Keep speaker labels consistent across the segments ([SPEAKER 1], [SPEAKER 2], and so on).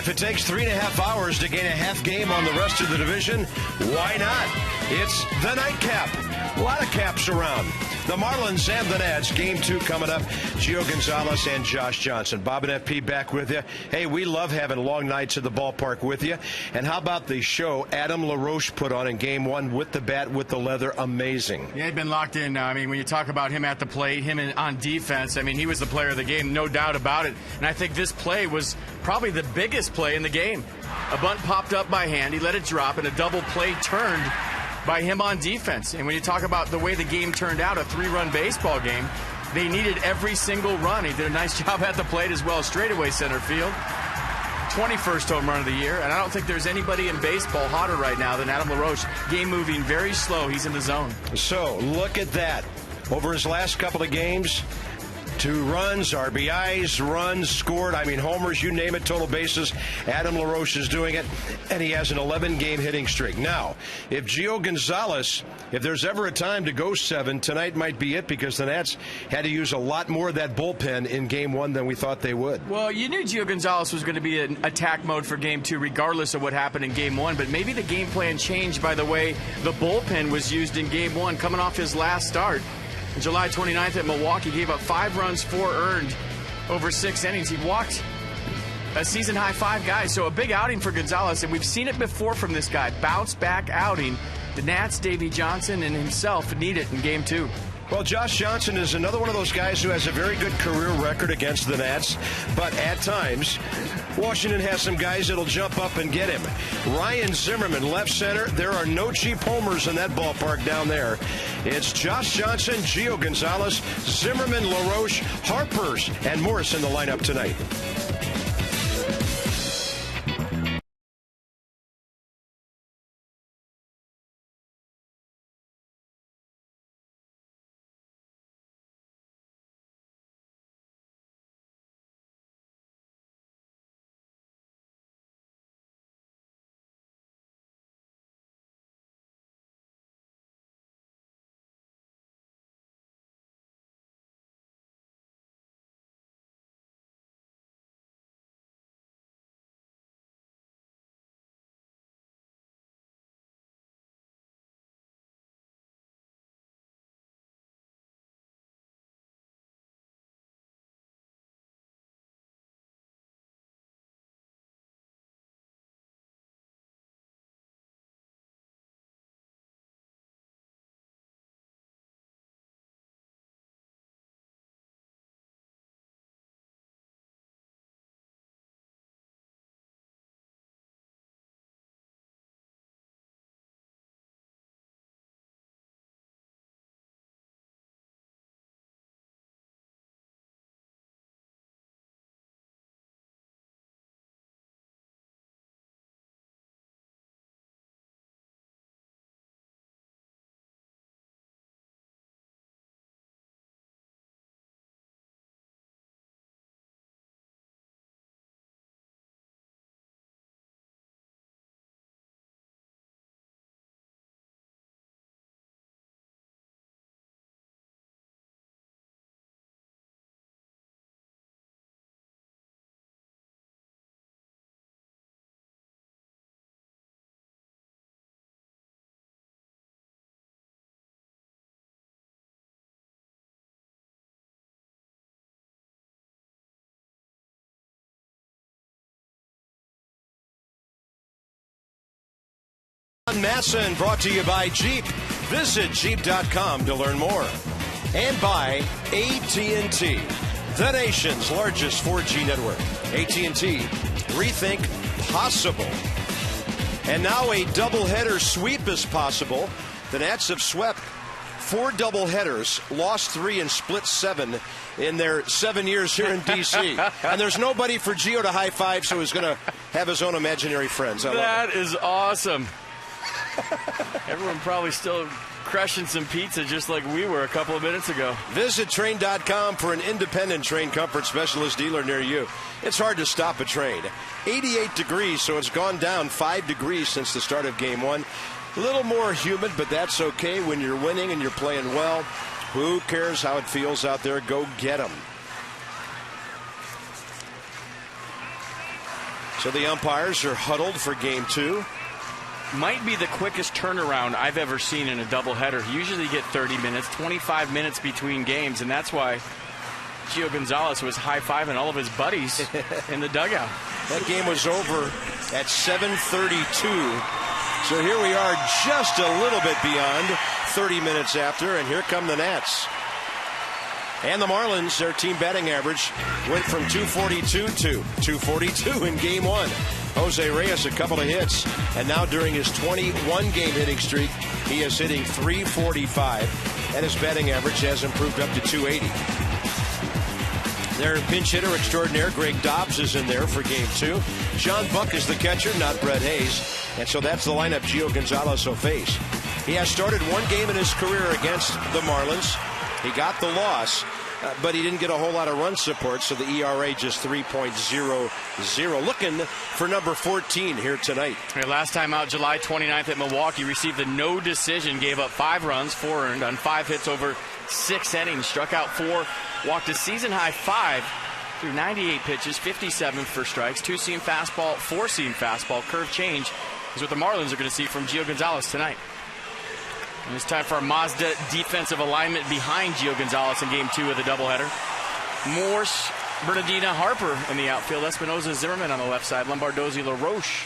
[SPEAKER 1] If it takes 3.5 hours to gain a half game on the rest of the division, why not? It's the nightcap. A lot of caps around. The Marlins and the Nats, Game 2 coming up. Gio Gonzalez and Josh Johnson. Bob and FP back with you. Hey, we love having long nights at the ballpark with you. And how about the show Adam LaRoche put on in Game 1 with the bat, with the leather? Amazing.
[SPEAKER 2] Yeah, he'd been locked in. I mean, when you talk about him at the plate, him on defense, I mean, he was the player of the game, no doubt about it. And I think this play was probably the biggest play in the game. A bunt popped up by hand. He let it drop, and a double play turned by him on defense. And when you talk about the way the game turned out, a 3-run baseball game, they needed every single run. He did a nice job at the plate as well as straightaway center field. 21st home run of the year, and I don't think there's anybody in baseball hotter right now than Adam LaRoche. Game moving very slow. He's in the zone.
[SPEAKER 1] So look at that. Over his last couple of games, 2 runs, RBIs, runs, scored, I mean homers, you name it, total bases. Adam LaRoche is doing it, and he has an 11-game hitting streak. Now, if Gio Gonzalez, if there's ever a time to go 7, tonight might be it, because the Nats had to use a lot more of that bullpen in Game 1 than we thought they would.
[SPEAKER 2] Well, you knew Gio Gonzalez was going to be in attack mode for Game 2 regardless of what happened in Game 1, but maybe the game plan changed by the way the bullpen was used in Game 1 coming off his last start. July 29th at Milwaukee, gave up 5 runs, 4 earned over 6 innings. He walked a season-high 5 guys, so a big outing for Gonzalez, and we've seen it before from this guy. Bounce-back outing. The Nats, Davey Johnson, and himself need it in Game 2.
[SPEAKER 1] Well, Josh Johnson is another one of those guys who has a very good career record against the Nats, but at times, Washington has some guys that'll jump up and get him. Ryan Zimmerman, left center. There are no cheap homers in that ballpark down there. It's Josh Johnson, Gio Gonzalez, Zimmerman, LaRoche, Harpers, and Morris in the lineup tonight. Masson, brought to you by Jeep. Visit Jeep.com to learn more. And by AT&T, the nation's largest 4G network. AT&T, rethink possible. And now a doubleheader sweep is possible. The Nats have swept 4 doubleheaders, lost 3 and split 7 in their 7 years here in D.C. And there's nobody for Gio to high five, so he's going to have his own imaginary friends.
[SPEAKER 2] That is awesome. Everyone probably still crushing some pizza just like we were a couple of minutes ago.
[SPEAKER 1] Visit Train.com for an independent train comfort specialist dealer near you. It's hard to stop a train. 88 degrees, so it's gone down 5 degrees since the start of Game 1. A little more humid, but that's okay when you're winning and you're playing well. Who cares how it feels out there? Go get them. So the umpires are huddled for game 2.
[SPEAKER 2] Might be the quickest turnaround I've ever seen in a doubleheader. Usually you get 30 minutes, 25 minutes between games, and that's why Gio Gonzalez was high-fiving all of his buddies in the dugout.
[SPEAKER 1] That game was over at 7:32. So here we are just a little bit beyond 30 minutes after, and here come the Nats. And the Marlins, their team batting average went from 242 to 242 in game 1. Jose Reyes, a couple of hits, and now during his 21-game hitting streak, he is hitting 345, and his batting average has improved up to 280. Their pinch hitter extraordinaire, Greg Dobbs, is in there for game 2. John Buck is the catcher, not Brett Hayes, and so that's the lineup Gio Gonzalez will face. He has started one game in his career against the Marlins. He got the loss, but he didn't get a whole lot of run support, so the ERA just 3.00. Looking for number 14 here tonight.
[SPEAKER 2] Last time out, July 29th at Milwaukee, received a no decision, gave up 5 runs, 4 earned on 5 hits over 6 innings, struck out 4, walked a season-high 5 through 98 pitches, 57 for strikes, 2-seam fastball, 4-seam fastball. Curve change is what the Marlins are going to see from Gio Gonzalez tonight. And it's time for our Mazda defensive alignment behind Gio Gonzalez in game 2 of the doubleheader. Morse, Bernardina, Harper in the outfield. Espinosa, Zimmerman on the left side. Lombardozzi, LaRoche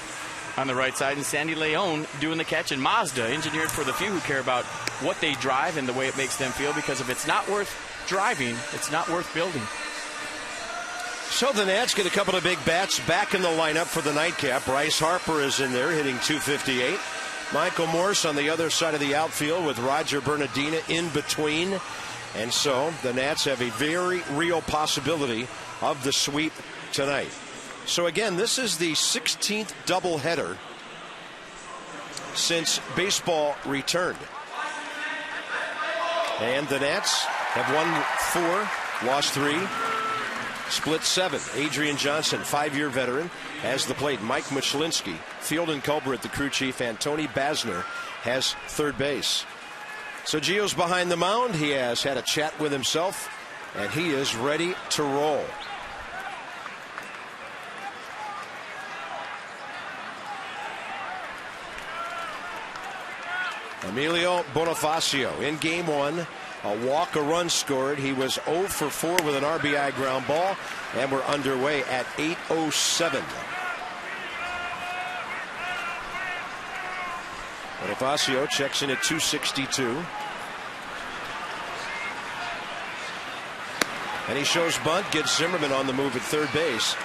[SPEAKER 2] on the right side. And Sandy Leon doing the catch. And Mazda, engineered for the few who care about what they drive and the way it makes them feel. Because if it's not worth driving, it's not worth building.
[SPEAKER 1] So the Nats get a couple of big bats back in the lineup for the nightcap. Bryce Harper is in there hitting 258. Michael Morse on the other side of the outfield with Roger Bernardina in between. And so the Nats have a very real possibility of the sweep tonight. So again, this is the 16th doubleheader since baseball returned. And the Nats have won 4, lost 3, split 7. Adrian Johnson, 5-year veteran, has the plate. Mike Muchlinski, field and culprit, the crew chief, and Tony Basner has third base. So Gio's behind the mound. He has had a chat with himself, and he is ready to roll. Emilio Bonifacio in game 1. A walk, a run scored. He was 0 for 4 with an RBI ground ball, and we're underway at 8:07. Bonifacio checks in at 262. And he shows bunt, gets Zimmerman on the move at third base,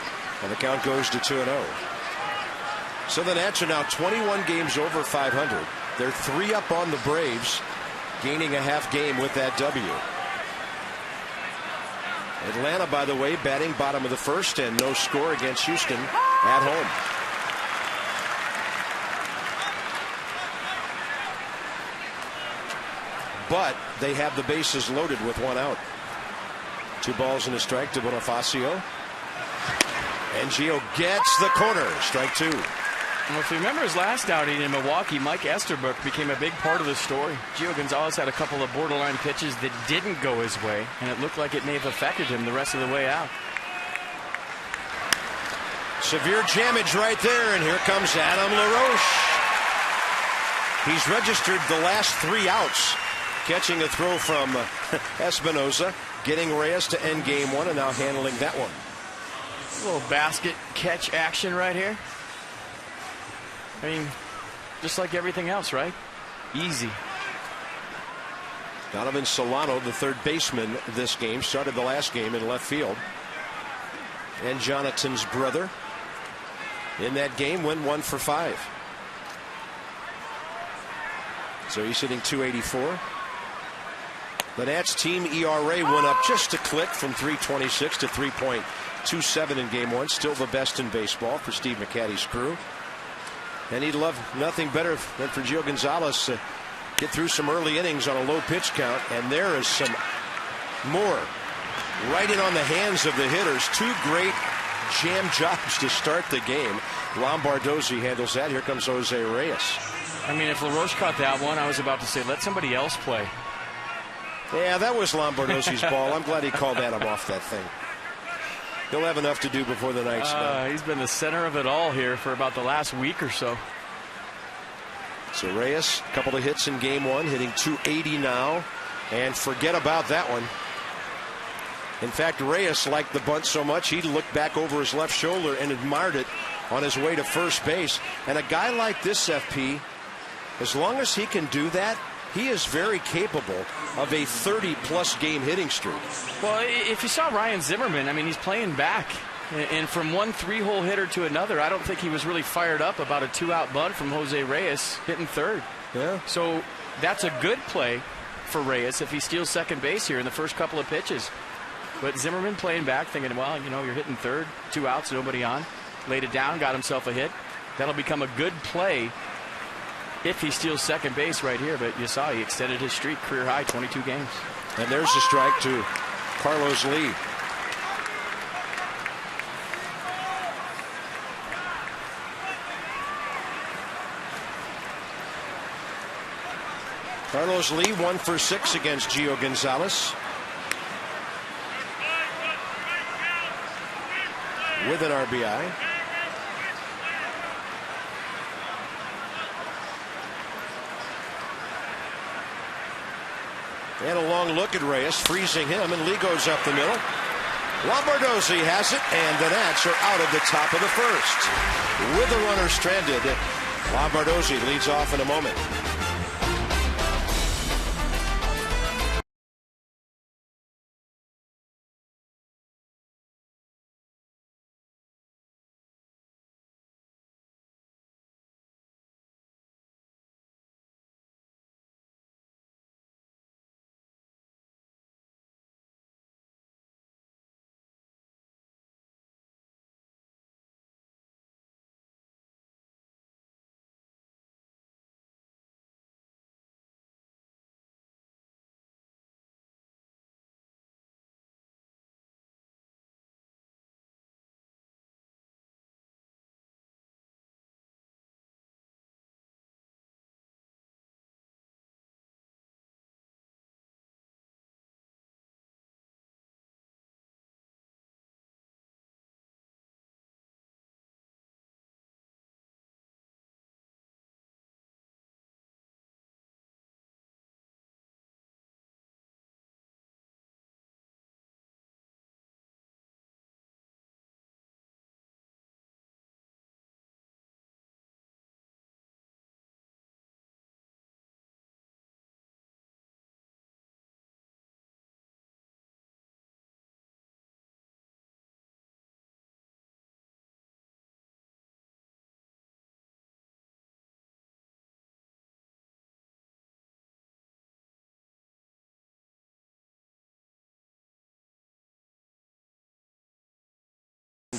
[SPEAKER 1] and the count goes to 2-0. So the Nats are now 21 games over 500. They're 3 up on the Braves, gaining a half game with that W. Atlanta, by the way, batting bottom of the first and no score against Houston at home. But they have the bases loaded with 1 out. 2 balls and a strike to Bonifacio. And Gio gets the corner. Strike 2.
[SPEAKER 2] Well, if you remember his last outing in Milwaukee, Mike Esterbrook became a big part of the story. Gio Gonzalez had a couple of borderline pitches that didn't go his way, and it looked like it may have affected him the rest of the way out.
[SPEAKER 1] Severe damage right there, and here comes Adam LaRoche. He's registered the last 3 outs, catching a throw from Espinosa, getting Reyes to end game 1, and now handling that one.
[SPEAKER 2] A little basket catch action right here. I mean, just like everything else, right? Easy.
[SPEAKER 1] Donovan Solano, the third baseman this game, started the last game in left field. And Jonathan's brother in that game went 1 for 5. So he's hitting 284. The Nats team ERA went up just a click from 3.26 to 3.27 in game 1. Still the best in baseball for Steve McCatty's crew. And he'd love nothing better than for Gio Gonzalez to get through some early innings on a low pitch count. And there is some more right in on the hands of the hitters. 2 great jam jobs to start the game. Lombardozzi handles that. Here comes Jose Reyes.
[SPEAKER 2] I mean, if LaRoche caught that one, I was about to say, let somebody else play.
[SPEAKER 1] Yeah, that was Lombardozzi's ball. I'm glad he called Adam off that thing. he'll have enough to do before the night's done.
[SPEAKER 2] He's been the center of it all here for about the last week or so.
[SPEAKER 1] So Reyes, a couple of hits in game one, hitting .280 now. And forget about that one. In fact, Reyes liked the bunt so much, he looked back over his left shoulder and admired it on his way to first base. And a guy like this, FP, as long as he can do that, he is very capable of a 30-plus game hitting streak.
[SPEAKER 2] Well, if you saw Ryan Zimmerman, I mean, he's playing back. And from one three-hole hitter to another, I don't think he was really fired up about a two-out bunt from Jose Reyes hitting third.
[SPEAKER 1] Yeah.
[SPEAKER 2] So that's a good play for Reyes if he steals second base here in the first couple of pitches. But Zimmerman playing back, thinking, well, you know, you're hitting third, 2 outs, nobody on. Laid it down, got himself a hit. That'll become a good play if he steals second base right here. But you saw he extended his streak, career high, 22 games.
[SPEAKER 1] And there's the strike to Carlos Lee. Carlos Lee 1 for 6 against Gio Gonzalez. With an RBI. And a long look at Reyes, freezing him, and Lee goes up the middle. Lombardozzi has it, and the Nats are out of the top of the first. With the runner stranded, Lombardozzi leads off in a moment.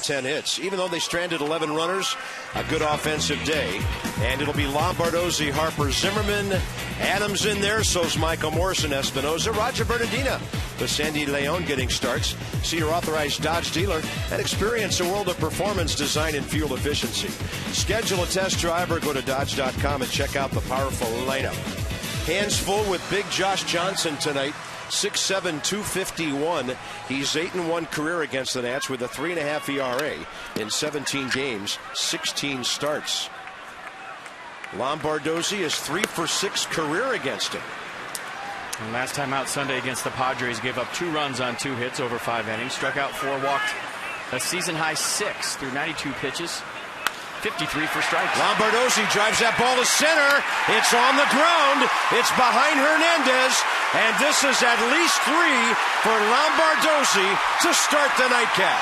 [SPEAKER 1] Ten hits, even though they stranded 11 runners. A good offensive day, and it'll be Lombardozzi, Harper, Zimmerman, Adams in there. So's Michael Morrison, Espinoza, Roger Bernardina with Sandy Leon getting starts. See your authorized Dodge dealer and experience a world of performance, design, and fuel efficiency. Schedule a test drive or go to Dodge.com and check out the powerful lineup. Hands full with Big Josh Johnson tonight. 6'7", 251. He's 8-1 career against the Nats with a 3.5 ERA in 17 games, 16 starts. Lombardozzi is 3 for 6 career against him.
[SPEAKER 2] And last time out Sunday against the Padres, gave up 2 runs on 2 hits over 5 innings, struck out 4, walked a season high 6 through 92 pitches. 53 for strikes.
[SPEAKER 1] Lombardozzi drives that ball to center. It's on the ground. It's behind Hernandez. And this is at least 3 for Lombardozzi to start the nightcap.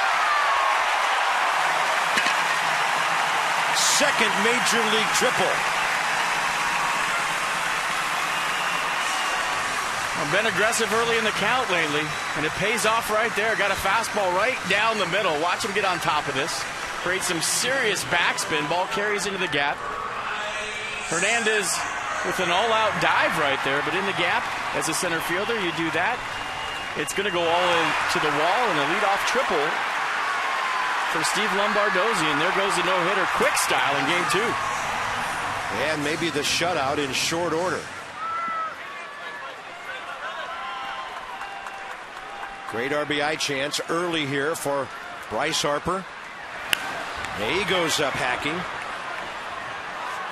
[SPEAKER 1] Second major league triple.
[SPEAKER 2] Well, been aggressive early in the count lately, and it pays off right there. Got a fastball right down the middle. Watch him get on top of this. Creates some serious backspin. Ball carries into the gap. Hernandez with an all-out dive right there, but in the gap as a center fielder, you do that. It's going to go all in to the wall, and a leadoff triple for Steve Lombardozzi, and there goes the no-hitter quick style in game 2.
[SPEAKER 1] And maybe the shutout in short order. Great RBI chance early here for Bryce Harper. He goes up hacking.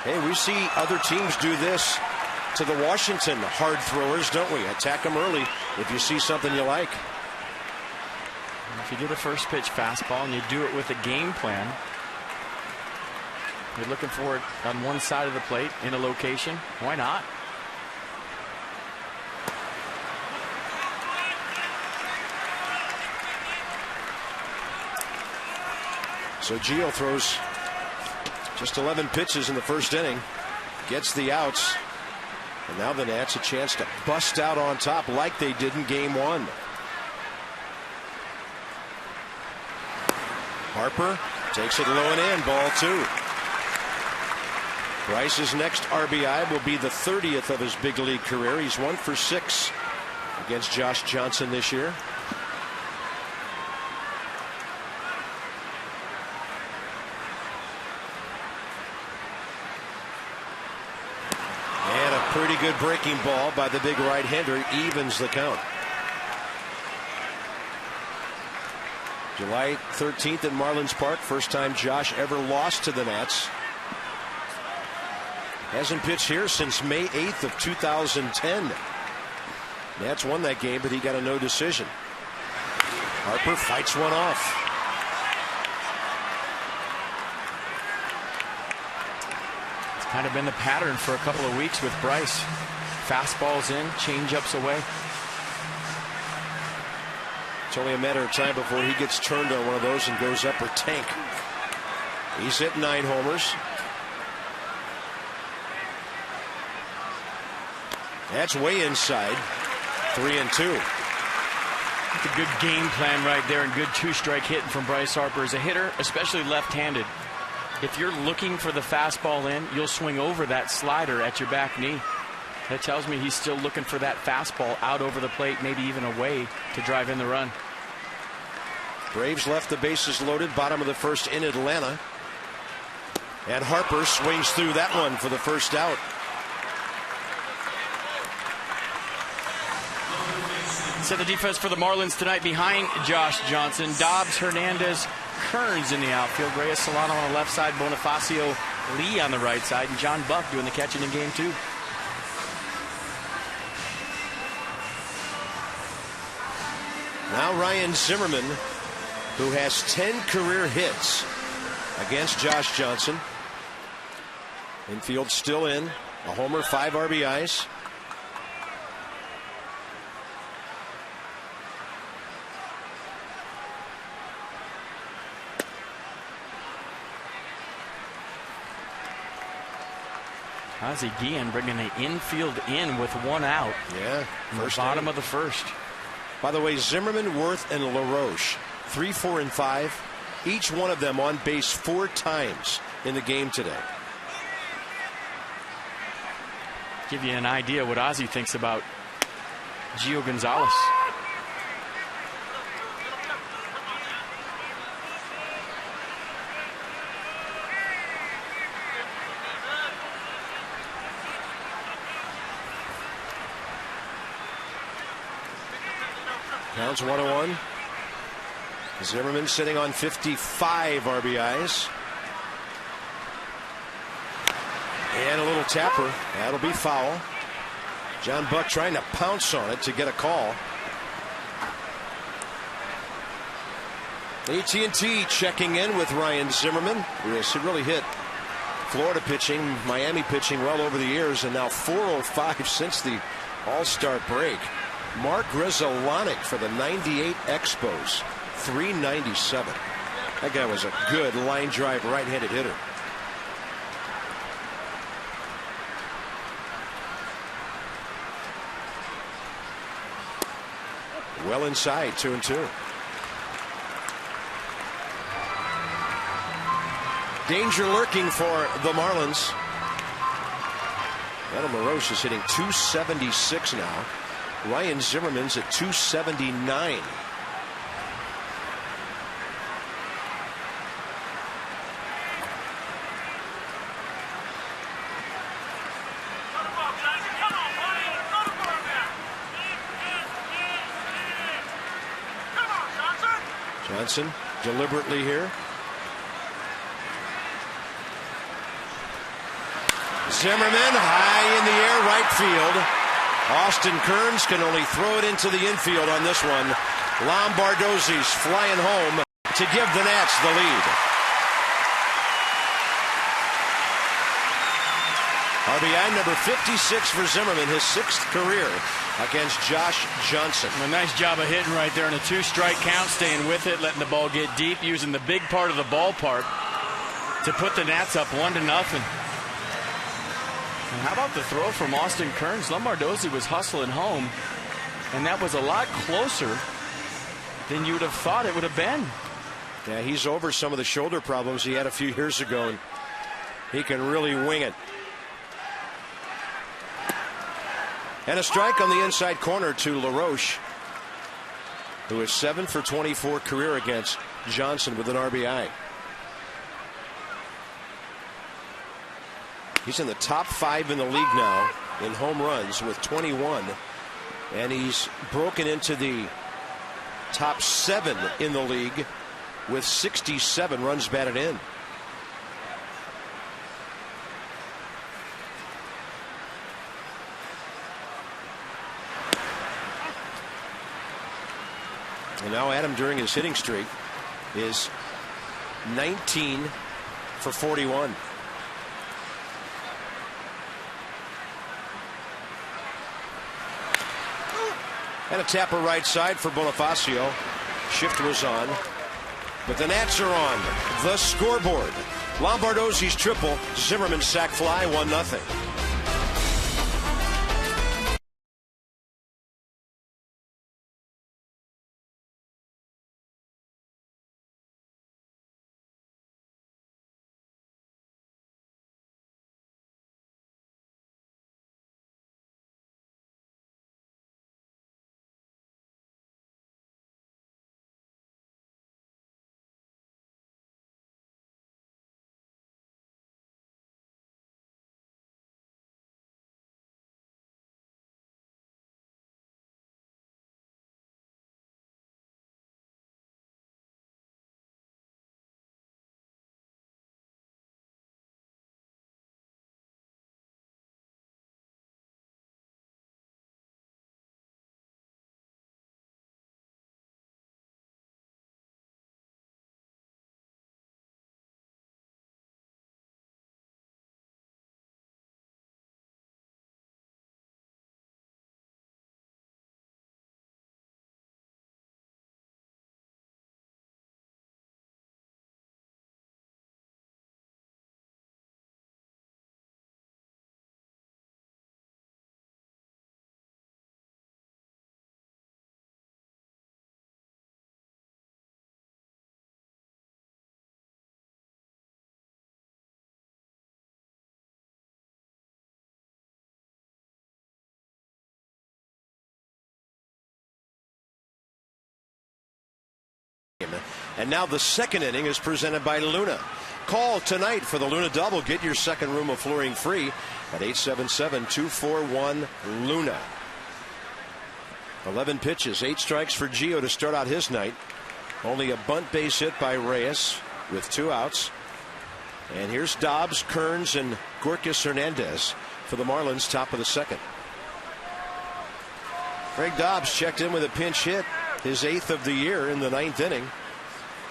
[SPEAKER 1] Hey, we see other teams do this to the Washington hard throwers, don't we? Attack them early if you see something you like.
[SPEAKER 2] If you get a first pitch fastball and you do it with a game plan, you're looking for it on one side of the plate in a location, why not?
[SPEAKER 1] So Gio throws just 11 pitches in the first inning, gets the outs, and now the Nats a chance to bust out on top like they did in game one. Harper takes it low and in, ball 2. Bryce's next RBI will be the 30th of his big league career. He's 1 for 6 against Josh Johnson this year. And a pretty good breaking ball by the big right-hander evens the count. July 13th at Marlins Park, first time Josh ever lost to the Nats. Hasn't pitched here since May 8th of 2010. Nats won that game, but he got a no decision. Harper fights one off.
[SPEAKER 2] It's kind of been the pattern for a couple of weeks with Bryce. Fastballs in, changeups away.
[SPEAKER 1] It's only a matter of time before he gets turned on one of those and goes up or tank. He's hit 9 homers. That's way inside. 3-2.
[SPEAKER 2] It's a good game plan right there and good 2-strike hitting from Bryce Harper. As a hitter, especially left-handed, if you're looking for the fastball in, you'll swing over that slider at your back knee. That tells me he's still looking for that fastball out over the plate, maybe even away to drive in the run.
[SPEAKER 1] Braves left the bases loaded, bottom of the first in Atlanta. And Harper swings through that one for the first out.
[SPEAKER 2] Set the defense for the Marlins tonight behind Josh Johnson. Dobbs, Hernandez, Kearns in the outfield. Reyes, Solano on the left side. Bonifacio, Lee on the right side. And John Buck doing the catching in game 2.
[SPEAKER 1] Now Ryan Zimmerman, who has 10 career hits against Josh Johnson. Infield still in. A homer, 5 RBIs.
[SPEAKER 2] Ozzie Guillen bringing the infield in with 1 out.
[SPEAKER 1] Yeah,
[SPEAKER 2] first bottom of the first.
[SPEAKER 1] By the way, Zimmerman, Worth, and LaRoche, 3, 4, and 5. Each one of them on base 4 times in the game today.
[SPEAKER 2] Give you an idea what Ozzie thinks about Gio Gonzalez.
[SPEAKER 1] Counts 1-1. Zimmerman sitting on 55 RBIs. And a little tapper. That'll be foul. John Buck trying to pounce on it to get a call. AT&T checking in with Ryan Zimmerman. Yes, he really hit Florida pitching, Miami pitching well over the years, and now 405 since the All-Star break. Mark Grzelcyk for the 98 Expos, 397. That guy was a good line drive right-handed hitter. Well inside, 2-2. Danger lurking for the Marlins. Adam LaRoche is hitting 276 now. Ryan Zimmerman's at 279. Johnson deliberately here. Zimmerman high in the air, right field. Austin Kearns can only throw it into the infield on this one. Lombardozzi's flying home to give the Nats the lead. RBI number 56 for Zimmerman, his 6th career against Josh Johnson.
[SPEAKER 2] A nice job of hitting right there in a 2-strike count, staying with it, letting the ball get deep, using the big part of the ballpark to put the Nats up 1-0. And how about the throw from Austin Kearns? Lombardozzi was hustling home, and that was a lot closer than you would have thought it would have been.
[SPEAKER 1] Yeah, he's over some of the shoulder problems he had a few years ago, and he can really wing it. And a strike on the inside corner to LaRoche, who is 7 for 24 career against Johnson with an RBI. He's in the top 5 in the league now in home runs with 21, and he's broken into the top 7 in the league with 67 runs batted in. And now Adam, during his hitting streak, is 19 for 41. And a tapper right side for Bonifacio. Shift was on, but the Nats are on the scoreboard. Lombardozzi's triple, Zimmerman's sac fly, 1-0. And now the second inning is presented by Luna. Call tonight for the Luna Double. Get your second room of flooring free at 877-241-LUNA. 11 pitches, 8 strikes for Gio to start out his night. Only a bunt base hit by Reyes with 2 outs. And here's Dobbs, Kearns, and Gorkis Hernandez for the Marlins, top of the second. Greg Dobbs checked in with a pinch hit, his 8th of the year in the 9th inning.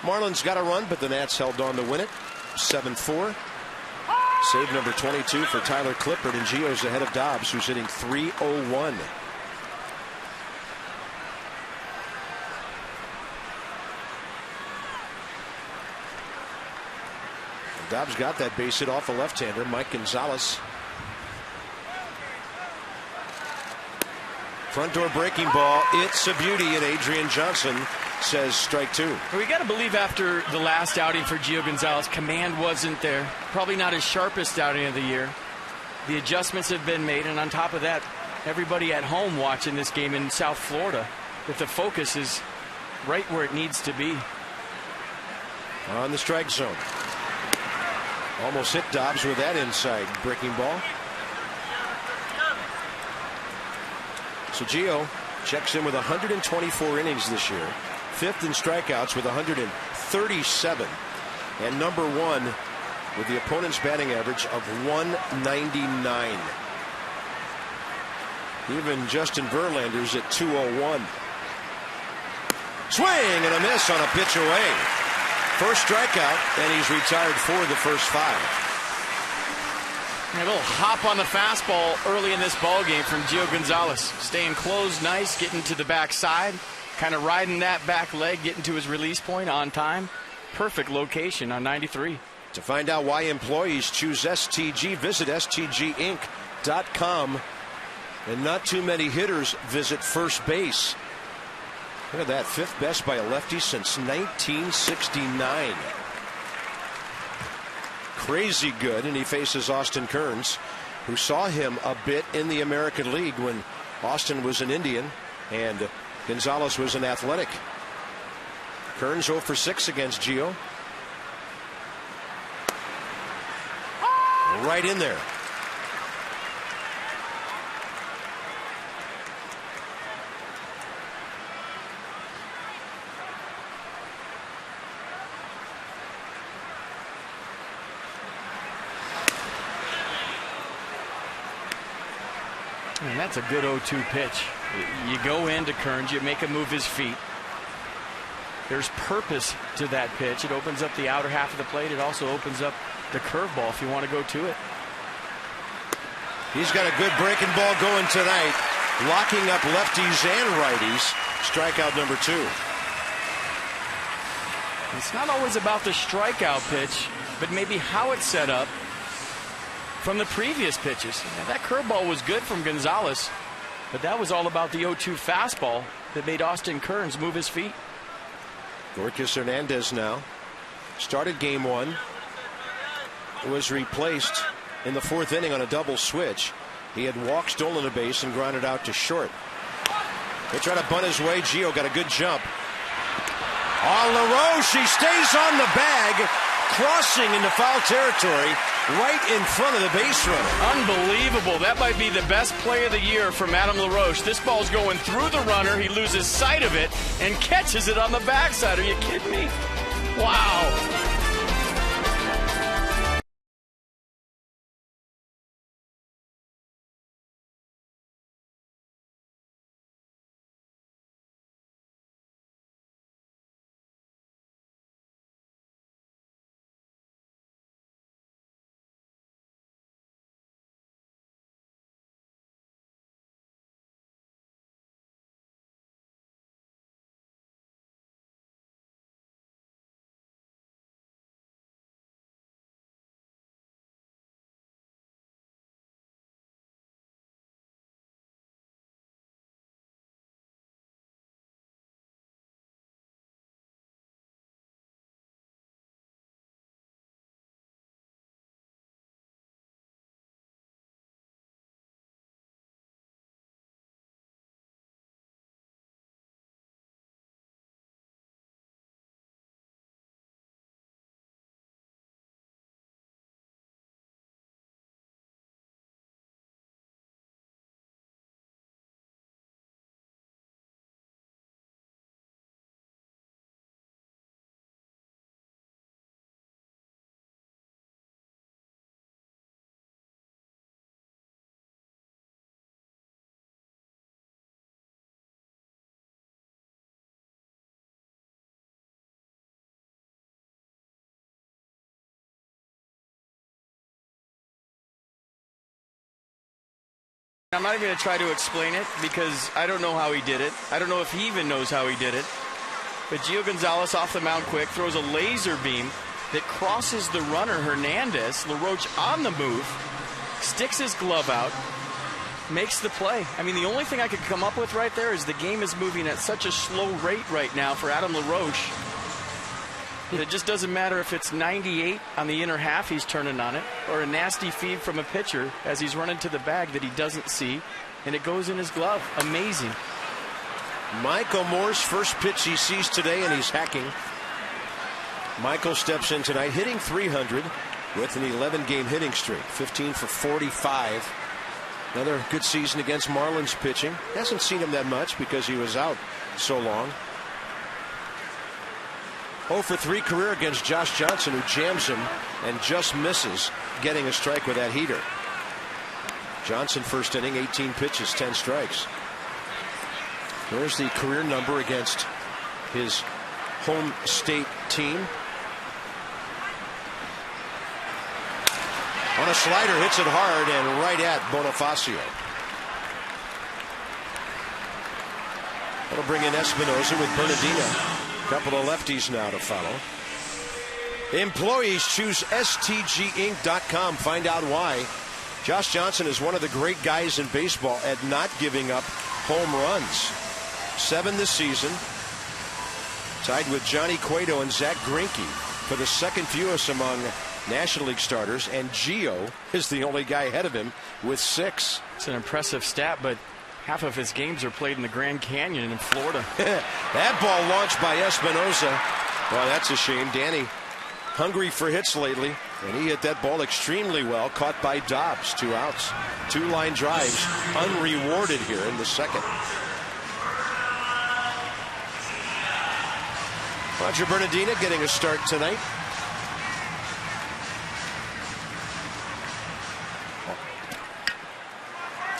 [SPEAKER 1] Marlins got a run, but the Nats held on to win it. 7-4. Save number 22 for Tyler Clippard, and Gio's ahead of Dobbs, who's hitting .301. Dobbs got that base hit off a left-hander, Mike Gonzalez. Front door breaking ball. It's a beauty, and Adrian Johnson says strike 2.
[SPEAKER 2] We got to believe after the last outing for Gio Gonzalez, command wasn't there. Probably not his sharpest outing of the year. The adjustments have been made, and on top of that, everybody at home watching this game in South Florida, that the focus is right where it needs to be.
[SPEAKER 1] On the strike zone. Almost hit Dobbs with that inside breaking ball. So Gio checks in with 124 innings this year, 5th in strikeouts with 103 .337 and number 1 with the opponent's batting average of .199. Even Justin Verlander's at .201. Swing and a miss on a pitch away. First strikeout, and he's retired for the first 5.
[SPEAKER 2] A little hop on the fastball early in this ball game from Gio Gonzalez. Staying closed nice, getting to the backside, kind of riding that back leg, getting to his release point on time. Perfect location on 93.
[SPEAKER 1] To find out why employees choose STG, visit STGinc.com. And not too many hitters visit first base. Look at that, 5th best by a lefty since 1969. Crazy good, and he faces Austin Kearns, who saw him a bit in the American League when Austin was an Indian and Gonzalez was an Athletic. Kearns 0 for 6 against Gio. Right in there.
[SPEAKER 2] And that's a good 0-2 pitch. You go into Kearns, you make him move his feet. There's purpose to that pitch. It opens up the outer half of the plate. It also opens up the curveball if you want to go to it.
[SPEAKER 1] He's got a good breaking ball going tonight, locking up lefties and righties. Strikeout number 2.
[SPEAKER 2] It's not always about the strikeout pitch, but maybe how it's set up from the previous pitches. Now, that curveball was good from Gonzalez, but that was all about the 0-2 fastball that made Austin Kearns move his feet.
[SPEAKER 1] Gorkis Hernandez now started game 1. Was replaced in the 4th inning on a double switch. He had walked, stolen a base, and grounded out to short. They try to bunt his way. Gio got a good jump. On LaRoche, he stays on the bag, crossing into foul territory right in front of the base runner.
[SPEAKER 2] Unbelievable. That might be the best play of the year from Adam LaRoche. This ball's going through the runner. He loses sight of it and catches it on the backside. Are you kidding me? Wow. I'm not even going to try to explain it because I don't know how he did it. I don't know if he even knows how he did it. But Gio Gonzalez off the mound quick, throws a laser beam that crosses the runner, Hernandez. LaRoche on the move, sticks his glove out, makes the play. I mean, the only thing I could come up with right there is the game is moving at such a slow rate right now for Adam LaRoche. It just doesn't matter if it's 98 on the inner half he's turning on it, or a nasty feed from a pitcher as he's running to the bag that he doesn't see, and it goes in his glove. Amazing.
[SPEAKER 1] Michael Moore's first pitch he sees today, and he's hacking. Michael steps in tonight, hitting .300 with an 11-game hitting streak, 15 for 45. Another good season against Marlins pitching. Hasn't seen him that much because he was out so long. 0 for 3 career against Josh Johnson, who jams him and just misses getting a strike with that heater. Johnson first inning, 18 pitches, 10 strikes. There's the career number against his home state team. On a slider, hits it hard and right at Bonifacio. That'll bring in Espinosa with Bernardina. A couple of lefties now to follow. Employees choose STGinc.com. Find out why. Josh Johnson is one of the great guys in baseball at not giving up home runs. 7 this season. Tied with Johnny Cueto and Zach Greinke for the second fewest among National League starters, and Gio is the only guy ahead of him with 6.
[SPEAKER 2] It's an impressive stat, but half of his games are played in the Grand Canyon in Florida.
[SPEAKER 1] That ball launched by Espinosa. Well, that's a shame. Danny hungry for hits lately, and he hit that ball extremely well. Caught by Dobbs. 2 outs. 2 line drives unrewarded here in the second. Roger Bernardina getting a start tonight.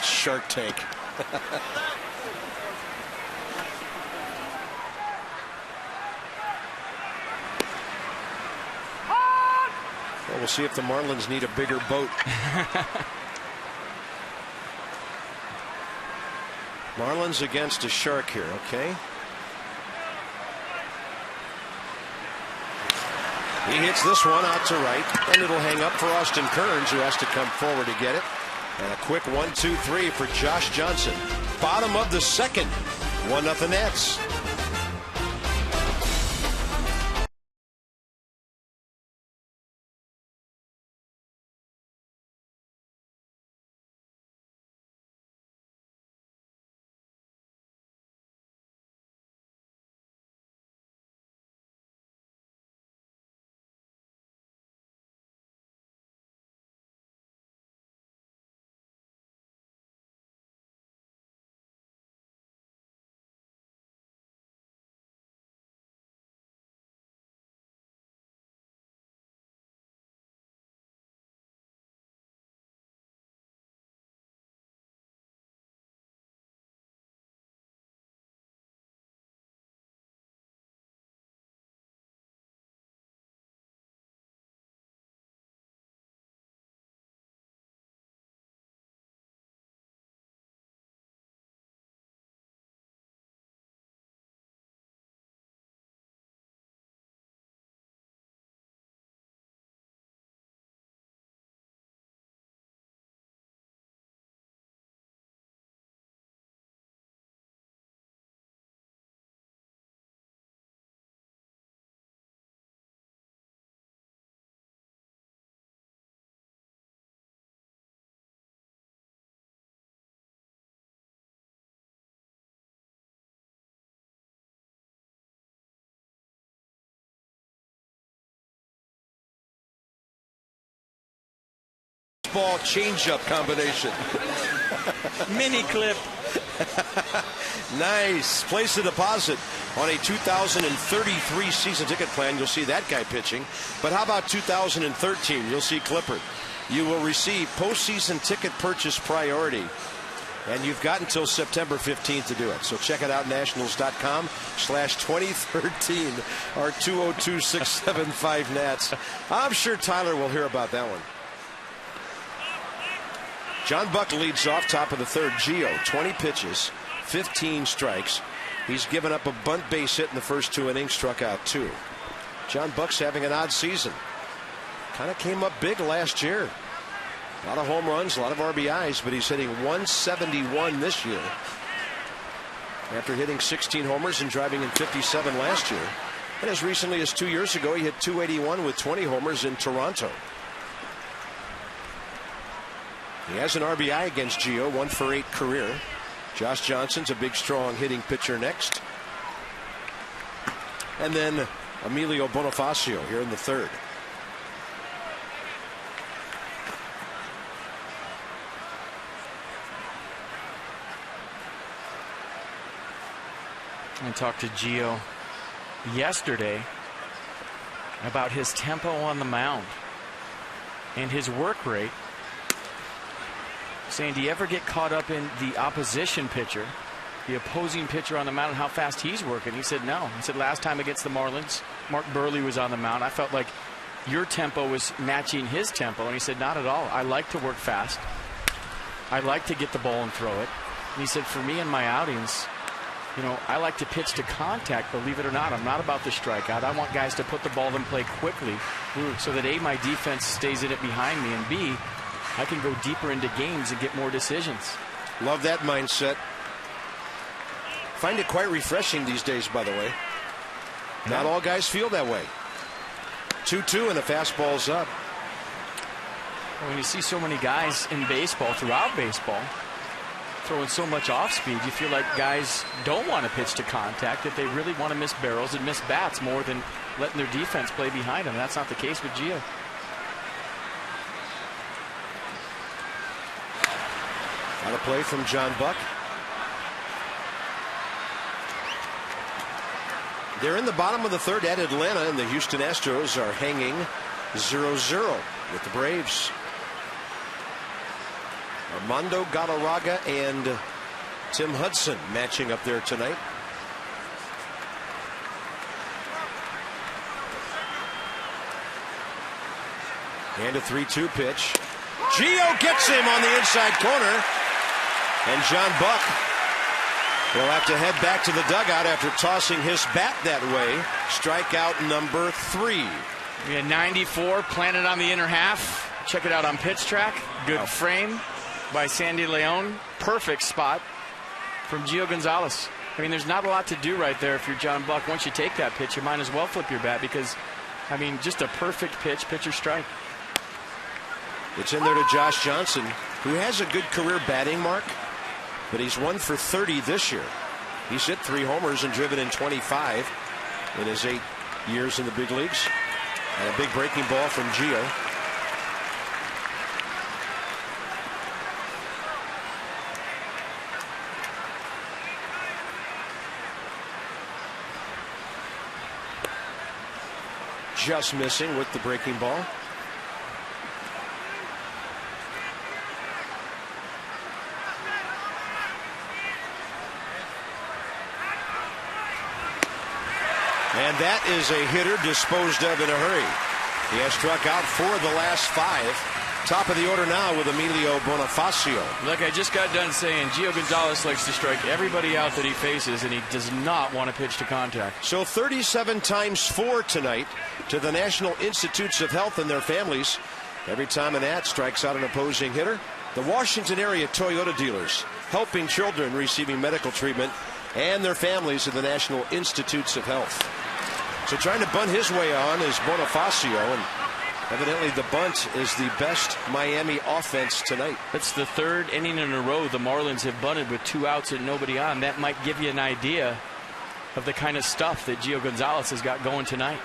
[SPEAKER 1] Shark Tank. Well, we'll see if the Marlins need a bigger boat. Marlins against a shark here, okay? He hits this one out to right, and it'll hang up for Austin Kearns, who has to come forward to get it. And a quick 1-2-3 for Josh Johnson. Bottom of the second. 1-0 Nats. Ball changeup combination.
[SPEAKER 2] Mini clip.
[SPEAKER 1] Nice. Place a deposit on a 2033 season ticket plan. You'll see that guy pitching. But how about 2013? You'll see Clippard. You will receive postseason ticket purchase priority. And you've got until September 15th to do it. So check it out, nationals.com/2013 or 202-675-NATS. I'm sure Tyler will hear about that one. John Buck leads off, top of the third. Gio, 20 pitches, 15 strikes. He's given up a bunt base hit in the first 2 innings, struck out 2. John Buck's having an odd season. Kind of came up big last year. A lot of home runs, a lot of RBIs, but he's hitting 171 this year. After hitting 16 homers and driving in 57 last year. And as recently as 2 years ago, he hit 281 with 20 homers in Toronto. He has an RBI against Gio, 1 for 8 career. Josh Johnson's a big, strong hitting pitcher next. And then Emilio Bonifacio here in the third.
[SPEAKER 2] I talked to Gio yesterday, about his tempo on the mound and his work rate, saying, do you ever get caught up in the opposition pitcher, the opposing pitcher on the mound, and how fast he's working? He said, no. He said, last time against the Marlins, Mark Burley was on the mound. I felt like your tempo was matching his tempo. And he said, not at all. I like to work fast. I like to get the ball and throw it. And he said, for me in my outings, you know, I like to pitch to contact, believe it or not. I'm not about the strikeout. I want guys to put the ball in play quickly so that A, my defense stays in it behind me, and B, I can go deeper into games and get more decisions.
[SPEAKER 1] Love that mindset. Find it quite refreshing these days, by the way. Not all guys feel that way. 2-2 and the fastball's up.
[SPEAKER 2] When you see so many guys in baseball, throughout baseball, throwing so much off speed, you feel like guys don't want to pitch to contact, that they really want to miss barrels and miss bats more than letting their defense play behind them. That's not the case with Gio.
[SPEAKER 1] Got a play from John Buck. They're in the bottom of the third at Atlanta, and the Houston Astros are hanging 0-0 with the Braves. Armando Galarraga and Tim Hudson matching up there tonight. And a 3-2 pitch. Gio gets him on the inside corner. And John Buck will have to head back to the dugout after tossing his bat that way. Strikeout number 3.
[SPEAKER 2] We had 94 planted on the inner half. Check it out on Pitch Track. Good frame by Sandy Leon. Perfect spot from Gio Gonzalez. I mean, there's not a lot to do right there if you're John Buck. Once you take that pitch, you might as well flip your bat because, I mean, just a perfect pitch, pitcher strike.
[SPEAKER 1] It's in there to Josh Johnson, who has a good career batting mark, but he's 1 for 30 this year. He's hit 3 homers and driven in 25 in his 8 years in the big leagues. And a big breaking ball from Gio. Just missing with the breaking ball. And that is a hitter disposed of in a hurry. He has struck out 4 of the last 5. Top of the order now with Emilio Bonifacio.
[SPEAKER 2] Like I just got done saying, Gio Gonzalez likes to strike everybody out that he faces, and he does not want to pitch to contact.
[SPEAKER 1] So 37 times 4 tonight to the National Institutes of Health and their families. Every time an ad strikes out an opposing hitter, the Washington area Toyota dealers helping children receiving medical treatment and their families at the National Institutes of Health. So trying to bunt his way on is Bonifacio, and evidently the bunt is the best Miami offense tonight.
[SPEAKER 2] It's the 3rd inning in a row the Marlins have bunted with 2 outs and nobody on. That might give you an idea of the kind of stuff that Gio Gonzalez has got going tonight.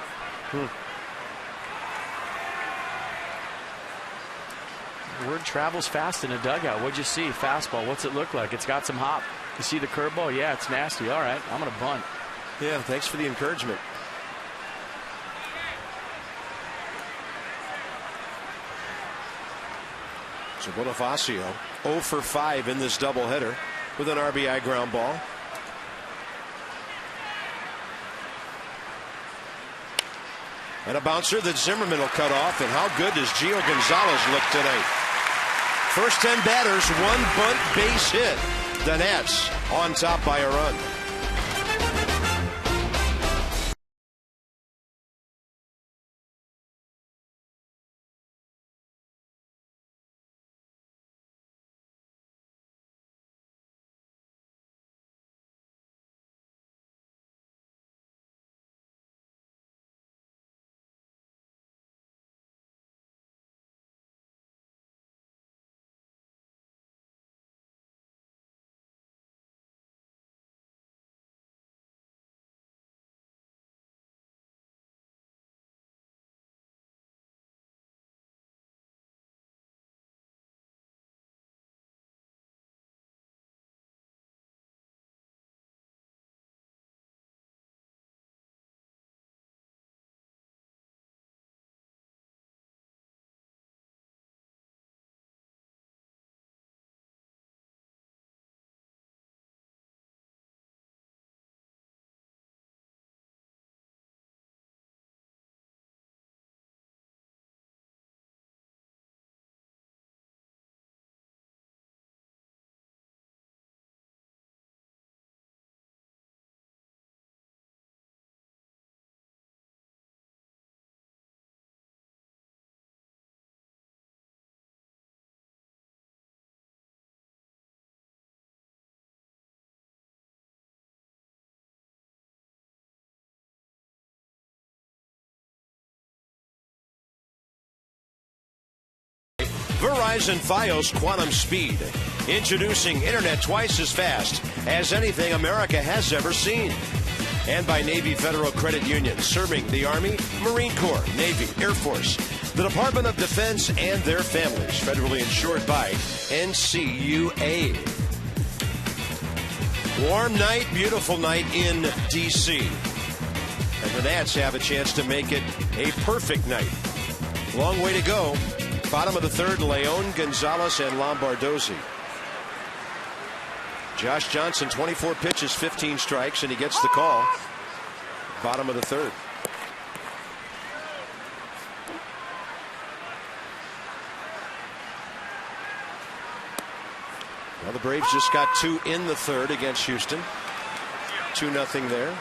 [SPEAKER 2] Word travels fast in a dugout. What'd you see? Fastball. What's it look like? It's got some hop. You see the curveball? Yeah, it's nasty. All right, I'm going to bunt.
[SPEAKER 1] Yeah, thanks for the encouragement. So Bonifacio 0 for 5 in this doubleheader with an RBI ground ball. And a bouncer that Zimmerman will cut off. And how good does Gio Gonzalez look tonight? First 10 batters, 1 bunt base hit. The Nats on top by a run. Verizon Fios Quantum Speed. Introducing internet twice as fast as anything America has ever seen. And by Navy Federal Credit Union, serving the Army, Marine Corps, Navy, Air Force, the Department of Defense, and their families. Federally insured by NCUA. Warm night, beautiful night in D.C. And the Nats have a chance to make it a perfect night. Long way to go. Bottom of the third, Leon, Gonzalez, and Lombardozzi. Josh Johnson, 24 pitches, 15 strikes, and he gets the call. Bottom of the third. Well, the Braves just got 2 in the third against Houston. 2-0 there.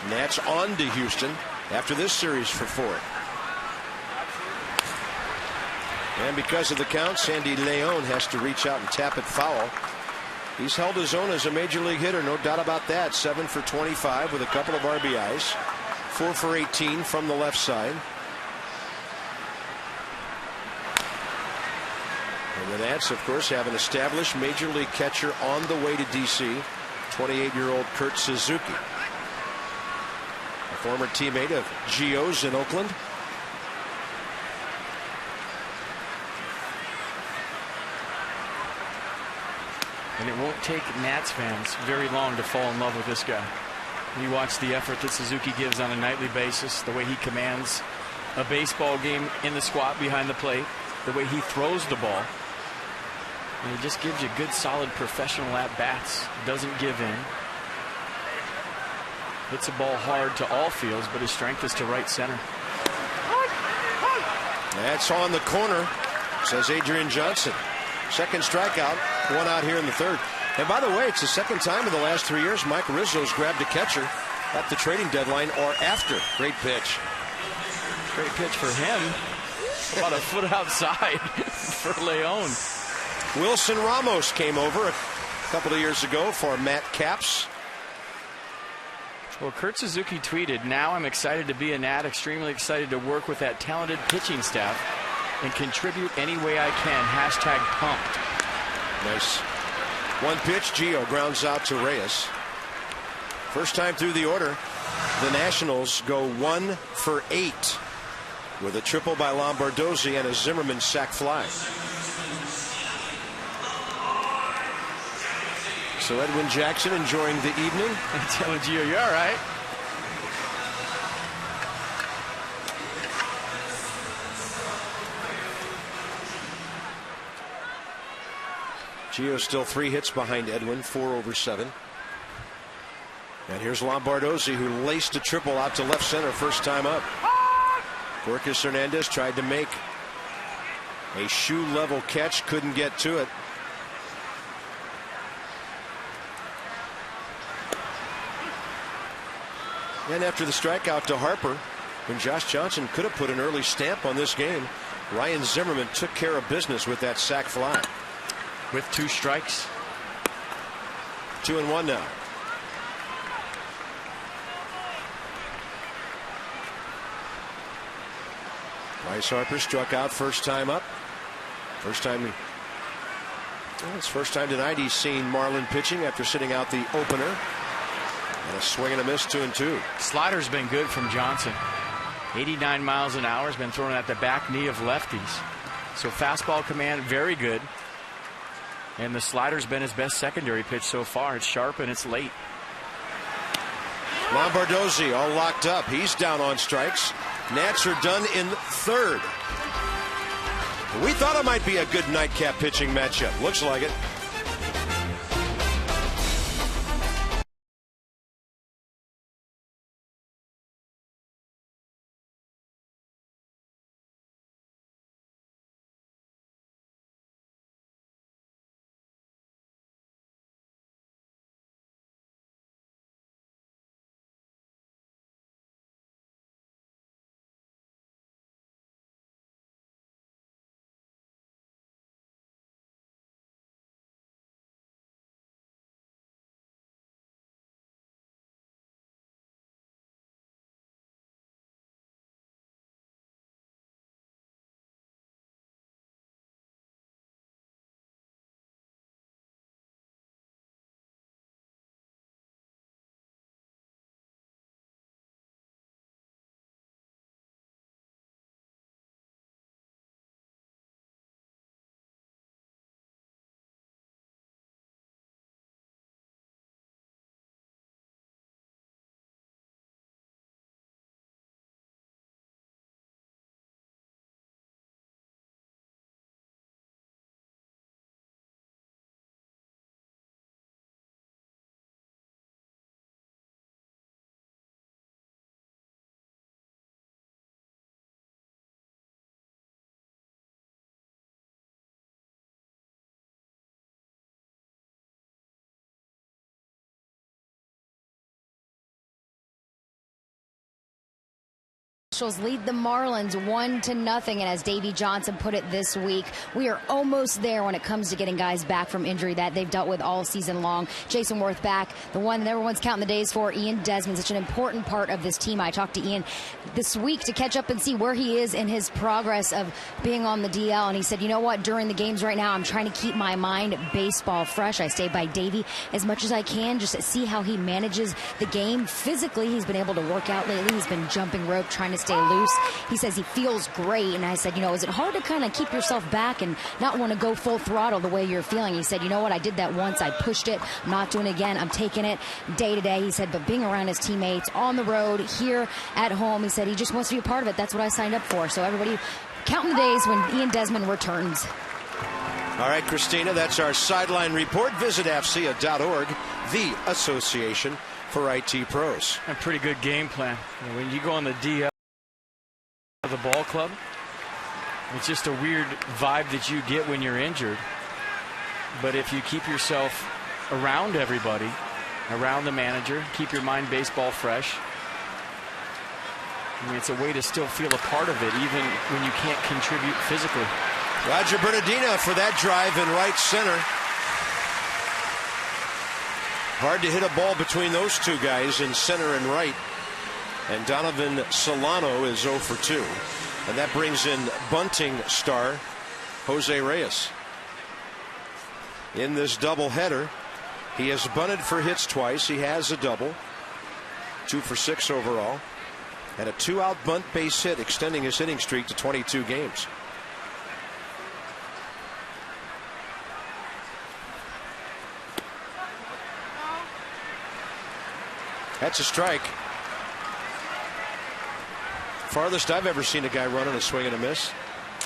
[SPEAKER 1] Nats on to Houston after this series for 4. And because of the count, Sandy Leon has to reach out and tap it foul. He's held his own as a major league hitter, no doubt about that. 7 for 25 with a couple of RBIs. 4 for 18 from the left side. And the Nats, of course, have an established major league catcher on the way to D.C., 28-year-old Kurt Suzuki. A former teammate of Gio's in Oakland.
[SPEAKER 2] And it won't take Nats fans very long to fall in love with this guy. You watch the effort that Suzuki gives on a nightly basis, the way he commands a baseball game in the squat behind the plate, the way he throws the ball. And he just gives you good, solid, professional at-bats. Doesn't give in. Hits a ball hard to all fields, but his strength is to right center.
[SPEAKER 1] That's on the corner, says Adrian Johnson. Second strikeout, 1 out here in the third. And by the way, it's the second time in the last 3 years Mike Rizzo's grabbed a catcher at the trading deadline or after. Great pitch.
[SPEAKER 2] Great pitch for him. About a foot outside for Leon.
[SPEAKER 1] Wilson Ramos came over a couple of years ago for Matt Capps.
[SPEAKER 2] Well, Kurt Suzuki tweeted, "Now I'm excited to be a Nat, extremely excited to work with that talented pitching staff and contribute any way I can. Hashtag pumped."
[SPEAKER 1] Nice. One pitch, Gio grounds out to Reyes. First time through the order, the Nationals go 1 for 8 with a triple by Lombardozzi and a Zimmerman sac fly. So Edwin Jackson enjoying the evening.
[SPEAKER 2] Telling Gio, you all right?
[SPEAKER 1] Gio still 3 hits behind Edwin, 4 over 7. And here's Lombardozzi, who laced a triple out to left center first time up. Gorkas Hernandez tried to make a shoe level catch, couldn't get to it. And after the strikeout to Harper, when Josh Johnson could have put an early stamp on this game, Ryan Zimmerman took care of business with that sac fly.
[SPEAKER 2] With 2 strikes.
[SPEAKER 1] 2-1 now. Bryce Harper struck out first time up. It's first time tonight he's seen Marlin pitching after sitting out the opener. And a swing and a miss, 2-2.
[SPEAKER 2] Slider's been good from Johnson. 89 miles an hour, has been thrown at the back knee of lefties. So fastball command, very good. And the slider's been his best secondary pitch so far. It's sharp and it's late.
[SPEAKER 1] Lombardozzi all locked up. He's down on strikes. Nats are done in third. We thought it might be a good nightcap pitching matchup. Looks like it.
[SPEAKER 3] Lead the Marlins 1-0, and as Davey Johnson put it this week, we are almost there when it comes to getting guys back from injury that they've dealt with all season long. Jason Worth back, the one that everyone's counting the days for. Ian Desmond, such an important part of this team. I talked to Ian this week to catch up and see where he is in his progress of being on the DL, and he said, you know what, during the games right now, I'm trying to keep my mind baseball fresh. I stay by Davey as much as I can just to see how he manages the game. Physically, he's been able to work out lately. He's been jumping rope, trying to stay loose. He says he feels great, and I said, you know, is it hard to kind of keep yourself back and not want to go full throttle the way you're feeling? He said, you know what, I did that once, I pushed it, I'm not doing it again, I'm taking it day to day. He said, but being around his teammates on the road, here at home, he said he just wants to be a part of it. That's what I signed up for. So everybody counting the days when Ian Desmond returns.
[SPEAKER 1] All right, Christina, that's our sideline report. Visit AFCEA.org, the Association for IT Pros.
[SPEAKER 2] A pretty good game plan. When you go on the DL of the ball club, it's just a weird vibe that you get when you're injured. But if you keep yourself around everybody, around the manager, keep your mind baseball fresh, I mean, it's a way to still feel a part of it, even when you can't contribute physically.
[SPEAKER 1] Roger Bernardina for that drive in right center. Hard to hit a ball between those two guys in center and right. And Donovan Solano is 0 for 2. And that brings in bunting star Jose Reyes. In this doubleheader, he has bunted for hits twice. He has a double. 2 for 6 overall. And a 2-out bunt base hit, extending his hitting streak to 22 games. That's a strike. Farthest I've ever seen a guy run on a swing and a miss.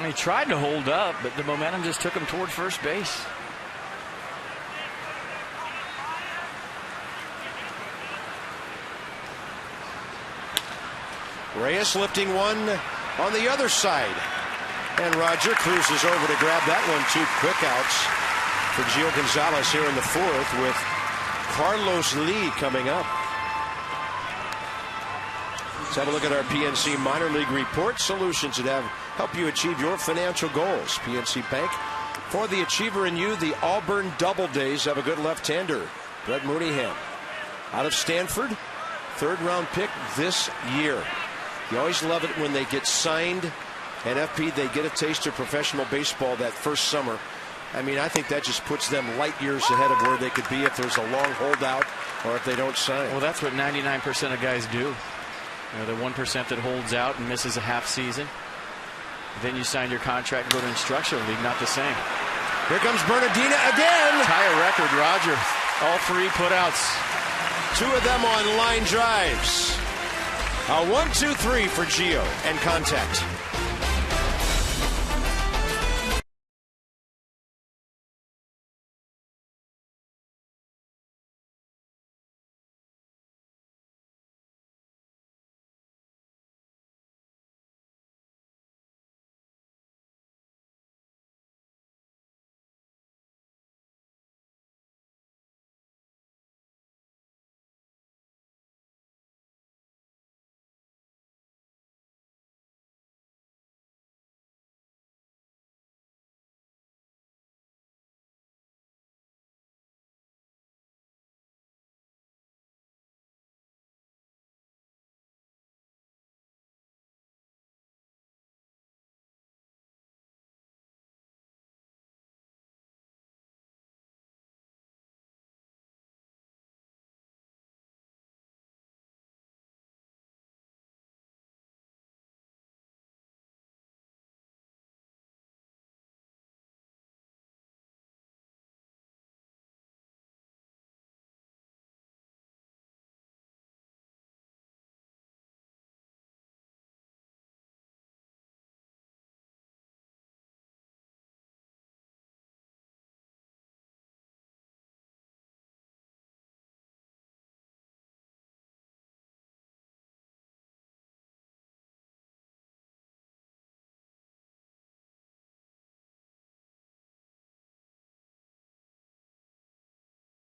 [SPEAKER 2] He tried to hold up, but the momentum just took him toward first base.
[SPEAKER 1] Reyes lifting one on the other side. And Roger cruises over to grab that one. 2 quick outs for Gio Gonzalez here in the 4th, with Carlos Lee coming up. Let's have a look at our PNC minor league report. Solutions that help you achieve your financial goals. PNC Bank. For the achiever in you, the Auburn Double Days have a good left-hander, Brett Mooneyham, out of Stanford. 3rd-round pick this year. You always love it when they get signed. NFP, they get a taste of professional baseball that first summer. I mean, I think that just puts them light years ahead of where they could be if there's a long holdout or if they don't sign.
[SPEAKER 2] Well, that's what 99% of guys do. You know, the 1% that holds out and misses a half season. Then you sign your contract and go to instructional league, not the same.
[SPEAKER 1] Here comes Bernardina again.
[SPEAKER 2] Tie a record, Roger. All 3 putouts.
[SPEAKER 1] 2 of them on line drives. A 1-2-3 for Gio and contact.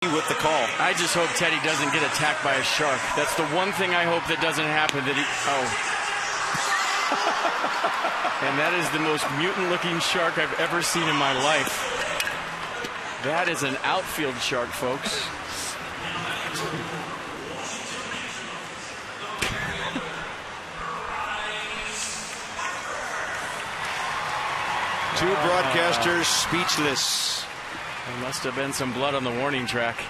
[SPEAKER 1] With the call.
[SPEAKER 2] I just hope Teddy doesn't get attacked by a shark. That's the one thing I hope that doesn't happen. That he, And that is the most mutant-looking shark I've ever seen in my life. That is an outfield shark, folks.
[SPEAKER 1] Two broadcasters speechless.
[SPEAKER 2] There must have been some blood on the warning track.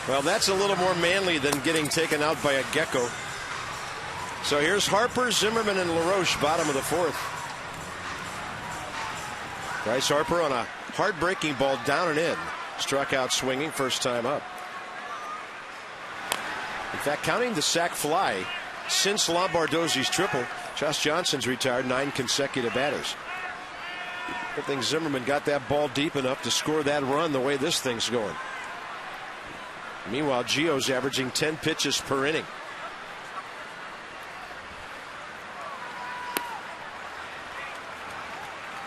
[SPEAKER 1] Well, that's a little more manly than getting taken out by a gecko. So here's Harper, Zimmerman, and LaRoche, bottom of the fourth. Bryce Harper on a heartbreaking ball down and in. Struck out swinging first time up. In fact, counting the sac fly, since Lombardozzi's triple, Josh Johnson's retired 9 consecutive batters. I think Zimmerman got that ball deep enough to score that run the way this thing's going. Meanwhile, Gio's averaging 10 pitches per inning.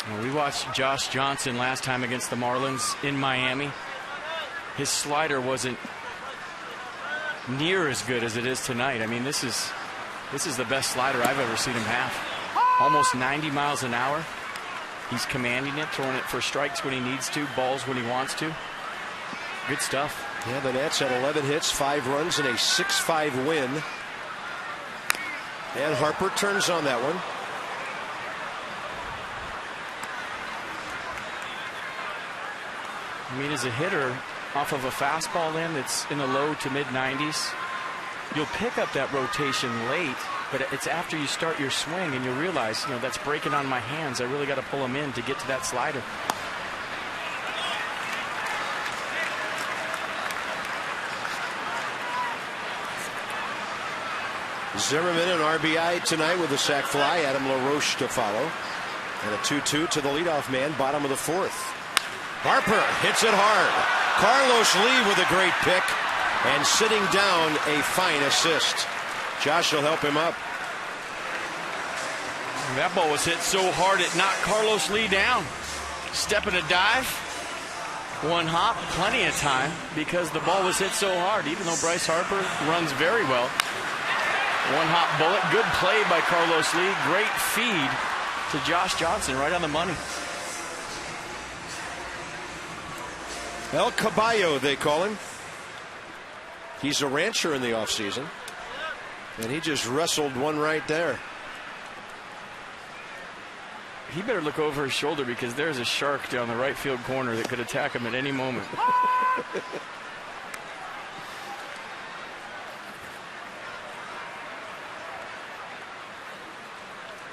[SPEAKER 2] Well, we watched Josh Johnson last time against the Marlins in Miami. His slider wasn't near as good as it is tonight. I mean, this is the best slider I've ever seen him have. Almost 90 miles an hour. He's commanding it, throwing it for strikes when he needs to, balls when he wants to. Good stuff.
[SPEAKER 1] Yeah, the Nats had 11 hits, 5 runs, and a 6-5 win. And Harper turns on that one.
[SPEAKER 2] I mean, as a hitter, off of a fastball that's in the low to mid 90s, you'll pick up that rotation late, but it's after you start your swing and you realize, that's breaking on my hands. I really got to pull them in to get to that slider.
[SPEAKER 1] Zimmerman an RBI tonight with a sac fly. Adam LaRoche to follow. And a 2-2 to the leadoff man, bottom of the fourth. Harper hits it hard. Carlos Lee with a great pick. And sitting down, a fine assist. Josh will help him up.
[SPEAKER 2] That ball was hit so hard it knocked Carlos Lee down. Step and a dive. One hop, plenty of time because the ball was hit so hard. Even though Bryce Harper runs very well. One hop bullet. Good play by Carlos Lee. Great feed to Josh Johnson, right on the money.
[SPEAKER 1] El Caballo, they call him. He's a rancher in the offseason. And he just wrestled one right there.
[SPEAKER 2] He better look over his shoulder because there's a shark down the right field corner that could attack him at any moment.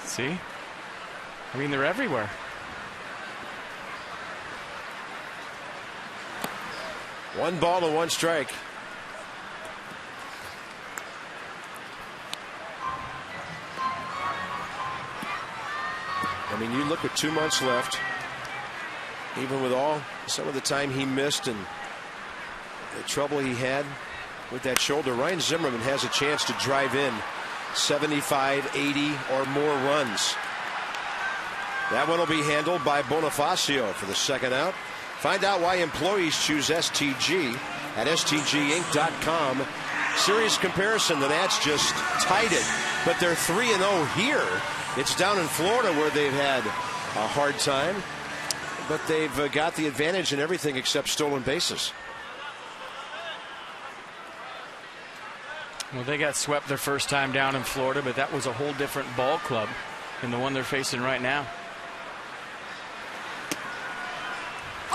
[SPEAKER 2] See? I mean, they're everywhere.
[SPEAKER 1] One ball and one strike. I mean, you look at 2 months left, even with some of the time he missed and the trouble he had with that shoulder, Ryan Zimmerman has a chance to drive in 75, 80 or more runs. That one will be handled by Bonifacio for the second out. Find out why employees choose STG at STGinc.com. Series comparison, the Nats just tied it, but they're 3-0 here. It's down in Florida where they've had a hard time, but they've got the advantage in everything except stolen bases.
[SPEAKER 2] Well, they got swept their first time down in Florida, but that was a whole different ball club than the one they're facing right now.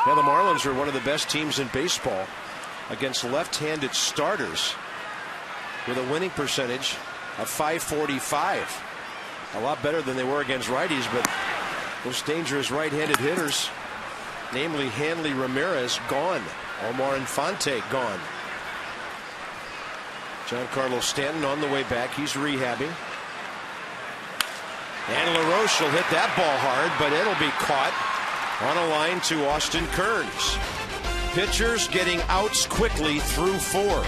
[SPEAKER 1] Now the Marlins are one of the best teams in baseball against left-handed starters with a winning percentage of .545. A lot better than they were against righties, but those dangerous right-handed hitters, namely Hanley Ramirez, gone. Omar Infante gone. Giancarlo Stanton on the way back. He's rehabbing. And LaRoche will hit that ball hard, but it'll be caught on a line to Austin Kearns. Pitchers getting outs quickly through 4.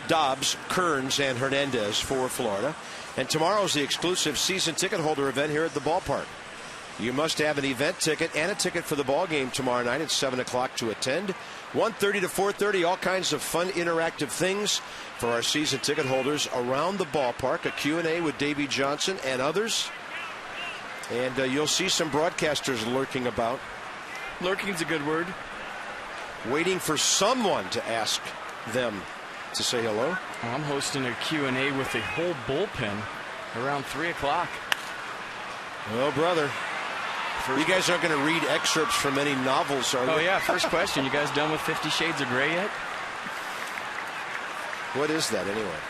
[SPEAKER 1] Dobbs, Kearns, and Hernandez for Florida. And tomorrow's the exclusive season ticket holder event here at the ballpark. You must have an event ticket and a ticket for the ball game tomorrow night at 7 o'clock to attend. 1:30 to 4:30, all kinds of fun interactive things for our season ticket holders around the ballpark. A Q&A with Davey Johnson and others. And you'll see some broadcasters lurking about.
[SPEAKER 2] Lurking's a good word.
[SPEAKER 1] Waiting for someone to ask them to say hello.
[SPEAKER 2] Well, I'm hosting a Q&A with the whole bullpen around 3 o'clock.
[SPEAKER 1] Well, brother, you guys aren't going to read excerpts from any novels, are you?
[SPEAKER 2] Oh, yeah. First question. You guys done with 50 Shades of Grey yet?
[SPEAKER 1] What is that, anyway?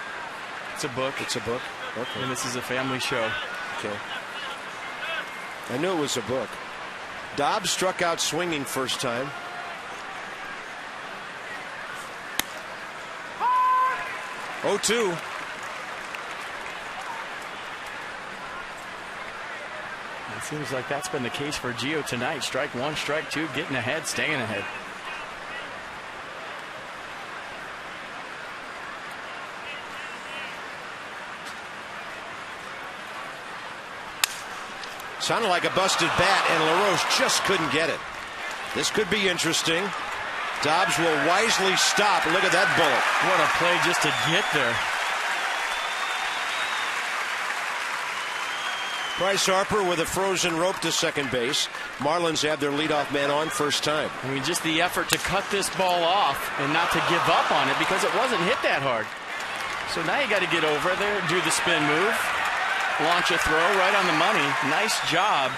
[SPEAKER 2] It's a book.
[SPEAKER 1] It's a book? Okay.
[SPEAKER 2] And this is a family show.
[SPEAKER 1] Okay. I knew it was a book. Dobbs struck out swinging first time. Oh, 2.
[SPEAKER 2] It seems like that's been the case for Gio tonight. Strike 1, strike 2, getting ahead, staying ahead.
[SPEAKER 1] Sounded like a busted bat, and LaRoche just couldn't get it. This could be interesting. Dobbs will wisely stop. Look at that bullet.
[SPEAKER 2] What a play just to get there.
[SPEAKER 1] Bryce Harper with a frozen rope to second base. Marlins have their leadoff man on first time.
[SPEAKER 2] I mean, just the effort to cut this ball off and not to give up on it because it wasn't hit that hard. So now you got to get over there, do the spin move, launch a throw right on the money. Nice job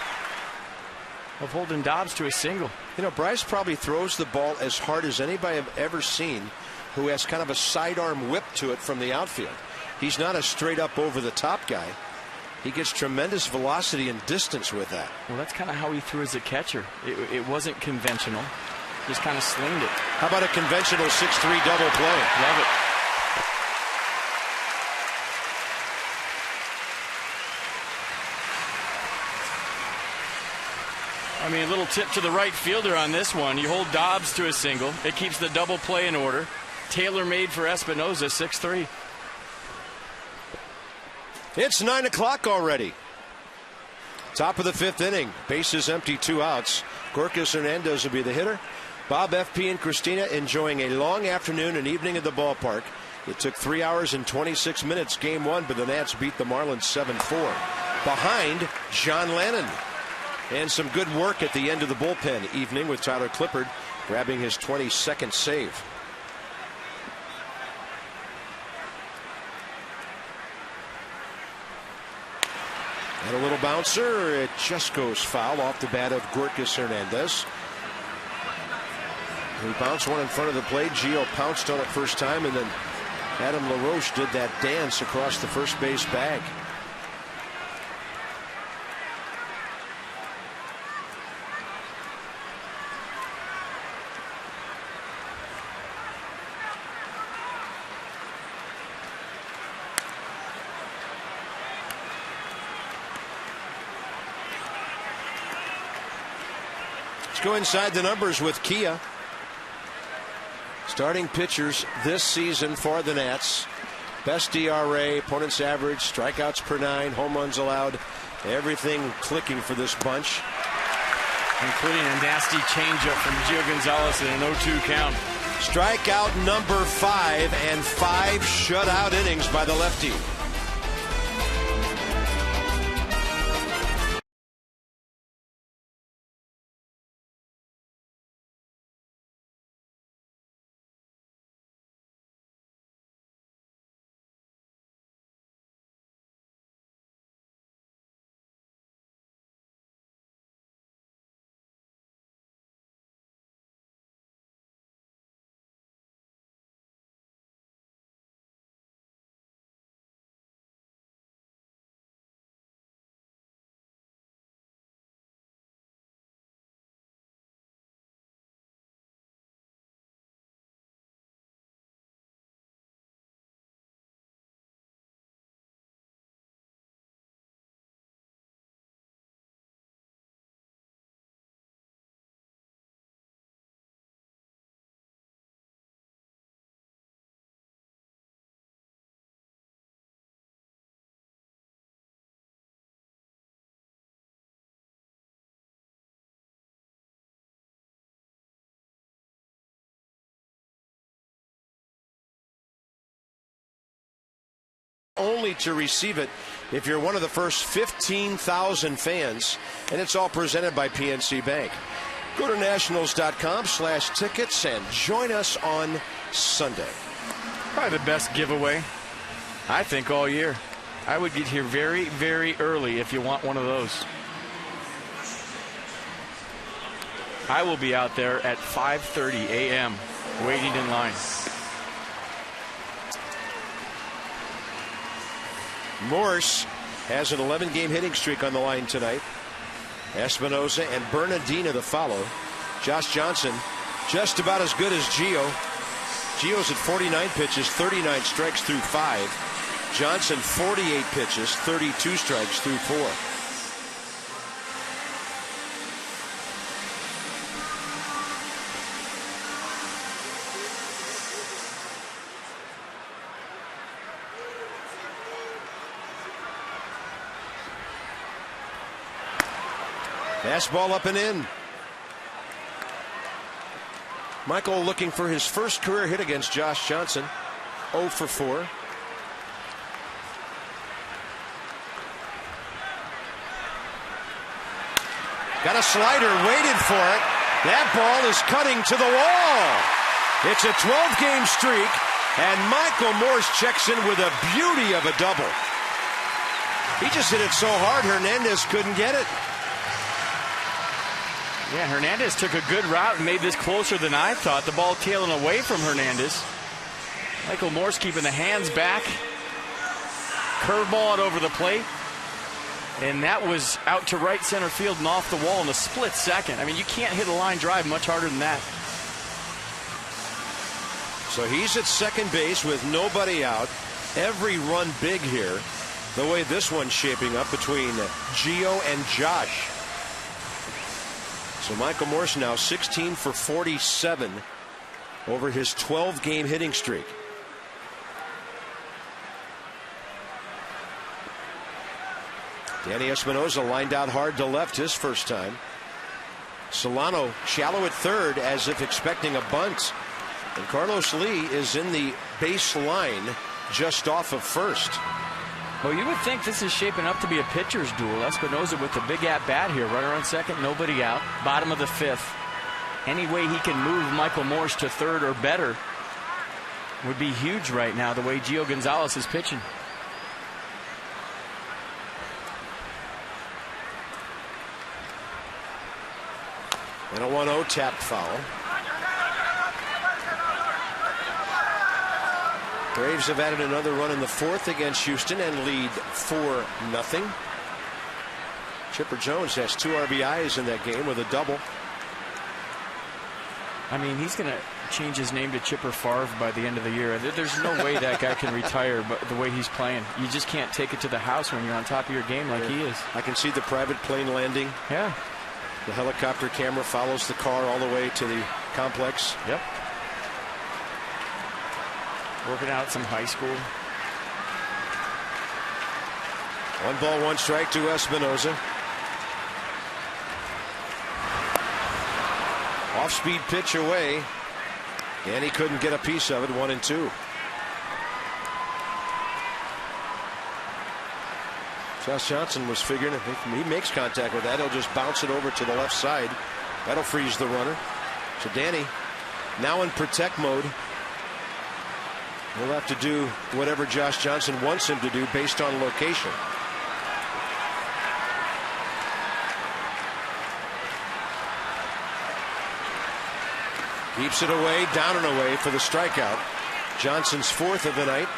[SPEAKER 2] of holding Dobbs to a single.
[SPEAKER 1] You know, Bryce probably throws the ball as hard as anybody I've ever seen who has kind of a sidearm whip to it from the outfield. He's not a straight up over the top guy. He gets tremendous velocity and distance with that.
[SPEAKER 2] Well, that's kind of how he threw as a catcher. It wasn't conventional. Just kind of slinged it.
[SPEAKER 1] How about a conventional 6-3 double play?
[SPEAKER 2] Love it. I mean, a little tip to the right fielder on this one. You hold Dobbs to a single. It keeps the double play in order. Tailor-made for Espinoza, 6-3.
[SPEAKER 1] It's 9 o'clock already. Top of the 5th inning. Bases empty, 2 outs. Gorkas Hernandez will be the hitter. Bob, FP, and Christina enjoying a long afternoon and evening at the ballpark. It took 3 hours and 26 minutes, game 1, but the Nats beat the Marlins 7-4. Behind, John Lannon. And some good work at the end of the bullpen evening with Tyler Clippard grabbing his 22nd save. And a little bouncer. It just goes foul off the bat of Gorkas Hernandez. He bounced one in front of the plate. Gio pounced on it first time, and then Adam LaRoche did that dance across the first base bag. Let's go inside the numbers with Kia. Starting pitchers this season for the Nats. Best ERA, opponent's average, strikeouts per 9, home runs allowed. Everything clicking for this bunch.
[SPEAKER 2] Including a nasty changeup from Gio Gonzalez in an 0-2 count.
[SPEAKER 1] Strikeout number 5 and 5 shutout innings by the lefty. only to receive it if you're one of the first 15,000 fans, and it's all presented by PNC Bank. Go to nationals.com/tickets and join us on Sunday.
[SPEAKER 2] Probably the best giveaway, I think, all year. I would get here very, very early if you want one of those. I will be out there at 5:30 a.m. waiting in line.
[SPEAKER 1] Morse has an 11-game hitting streak on the line tonight. Espinoza and Bernardina to follow. Josh Johnson just about as good as Gio. Gio's at 49 pitches, 39 strikes through 5. Johnson 48 pitches, 32 strikes through 4. Fastball up and in. Michael looking for his first career hit against Josh Johnson. 0 for 4. Got a slider, waited for it. That ball is cutting to the wall. It's a 12-game streak, and Michael Morse checks in with a beauty of a double. He just hit it so hard, Hernandez couldn't get it.
[SPEAKER 2] Yeah, Hernandez took a good route and made this closer than I thought. The ball tailing away from Hernandez. Michael Morse keeping the hands back. Curveball out over the plate. And that was out to right center field and off the wall in a split second. I mean, you can't hit a line drive much harder than that.
[SPEAKER 1] So he's at second base with nobody out. Every run big here. The way this one's shaping up between Gio and Josh. So Michael Morse now 16 for 47 over his 12-game hitting streak. Danny Espinoza lined out hard to left his first time. Solano shallow at third as if expecting a bunt. And Carlos Lee is in the baseline just off of first.
[SPEAKER 2] Well, you would think this is shaping up to be a pitcher's duel. Espinoza with the big at-bat here. Runner on second, nobody out. Bottom of the fifth. Any way he can move Michael Morse to third or better would be huge right now, the way Gio Gonzalez is pitching.
[SPEAKER 1] And a 1-0 tapped foul. Braves have added another run in the fourth against Houston and lead 4-0. Chipper Jones has 2 RBIs in that game with a double.
[SPEAKER 2] I mean, he's going to change his name to Chipper Favre by the end of the year. There's no way that guy can retire, but the way he's playing, you just can't take it to the house when you're on top of your game like he is.
[SPEAKER 1] I can see the private plane landing.
[SPEAKER 2] Yeah.
[SPEAKER 1] The helicopter camera follows the car all the way to the complex.
[SPEAKER 2] Yep. Working out some high school.
[SPEAKER 1] 1 ball, 1 strike to Espinoza. Off-speed pitch away, and he couldn't get a piece of it. 1-2. Josh Johnson was figuring if he makes contact with that, he'll just bounce it over to the left side. That'll freeze the runner. So Danny now in protect mode. He'll have to do whatever Josh Johnson wants him to do based on location. Keeps it away, down and away for the strikeout. Johnson's 4th of the night.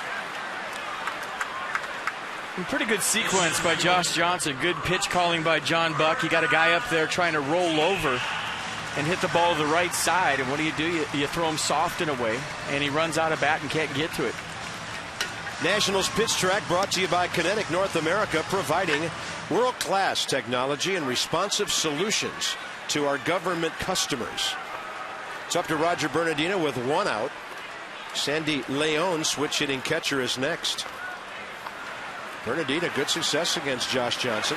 [SPEAKER 2] Pretty good sequence by Josh Johnson. Good pitch calling by John Buck. You got a guy up there trying to roll over and hit the ball to the right side. And what do? You throw him soft and away, and he runs out of bat and can't get to it.
[SPEAKER 1] Nationals Pitch Track brought to you by Kinetic North America, providing world-class technology and responsive solutions to our government customers. It's up to Roger Bernardino with 1 out. Sandy Leon, switch hitting catcher, is next. Bernardino, good success against Josh Johnson,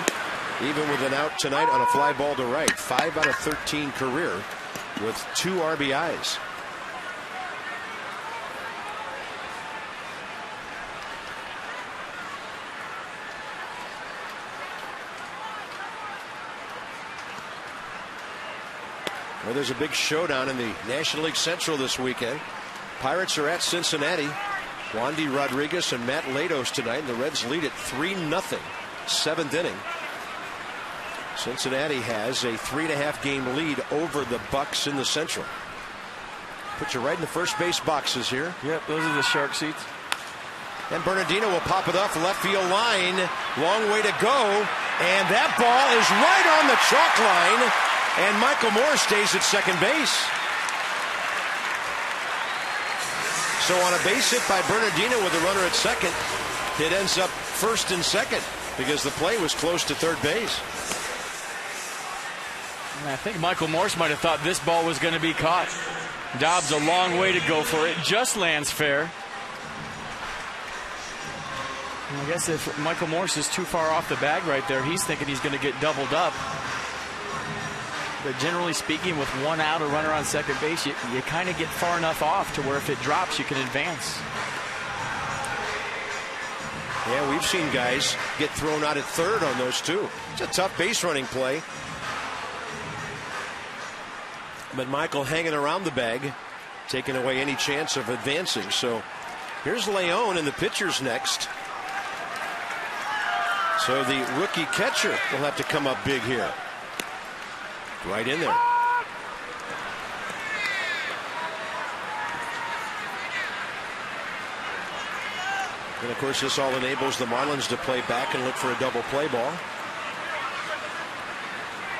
[SPEAKER 1] even with an out tonight on a fly ball to right. 5 out of 13 career with 2 RBIs. Well, there's a big showdown in the National League Central this weekend. Pirates are at Cincinnati. Wandy Rodriguez and Matt Latos tonight. And the Reds lead it 3-0. Seventh inning. Cincinnati has a 3.5 game lead over the Bucks in the Central. Put you right in the first base boxes here.
[SPEAKER 2] Yep, those are the shark seats.
[SPEAKER 1] And Bernardino will pop it off the left field line. Long way to go. And that ball is right on the chalk line. And Michael Moore stays at second base. So on a base hit by Bernardino with a runner at second, it ends up first and second because the play was close to third base.
[SPEAKER 2] I think Michael Morse might have thought this ball was going to be caught. Dobbs a long way to go for it. Just lands fair. And I guess if Michael Morse is too far off the bag right there, he's thinking he's going to get doubled up. But generally speaking, with one out, a runner on second base, you kind of get far enough off to where if it drops, you can advance.
[SPEAKER 1] Yeah, we've seen guys get thrown out at third on those too. It's a tough base running play. But Michael hanging around the bag, taking away any chance of advancing. So here's Leon, and the pitcher's next. So the rookie catcher will have to come up big here. Right in there. And of course, this all enables the Marlins to play back and look for a double play ball.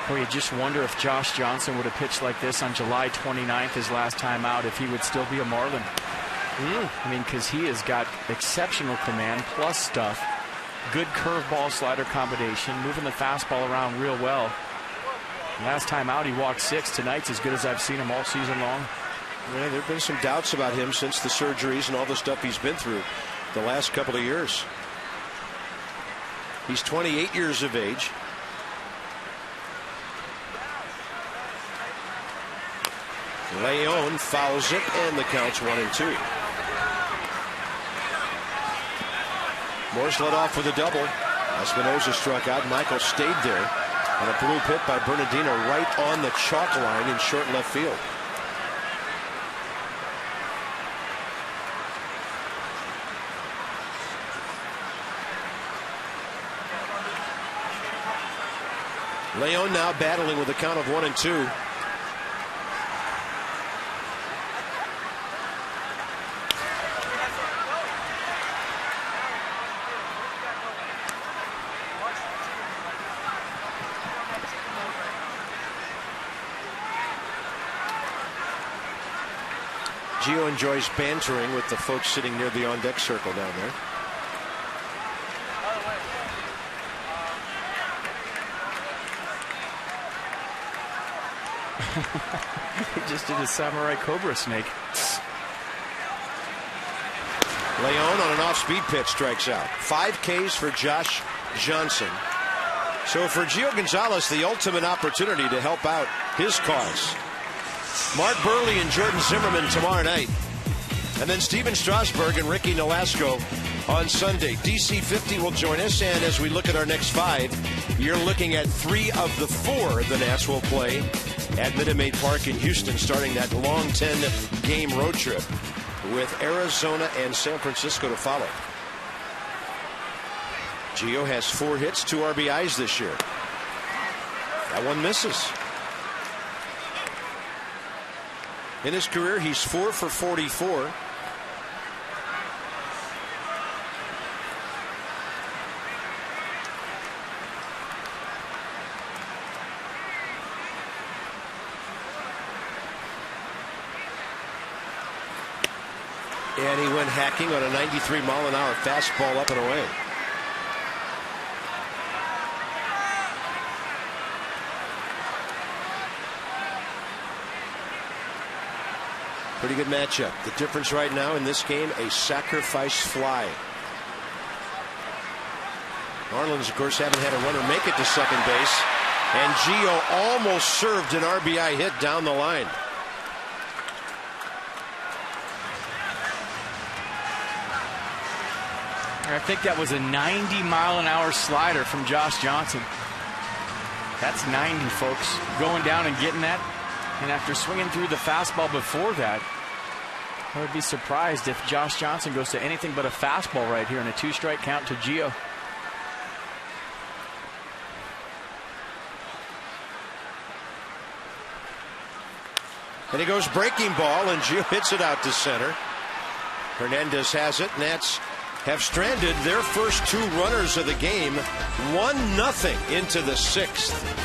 [SPEAKER 2] Boy, you just wonder if Josh Johnson would have pitched like this on July 29th, his last time out, if he would still be a Marlin. I mean, because he has got exceptional command plus stuff. Good curveball slider combination, moving the fastball around real well. Last time out, he walked 6. Tonight's as good as I've seen him all season long.
[SPEAKER 1] Yeah, there have been some doubts about him since the surgeries and all the stuff he's been through the last couple of years. He's 28 years of age. Leon fouls it, and the count's 1-2. Morse led off with a double. Espinosa struck out. Michael stayed there. And a blue hit by Bernardino right on the chalk line in short left field. Leon now battling with a count of 1-2. Gio enjoys bantering with the folks sitting near the on-deck circle down there.
[SPEAKER 2] He just did a samurai cobra snake.
[SPEAKER 1] Leon on an off-speed pitch strikes out. 5 Ks for Josh Johnson. So for Gio Gonzalez, the ultimate opportunity to help out his cause. Mark Burley and Jordan Zimmerman tomorrow night. And then Steven Strasburg and Ricky Nolasco on Sunday. DC 50 will join us, and as we look at our next 5, you're looking at 3 of the 4 the Nats will play at Minute Maid Park in Houston, starting that long 10-game road trip with Arizona and San Francisco to follow. Gio has 4 hits, 2 RBIs this year. That one misses. In his career, he's 4 for 44. And he went hacking on a 93-mile-an-hour fastball up and away. Pretty good matchup. The difference right now in this game, a sacrifice fly. Marlins, of course, haven't had a runner make it to second base. And Gio almost served an RBI hit down the line.
[SPEAKER 2] I think that was a 90-mile-an-hour slider from Josh Johnson. That's 90, folks. Going down and getting that. And after swinging through the fastball before that, I would be surprised if Josh Johnson goes to anything but a fastball right here in a 2-strike count to Gio.
[SPEAKER 1] And he goes breaking ball, and Gio hits it out to center. Hernandez has it, Nats have stranded their first 2 runners of the game, 1-0 into the 6th.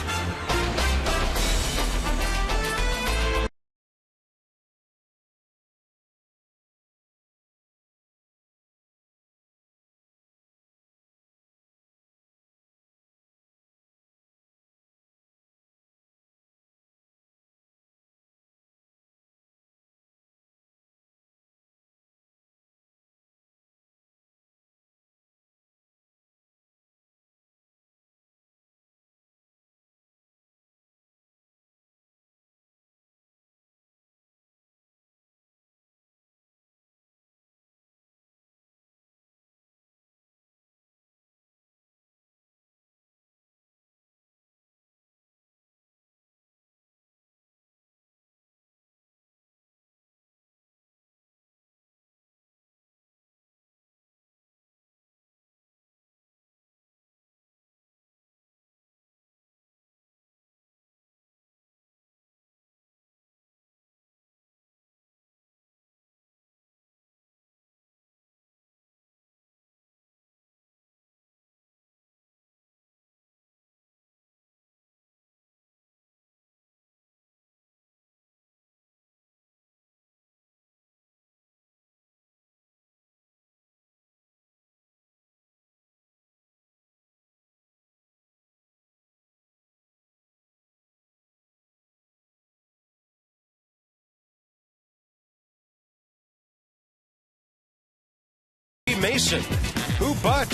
[SPEAKER 1] Mason, who but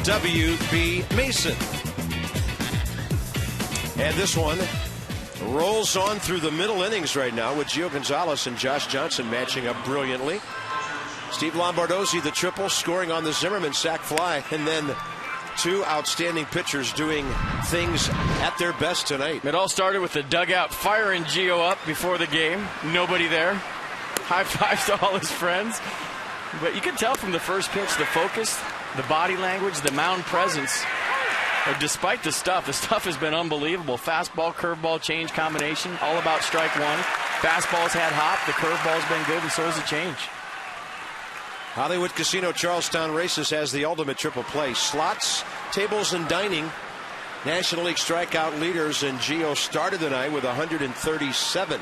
[SPEAKER 1] W.B. Mason. And this one rolls on through the middle innings right now with Gio Gonzalez and Josh Johnson matching up brilliantly. Steve Lombardozzi, the triple, scoring on the Zimmerman sac fly, and then 2 outstanding pitchers doing things at their best tonight.
[SPEAKER 2] It all started with the dugout firing Gio up before the game. Nobody there. High fives to all his friends. But you can tell from the first pitch, the focus, the body language, the mound presence. Despite the stuff has been unbelievable. Fastball, curveball, change combination, all about strike one. Fastball's had hop, the curveball's been good, and so has the change.
[SPEAKER 1] Hollywood Casino Charlestown Races has the ultimate triple play. Slots, tables, and dining. National League strikeout leaders, and Gio started the night with 137.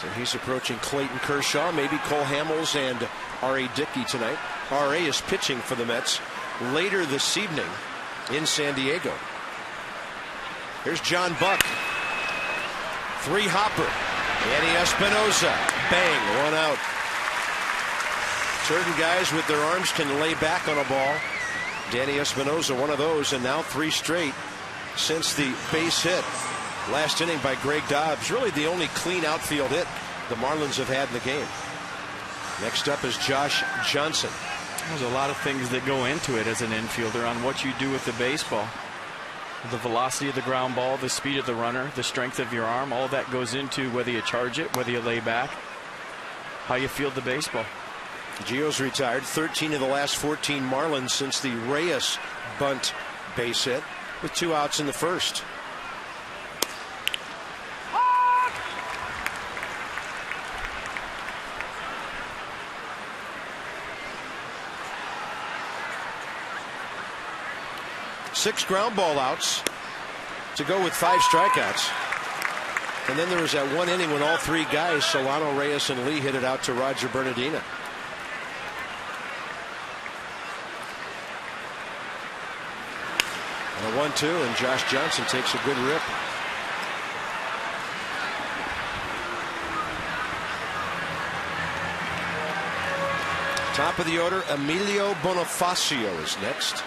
[SPEAKER 1] So he's approaching Clayton Kershaw, maybe Cole Hamels and R.A. Dickey tonight. R.A. is pitching for the Mets later this evening in San Diego. Here's John Buck. 3 hopper. Danny Espinosa. Bang, 1 out. Certain guys with their arms can lay back on a ball. Danny Espinosa, one of those, and now 3 straight since the base hit last inning by Greg Dobbs. Really the only clean outfield hit the Marlins have had in the game. Next up is Josh Johnson.
[SPEAKER 2] There's a lot of things that go into it as an infielder on what you do with the baseball. The velocity of the ground ball, the speed of the runner, the strength of your arm, all that goes into whether you charge it, whether you lay back, how you field the baseball.
[SPEAKER 1] Gio's retired. 13 of the last 14 Marlins since the Reyes bunt base hit with 2 outs in the first. Six ground ball outs to go with 5 strikeouts. And then there was that one inning when all 3 guys, Solano, Reyes, and Lee, hit it out to Roger Bernardina. And a 1-2, and Josh Johnson takes a good rip. Top of the order, Emilio Bonifacio is next.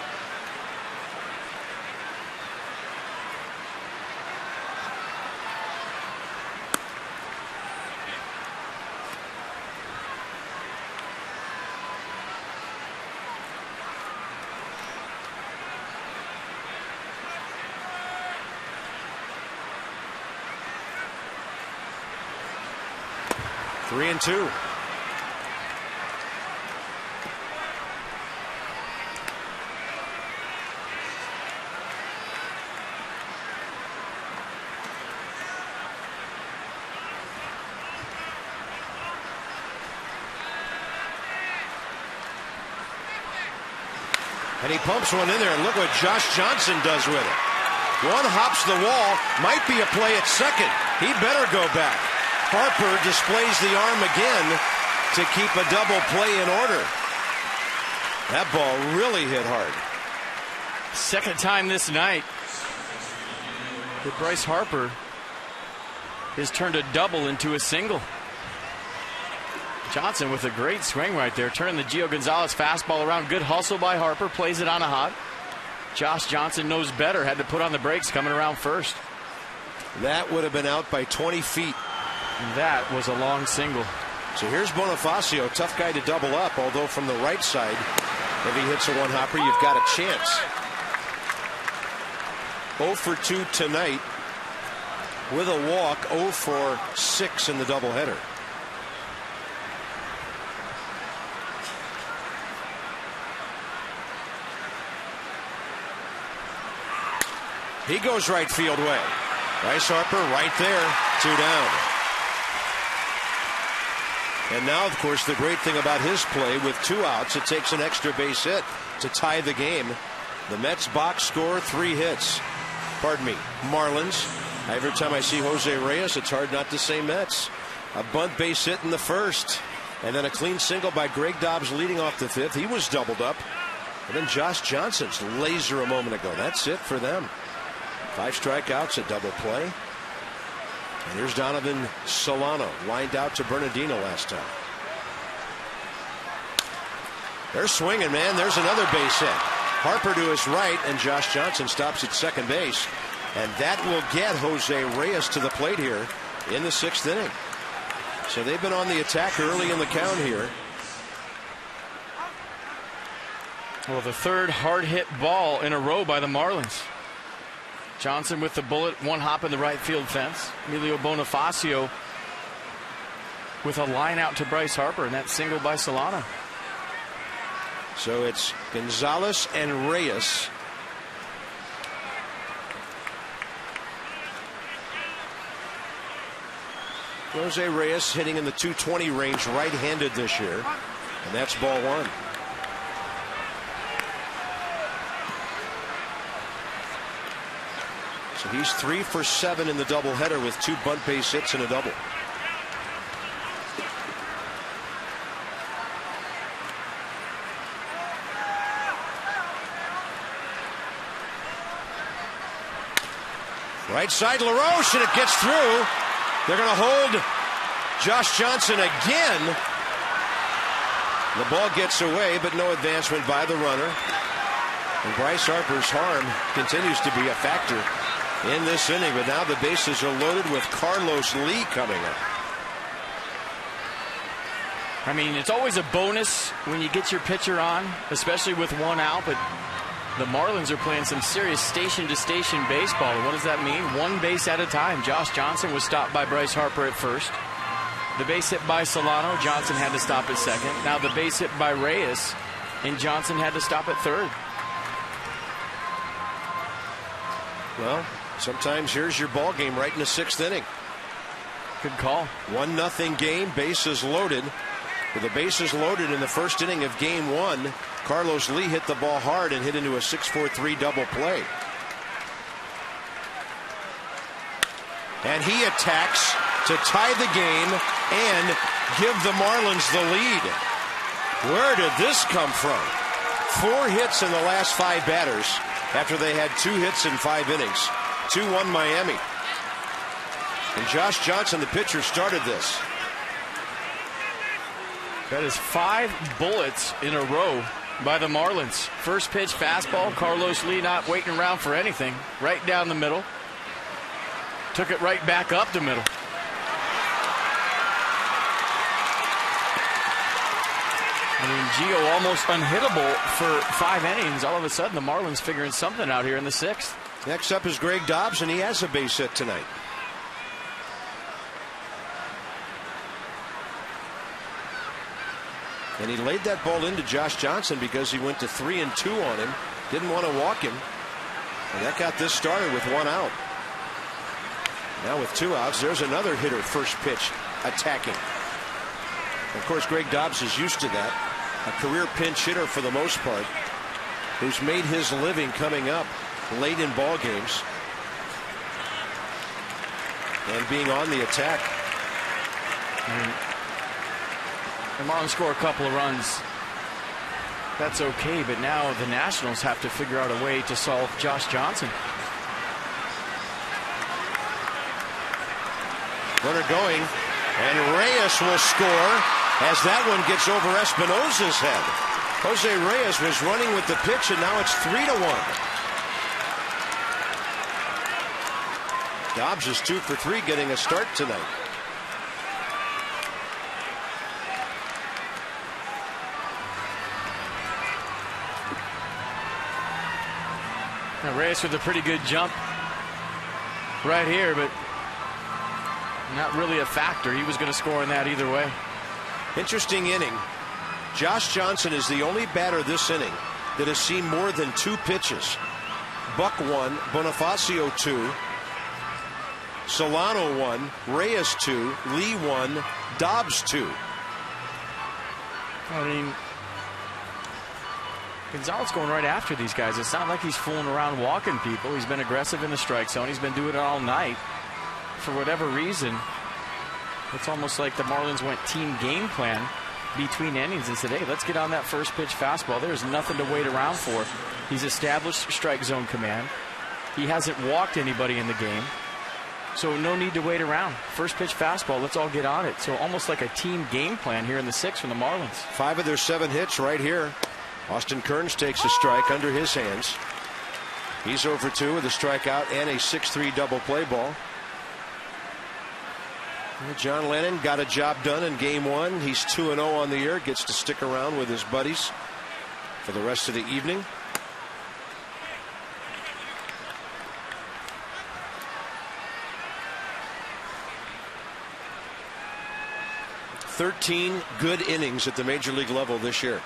[SPEAKER 1] 3-2. And he pumps one in there, and look what Josh Johnson does with it. One hops the wall, might be a play at second. He better go back. Harper displays the arm again to keep a double play in order. That ball really hit hard.
[SPEAKER 2] Second time this night that Bryce Harper has turned a double into a single. Johnson with a great swing right there, turning the Gio Gonzalez fastball around. Good hustle by Harper, plays it on a hop. Josh Johnson knows better, had to put on the brakes coming around first.
[SPEAKER 1] That would have been out by 20 feet.
[SPEAKER 2] That was a long single.
[SPEAKER 1] So here's Bonifacio, tough guy to double up, although from the right side, if he hits a one-hopper, you've got a chance. 0 for 2 tonight with a walk, 0 for 6 in the doubleheader. He goes right field way. Bryce Harper right there, 2 down. And now, of course, the great thing about his play, with 2 outs, it takes an extra base hit to tie the game. The Mets box score 3 hits. Pardon me, Marlins. Every time I see Jose Reyes, it's hard not to say Mets. A bunt base hit in the first, and then a clean single by Greg Dobbs leading off the 5th. He was doubled up. And then Josh Johnson's laser a moment ago. That's it for them. 5 strikeouts, a double play. And here's Donovan Solano, lined out to Bernardino last time. They're swinging, man. There's another base hit. Harper to his right, and Josh Johnson stops at second base. And that will get Jose Reyes to the plate here in the 6th inning. So they've been on the attack early in the count here.
[SPEAKER 2] Well, the 3rd hard hit ball in a row by the Marlins. Johnson with the bullet, 1 hop in the right field fence. Emilio Bonifacio with a line out to Bryce Harper, and that single by Solano.
[SPEAKER 1] So it's Gonzalez and Reyes. Jose Reyes hitting in the 220 range, right-handed this year, and that's ball 1. So he's 3 for 7 in the doubleheader with 2 bunt base hits and a double. Right side, LaRoche, and it gets through. They're going to hold Josh Johnson again. The ball gets away, but no advancement by the runner. And Bryce Harper's arm continues to be a factor in this inning, but now the bases are loaded with Carlos Lee coming up.
[SPEAKER 2] I mean, it's always a bonus when you get your pitcher on, especially with 1 out, but the Marlins are playing some serious station-to-station baseball. And what does that mean? 1 base at a time. Josh Johnson was stopped by Bryce Harper at first. The base hit by Solano, Johnson had to stop at second. Now the base hit by Reyes, and Johnson had to stop at third.
[SPEAKER 1] Well, sometimes here's your ball game right in the 6th inning.
[SPEAKER 2] Good call.
[SPEAKER 1] 1-0 game, bases loaded. With the bases loaded in the 1st inning of game 1, Carlos Lee hit the ball hard and hit into a 6-4-3 double play. And he attacks to tie the game and give the Marlins the lead. Where did this come from? 4 hits in the last 5 batters after they had 2 hits in 5 innings. 2-1 Miami. And Josh Johnson, the pitcher, started this.
[SPEAKER 2] That is 5 bullets in a row by the Marlins. First pitch fastball, Carlos Lee not waiting around for anything. Right down the middle. Took it right back up the middle. I mean, Gio almost unhittable for 5 innings. All of a sudden, the Marlins figuring something out here in the 6th.
[SPEAKER 1] Next up is Greg Dobbs, and he has a base hit tonight. And he laid that ball into Josh Johnson because he went to 3-2 on him. Didn't want to walk him. And that got this started with 1 out. Now with 2 outs, there's another hitter first pitch attacking. Of course, Greg Dobbs is used to that. A career pinch hitter for the most part, who's made his living coming up late in ball games and being on the attack.
[SPEAKER 2] The Marlins score a couple of runs. That's okay, but now the Nationals have to figure out a way to solve Josh Johnson.
[SPEAKER 1] Runner going, and Reyes will score as that one gets over Espinosa's head. Jose Reyes was running with the pitch, and now it's 3-1. Dobbs is 2 for 3, getting a start tonight.
[SPEAKER 2] Now Reyes with a pretty good jump right here, but not really a factor. He was going to score in that either way.
[SPEAKER 1] Interesting inning. Josh Johnson is the only batter this inning that has seen more than 2 pitches. Buck 1, Bonifacio 2, Solano 1, Reyes 2, Lee 1, Dobbs 2.
[SPEAKER 2] I mean, Gonzalez going right after these guys. It's not like he's fooling around walking people. He's been aggressive in the strike zone. He's been doing it all night. For whatever reason, it's almost like the Marlins went team game plan between innings and said, hey, let's get on that first pitch fastball. There's nothing to wait around for. He's established strike zone command. He hasn't walked anybody in the game. So no need to wait around. First pitch fastball, let's all get on it. So almost like a team game plan here in the 6th from the Marlins.
[SPEAKER 1] 5 of their 7 hits right here. Austin Kearns takes a strike under his hands. He's over 2 with a strikeout and a 6-3 double play ball. John Lennon got a job done in game 1. He's 2-0 on the year. Gets to stick around with his buddies for the rest of the evening. "13 good innings at the major league level this year."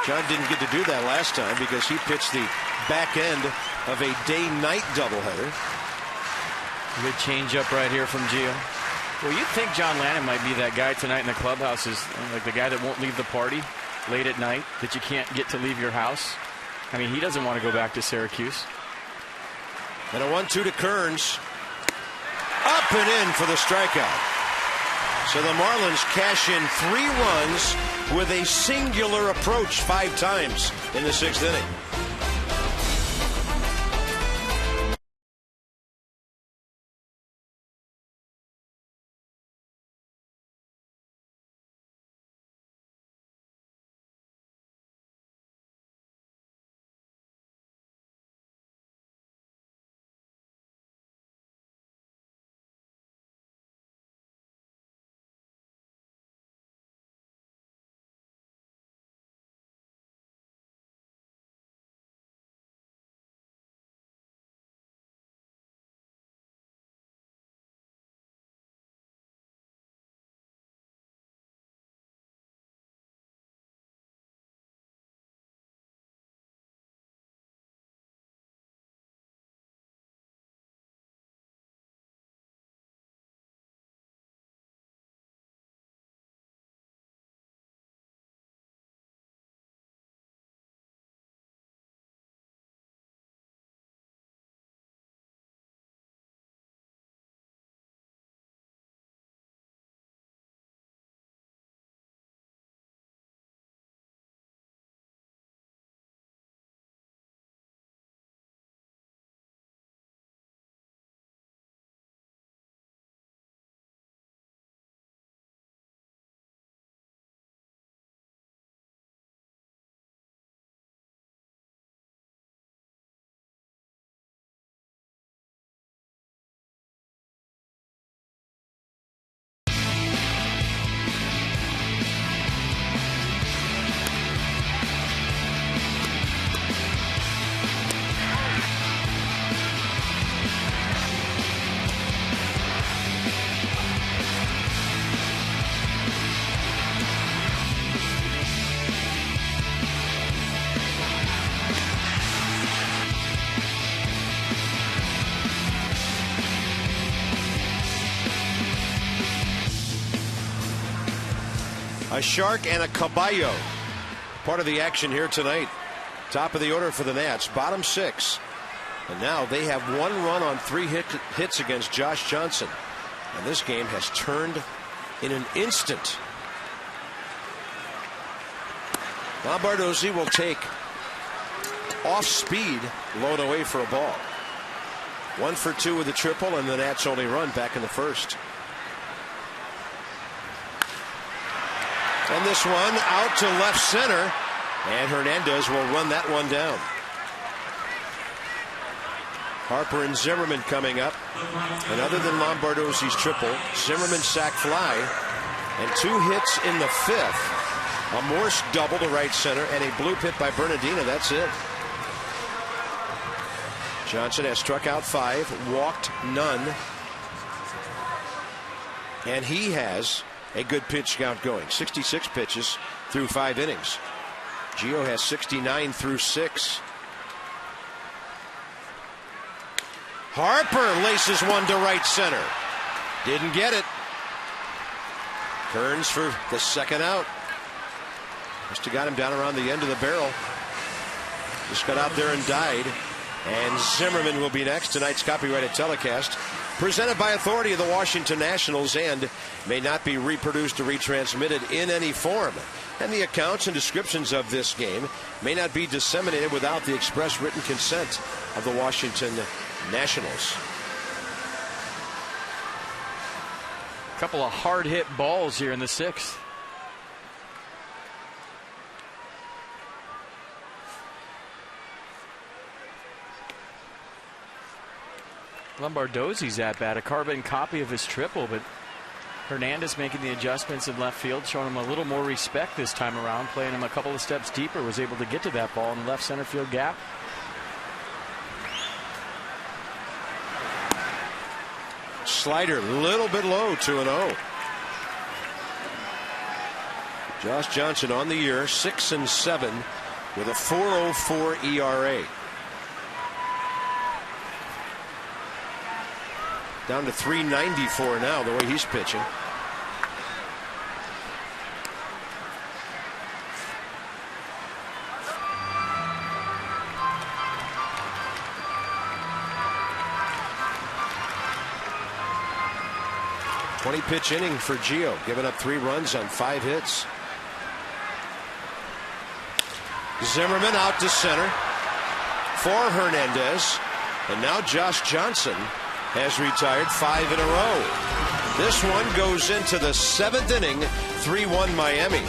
[SPEAKER 1] John didn't get to do that last time because he pitched the back end of a day-night doubleheader.
[SPEAKER 2] Good changeup right here from Gio. Well, you'd think John Lannon might be that guy tonight in the clubhouse, is like the guy that won't leave the party late at night, that you can't get to leave your house. I mean, he doesn't want to go back to Syracuse.
[SPEAKER 1] And a 1-2 to Kearns. Up and in for the strikeout. So the Marlins cash in 3 runs with a singular approach 5 times in the 6th inning. a shark, and a caballo. Part of the action here tonight. Top of the order for the Nats, bottom 6. And now they have 1 run on 3 hits against Josh Johnson. And this game has turned in an instant. Lombardozzi will take off speed, low and away for a ball. 1 for 2 with a triple, and the Nats only run back in the first. And this one out to left center, and Hernandez will run that one down. Harper and Zimmerman coming up. And other than Lombardozzi's triple, Zimmerman's sac fly, and 2 hits in the 5th. A Morse double to right center, and a blue hit by Bernardino. That's it. Johnson has struck out 5, walked none, and he has a good pitch count going. 66 pitches through 5 innings. Gio has 69 through 6. Harper laces one to right center. Didn't get it. Kearns for the second out. Must have got him down around the end of the barrel. Just got out there and died. And Zimmerman will be next. Tonight's copyrighted telecast, presented by authority of the Washington Nationals, and may not be reproduced or retransmitted in any form. And the accounts and descriptions of this game may not be disseminated without the express written consent of the Washington Nationals.
[SPEAKER 2] A couple of hard hit balls here in the 6th. Lombardozzi's at bat, a carbon copy of his triple, but Hernandez making the adjustments in left field, showing him a little more respect this time around, playing him a couple of steps deeper, was able to get to that ball in the left center field gap.
[SPEAKER 1] Slider, a little bit low, 2-0. Josh Johnson on the year, 6-7 with a 4.04 ERA. Down to 394 now, the way he's pitching. Pitch inning for Gio, giving up 3 runs on 5 hits. Zimmerman out to center for Hernandez, and now Josh Johnson has retired 5 in a row. This one goes into the 7th inning, 3-1 Miami.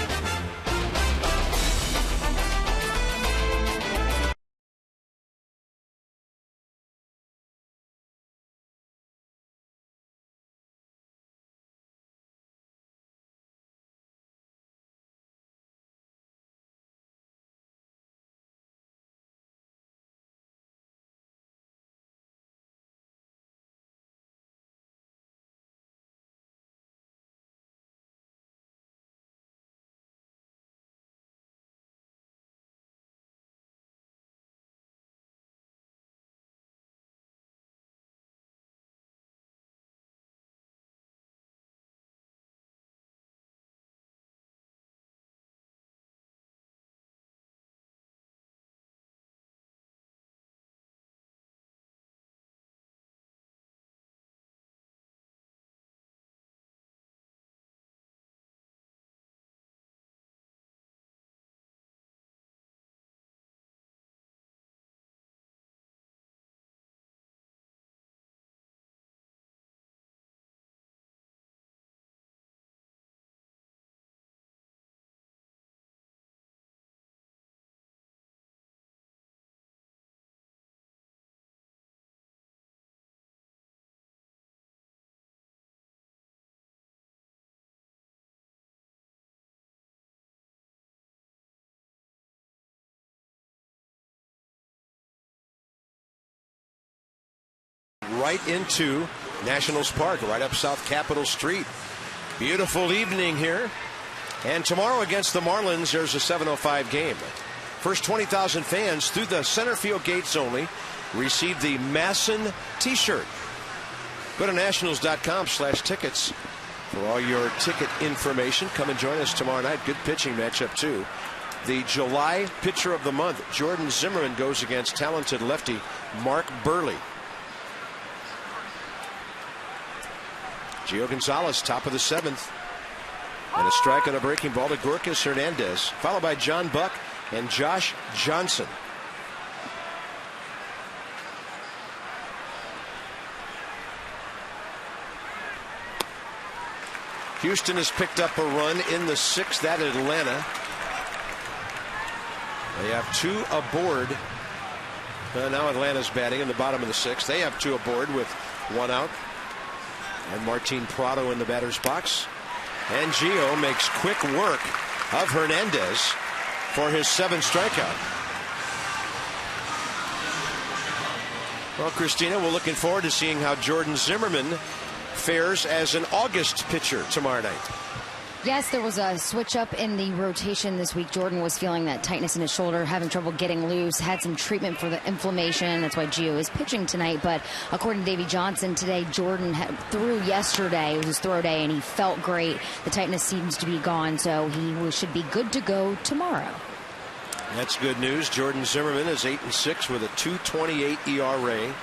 [SPEAKER 1] Right into Nationals Park, right up South Capitol Street. Beautiful evening here. And tomorrow against the Marlins, there's a 7:05 game. First 20,000 fans through the center field gates only receive the Masson t-shirt. Go to nationals.com/tickets For all your ticket information, come and join us tomorrow night. Good pitching matchup, too. The July Pitcher of the Month, Jordan Zimmermann, goes against talented lefty Mark Burley. Gio Gonzalez, top of the 7th. And a strike on a breaking ball to Gorkas Hernandez, followed by John Buck and Josh Johnson. Houston has picked up a run in the 6th at Atlanta. They have 2 aboard. Now Atlanta's batting in the bottom of the 6th. They have 2 aboard with 1 out. And Martin Prado in the batter's box. And Gio makes quick work of Hernandez for his 7th strikeout. Well, Christina, we're looking forward to seeing how Jordan Zimmermann fares as an August pitcher tomorrow night.
[SPEAKER 3] Yes, there was a switch up in the rotation this week. Jordan was feeling that tightness in his shoulder, having trouble getting loose, had some treatment for the inflammation. That's why Gio is pitching tonight. But according to Davey Johnson today, Jordan threw yesterday. It was his throw day, and he felt great. The tightness seems to be gone, so he should be good to go tomorrow.
[SPEAKER 1] That's good news. Jordan Zimmermann is 8-6 with a 2.28 ERA.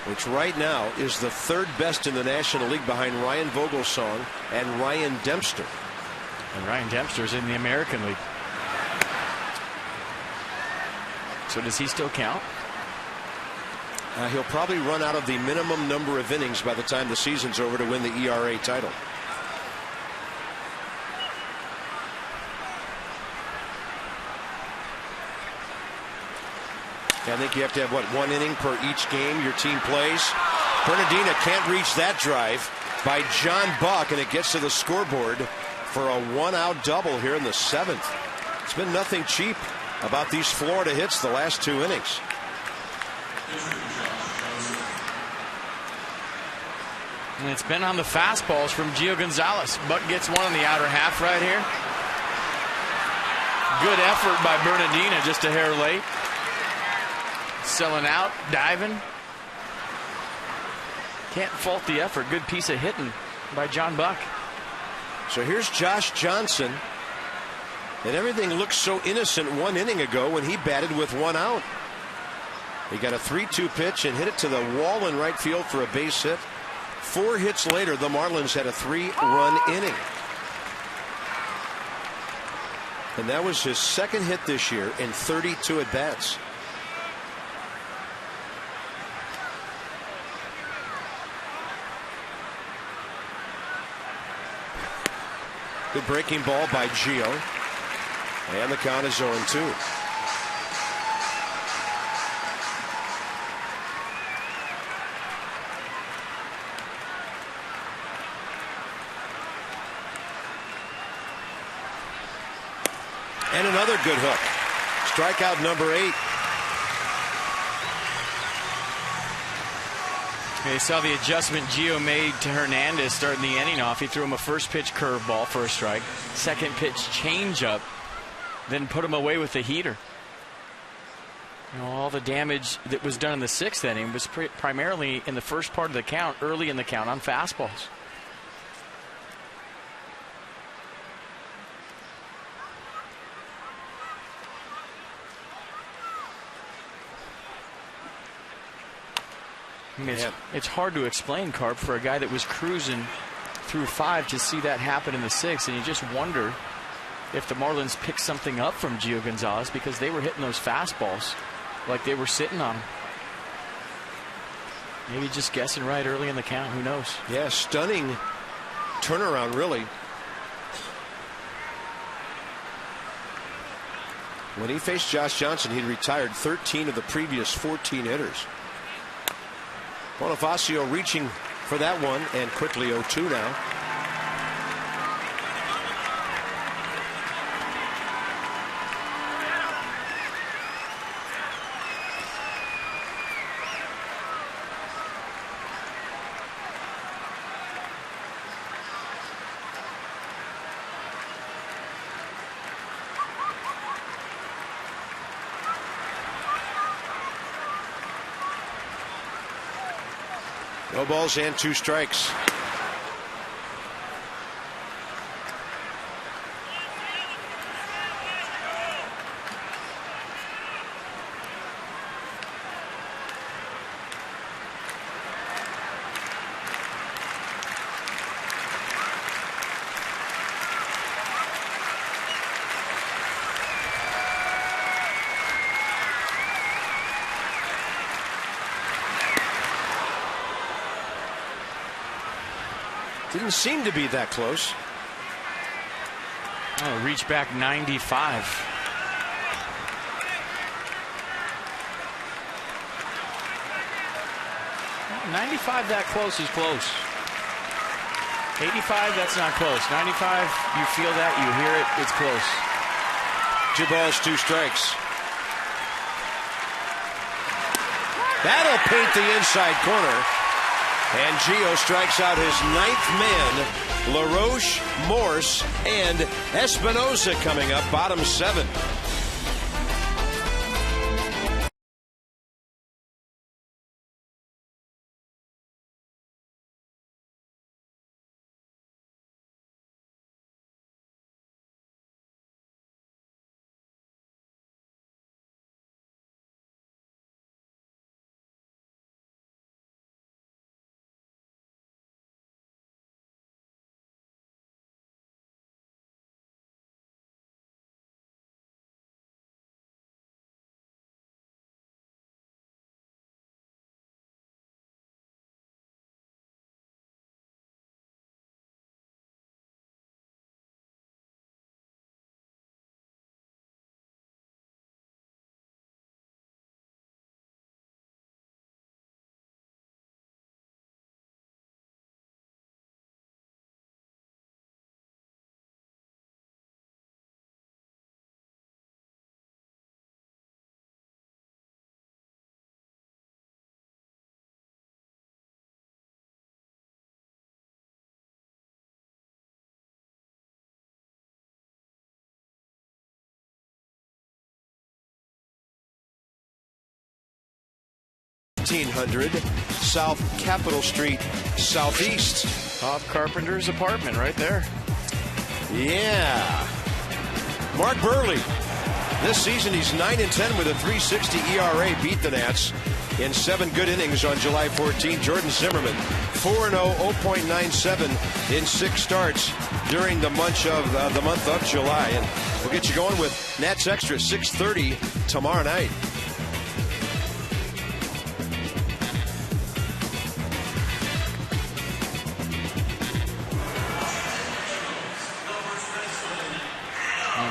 [SPEAKER 1] Which right now is the 3rd best in the National League behind Ryan Vogelsong and Ryan Dempster.
[SPEAKER 2] And Ryan Dempster's in the American League. So does he still count?
[SPEAKER 1] He'll probably run out of the minimum number of innings by the time the season's over to win the ERA title. I think you have to have, 1 inning per each game your team plays. Bernardina can't reach that drive by John Buck, and it gets to the scoreboard for a 1-out double here in the 7th. It's been nothing cheap about these Florida hits the last 2 innings.
[SPEAKER 2] And it's been on the fastballs from Gio Gonzalez. Buck gets one in the outer half right here. Good effort by Bernardina, just a hair late. Selling out, diving. Can't fault the effort. Good piece of hitting by John Buck.
[SPEAKER 1] So here's Josh Johnson. And everything looked so innocent 1 inning ago when he batted with 1 out. He got a 3-2 pitch and hit it to the wall in right field for a base hit. 4 hits later, the Marlins had a 3-run inning. And that was his 2nd hit this year in 32 at-bats. Good breaking ball by Gio. And the count is 0-2. And another good hook. Strikeout number 8.
[SPEAKER 2] You saw the adjustment Gio made to Hernandez starting the inning off. He threw him a first pitch curveball for a strike, second pitch changeup, then put him away with the heater. You know, all the damage that was done in the 6th inning was primarily in the first part of the count, early in the count on fastballs. I mean, it's hard to explain, Carp, for a guy that was cruising through 5 to see that happen in the 6th, and you just wonder if the Marlins picked something up from Gio Gonzalez because they were hitting those fastballs like they were sitting on them. Maybe just guessing right early in the count. Who knows?
[SPEAKER 1] Yeah, stunning turnaround, really. When he faced Josh Johnson, he'd retired 13 of the previous 14 hitters. Bonifacio reaching for that one, and quickly 0-2 now. No balls and 2 strikes. Didn't seem to be that close.
[SPEAKER 2] Oh, reach back 95. 95 that close is close. 85, that's not close. 95, you feel that, you hear it, it's close.
[SPEAKER 1] 2 balls, 2 strikes. That'll paint the inside corner. And Gio strikes out his 9th man. LaRoche, Morse, and Espinosa coming up, bottom 7. South Capitol Street, Southeast.
[SPEAKER 2] Bob Carpenter's apartment right there.
[SPEAKER 1] Yeah. Mark Burley. This season he's 9-10 with a 3.60 ERA. Beat the Nats in 7 good innings on July 14. Jordan Zimmerman 4-0, 0.97 in 6 starts during the month of July. And we'll get you going with Nats Extra 6:30 tomorrow night.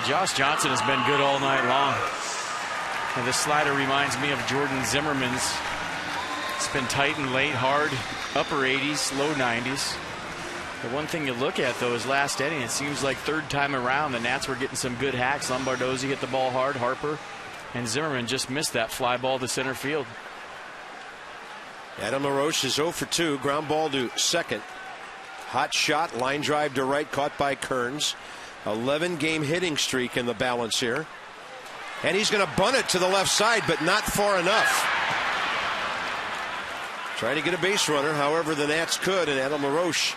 [SPEAKER 2] Josh Johnson has been good all night long. And this slider reminds me of Jordan Zimmerman's. It's been tight and late, hard, upper 80s, low 90s. The one thing you look at, though, is last inning. It seems like third time around, the Nats were getting some good hacks. Lombardozzi hit the ball hard, Harper, and Zimmerman just missed that fly ball to center field.
[SPEAKER 1] Adam LaRoche is 0 for 2. Ground ball to second. Hot shot, line drive to right, caught by Kearns. 11-game hitting streak in the balance here. And he's going to bunt it to the left side, but not far enough. Trying to get a base runner, however the Nats could, and Adam LaRoche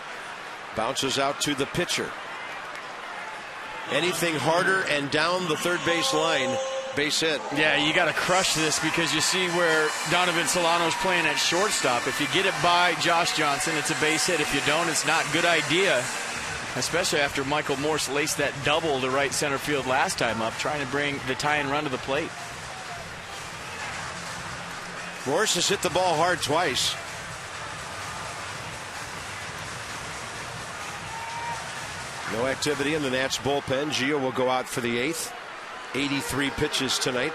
[SPEAKER 1] bounces out to the pitcher. Anything harder and down the third base line, base hit.
[SPEAKER 2] Yeah, you got to crush this because you see where Donovan Solano's playing at shortstop. If you get it by Josh Johnson, it's a base hit. If you don't, it's not a good idea. Especially after Michael Morse laced that double to right center field last time up, trying to bring the tie-in run to the plate.
[SPEAKER 1] Morse has hit the ball hard twice. No activity in the Nats bullpen. Gio will go out for the 8th. 83 pitches tonight.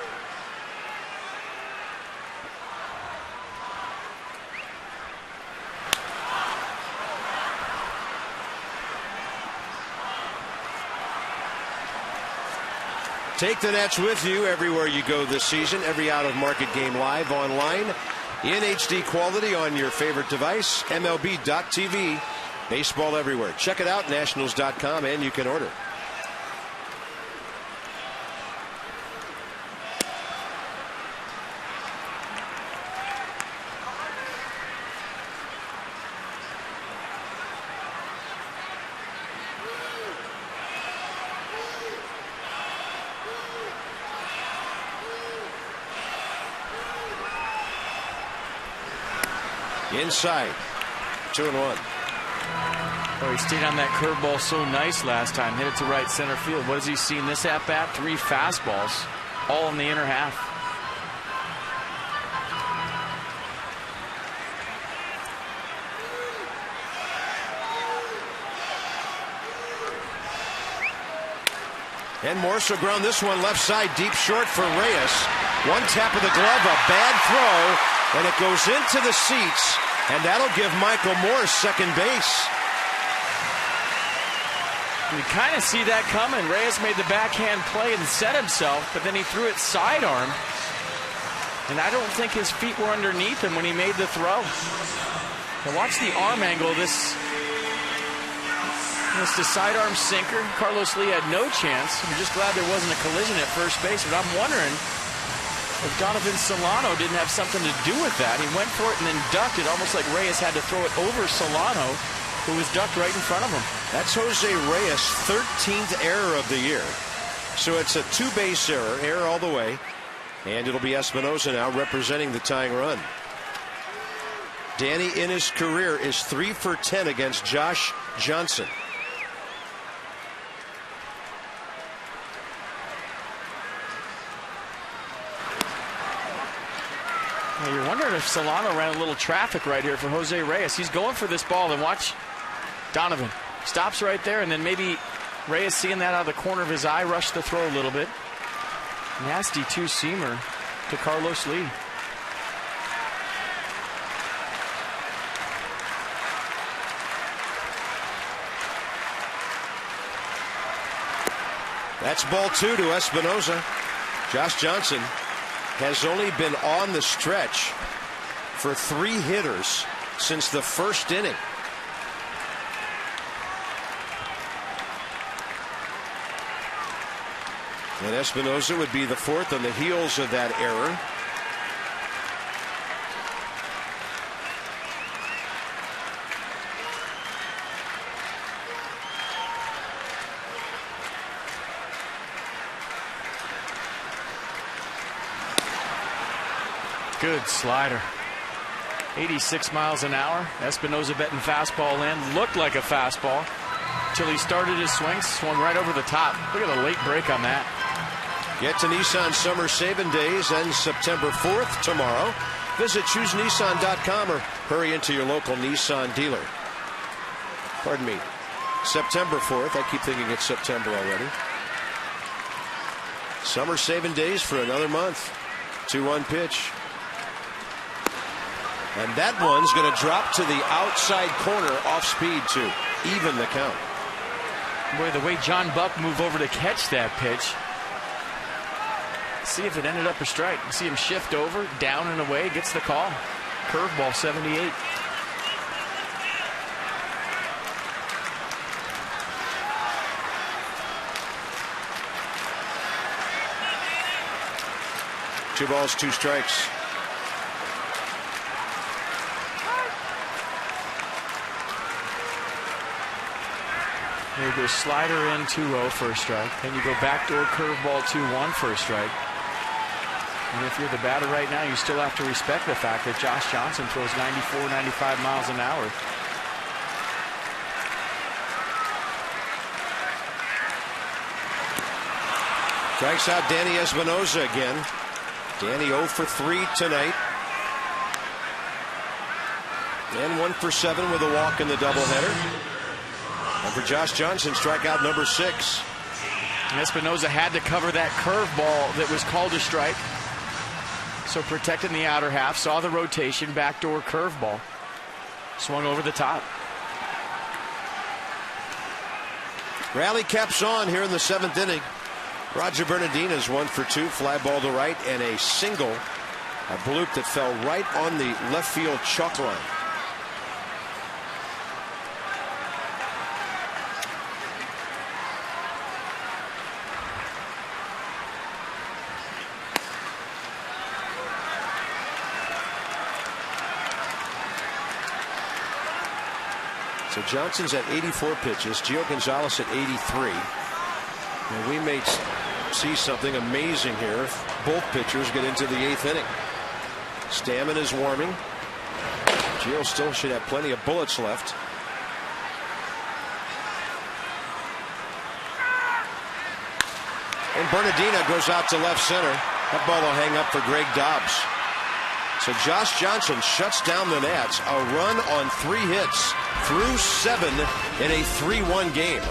[SPEAKER 1] Take the Nats with you everywhere you go this season. Every out-of-market game live online in HD quality on your favorite device. MLB.tv. Baseball everywhere. Check it out, Nationals.com, and you can order. Inside, 2-1.
[SPEAKER 2] Oh, he stayed on that curveball so nice last time. Hit it to right center field. What has he seen this at bat? 3 fastballs, all in the inner half.
[SPEAKER 1] And Morse will ground this one left side deep short for Reyes. One tap of the glove, a bad throw, and it goes into the seats, and that'll give Michael Morse second base.
[SPEAKER 2] You kind of see that coming. Reyes made the backhand play and set himself, but then he threw it sidearm. And I don't think his feet were underneath him when he made the throw. Now watch the arm angle of this. It's the sidearm sinker. Carlos Lee had no chance. I'm just glad there wasn't a collision at first base, but I'm wondering if Donovan Solano didn't have something to do with that. He went for it and then ducked it, almost like Reyes had to throw it over Solano, who was ducked right in front of him.
[SPEAKER 1] That's Jose Reyes' 13th error of the year. So it's a two-base error all the way. And it'll be Espinosa now representing the tying run. Danny in his career is 3 for 10 against Josh Johnson.
[SPEAKER 2] Now you're wondering if Solano ran a little traffic right here for Jose Reyes. He's going for this ball, and watch Donovan. Stops right there, and then maybe Reyes, seeing that out of the corner of his eye, rushed the throw a little bit. Nasty two-seamer to Carlos Lee.
[SPEAKER 1] That's ball 2 to Espinosa. Josh Johnson has only been on the stretch for 3 hitters since the first inning. And Espinosa would be the 4th on the heels of that error.
[SPEAKER 2] Good slider. 86 miles an hour. Espinosa betting fastball in. Looked like a fastball until he started his swing. Swung right over the top. Look at the late break on that.
[SPEAKER 1] Get to Nissan Summer Saving Days ends September 4th tomorrow. Visit ChooseNissan.com or hurry into your local Nissan dealer. Pardon me. September 4th. I keep thinking it's September already. Summer Saving Days for another month. 2-1 pitch. And that one's going to drop to the outside corner off speed to even the count.
[SPEAKER 2] Boy, the way John Buck moved over to catch that pitch. See if it ended up a strike. See him shift over, down and away, gets the call. Curveball, 78.
[SPEAKER 1] Two balls, 2 strikes.
[SPEAKER 2] There you go, slider in 2-0 for a strike. Then you go backdoor curveball 2-1 for a strike. And if you're the batter right now, you still have to respect the fact that Josh Johnson throws 94, 95 miles an hour.
[SPEAKER 1] Strikes out Danny Espinosa again. Danny 0 for 3 tonight. And 1 for 7 with a walk in the doubleheader. And for Josh Johnson, strikeout number 6.
[SPEAKER 2] Espinosa had to cover that curveball that was called a strike. So protecting the outer half, saw the rotation, backdoor curveball. Swung over the top.
[SPEAKER 1] Rally caps on here in the 7th inning. Roger Bernardina's 1 for 2, fly ball to right, and a single, a bloop that fell right on the left field chalk line. So Johnson's at 84 pitches, Gio Gonzalez at 83. And we may see something amazing here if both pitchers get into the 8th inning. Stammen is warming. Gio still should have plenty of bullets left. And Bernardina goes out to left center. That ball will hang up for Greg Dobbs. So Josh Johnson shuts down the Nats. A run on 3 hits through 7 in a 3-1 game.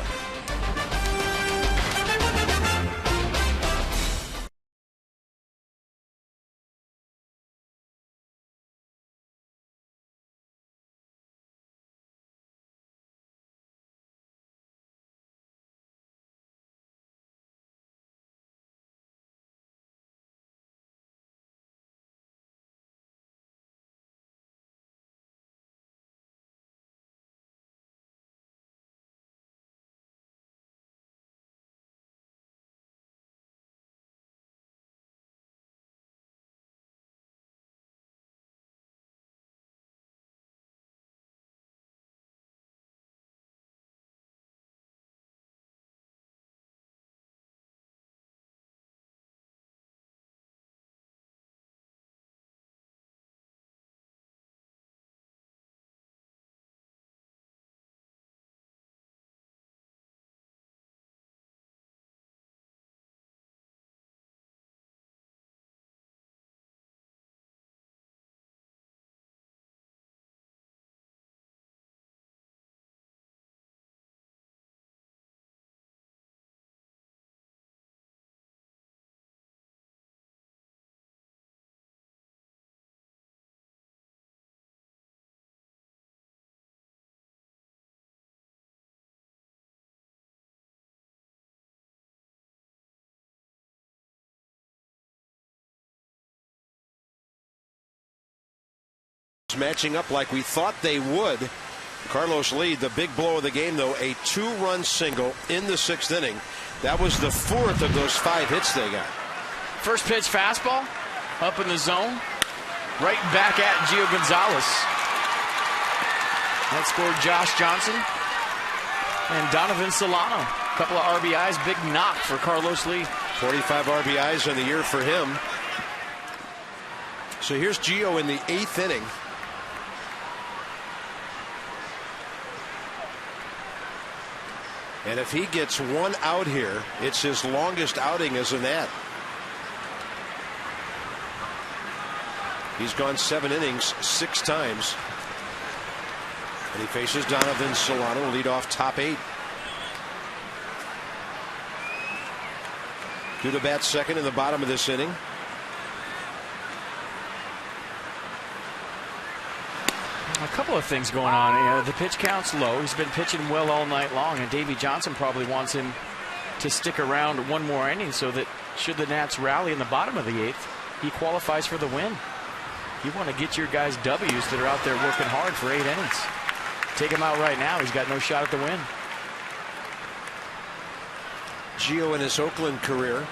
[SPEAKER 1] guys matching up like we thought they would. Carlos Lee, the big blow of the game, though, a 2-run single in the 6th inning. That was the 4th of those 5 hits they got.
[SPEAKER 2] First pitch fastball up in the zone, right back at Gio Gonzalez. That scored Josh Johnson and Donovan Solano. A couple of RBIs, big knock for Carlos Lee.
[SPEAKER 1] 45 RBIs in the year for him. So here's Gio in the 8th inning. And if he gets 1 out here, it's his longest outing as a Nat. He's gone 7 innings 6 times. And he faces Donovan Solano, lead off top 8. Due to bat second in the bottom of this inning.
[SPEAKER 2] A couple of things going on. The pitch count's low. He's been pitching well all night long, and Davey Johnson probably wants him to stick around 1 more inning so that should the Nats rally in the bottom of the 8th, he qualifies for the win. You want to get your guys W's that are out there working hard for 8 innings. Take him out right now. He's got no shot at the win.
[SPEAKER 1] Gio in his Oakland career.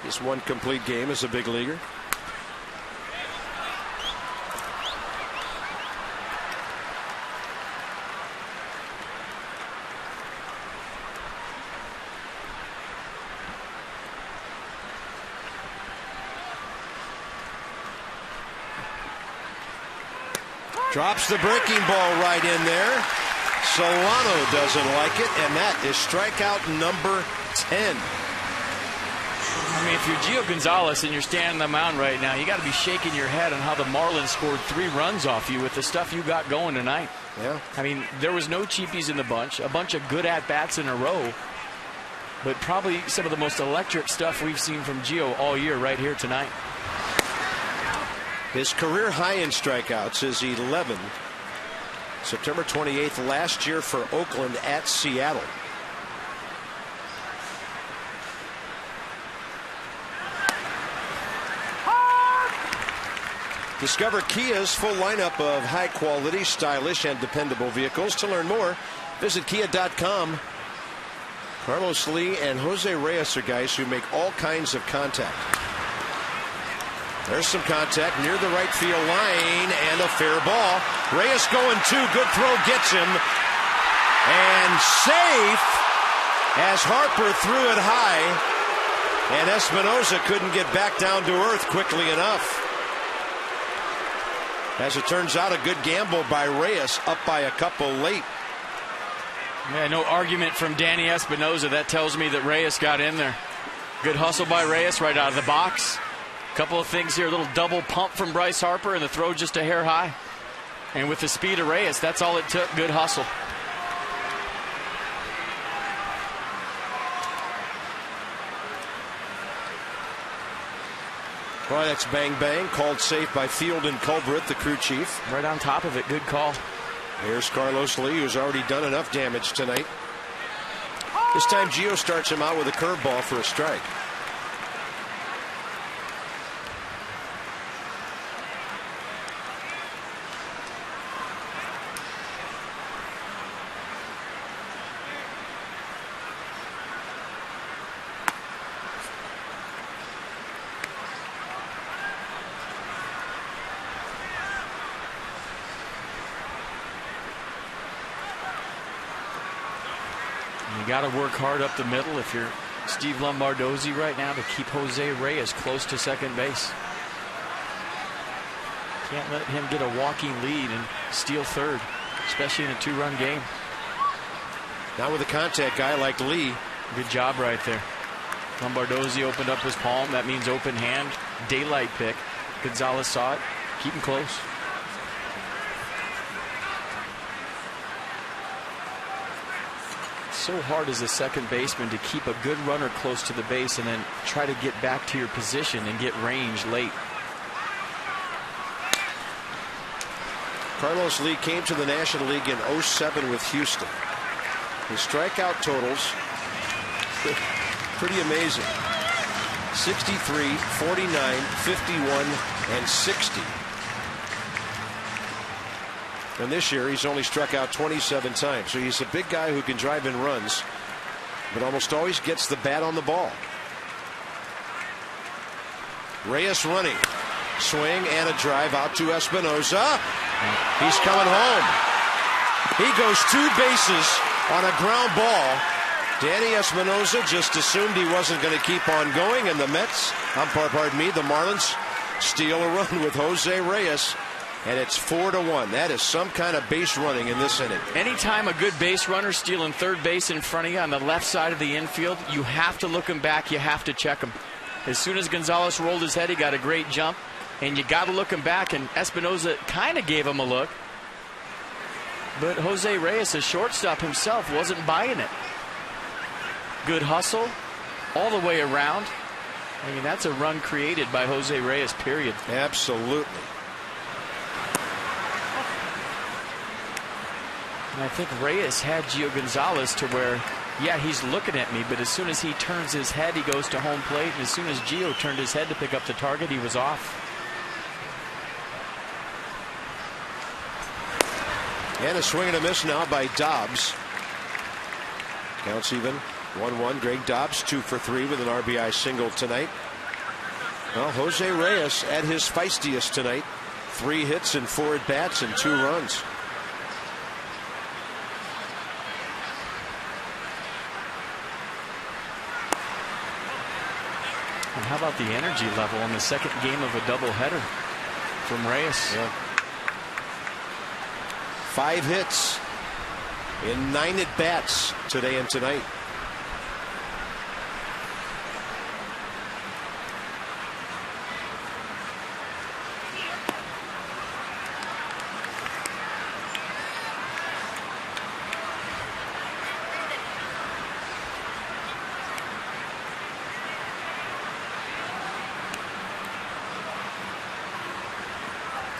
[SPEAKER 1] He's 1 complete game as a big leaguer. Drops the breaking ball right in there. Solano doesn't like it, and that is strikeout number 10.
[SPEAKER 2] I mean, if you're Gio Gonzalez and you're standing on the mound right now, you got to be shaking your head on how the Marlins scored 3 runs off you with the stuff you got going tonight.
[SPEAKER 1] Yeah.
[SPEAKER 2] I mean, there was no cheapies in the bunch, a bunch of good at-bats in a row, but probably some of the most electric stuff we've seen from Gio all year right here tonight.
[SPEAKER 1] His career high in strikeouts is 11. September 28th last year for Oakland at Seattle. Discover Kia's full lineup of high quality, stylish, and dependable vehicles. To learn more, visit kia.com. Carlos Lee and Jose Reyes are guys who make all kinds of contact. There's some contact near the right field line and a fair ball. Reyes going 2. Good throw gets him. And safe as Harper threw it high. And Espinosa couldn't get back down to earth quickly enough. As it turns out, a good gamble by Reyes, up by a couple late.
[SPEAKER 2] Yeah, no argument from Danny Espinosa. That tells me that Reyes got in there. Good hustle by Reyes right out of the box. Couple of things here, a little double pump from Bryce Harper, and the throw just a hair high. And with the speed of Reyes, that's all it took. Good hustle.
[SPEAKER 1] Boy, that's bang bang. Called safe by Field and Culbreth, the crew chief.
[SPEAKER 2] Right on top of it. Good call.
[SPEAKER 1] Here's Carlos Lee, who's already done enough damage tonight. This time Gio starts him out with a curveball for a strike.
[SPEAKER 2] You got to work hard up the middle if you're Steve Lombardozzi right now to keep Jose Reyes close to second base. Can't let him get a walking lead and steal third, especially in a 2-run game.
[SPEAKER 1] Now with a contact guy like Lee.
[SPEAKER 2] Good job right there. Lombardozzi opened up his palm. That means open hand, daylight pick. Gonzalez saw it. Keep him close. So hard as a second baseman to keep a good runner close to the base and then try to get back to your position and get range late.
[SPEAKER 1] Carlos Lee came to the National League in 07 with Houston. His strikeout totals, pretty amazing. 63, 49, 51, and 60. And this year he's only struck out 27 times. So he's a big guy who can drive in runs, but almost always gets the bat on the ball. Reyes running. Swing and a drive out to Espinosa. He's coming home. He goes 2 bases on a ground ball. Danny Espinosa just assumed he wasn't going to keep on going, and the Mets, the Marlins, steal a run with Jose Reyes. And it's 4-1. That is some kind of base running in this inning.
[SPEAKER 2] Anytime a good base runner stealing third base in front of you on the left side of the infield, you have to look him back. You have to check him. As soon as Gonzalez rolled his head, he got a great jump. And you got to look him back. And Espinosa kind of gave him a look. But Jose Reyes, a shortstop himself, wasn't buying it. Good hustle all the way around. I mean, that's a run created by Jose Reyes, period.
[SPEAKER 1] Absolutely.
[SPEAKER 2] And I think Reyes had Gio Gonzalez to where, yeah, he's looking at me, but as soon as he turns his head, he goes to home plate. And as soon as Gio turned his head to pick up the target, he was off.
[SPEAKER 1] And a swing and a miss now by Dobbs. Counts even 1-1. Greg Dobbs 2 for 3 with an RBI single tonight. Well, Jose Reyes at his feistiest tonight. 3 hits and 4 at bats and 2 runs.
[SPEAKER 2] And how about the energy level on the second game of a doubleheader from Reyes?
[SPEAKER 1] Yeah. 5 hits in 9 at bats today and tonight.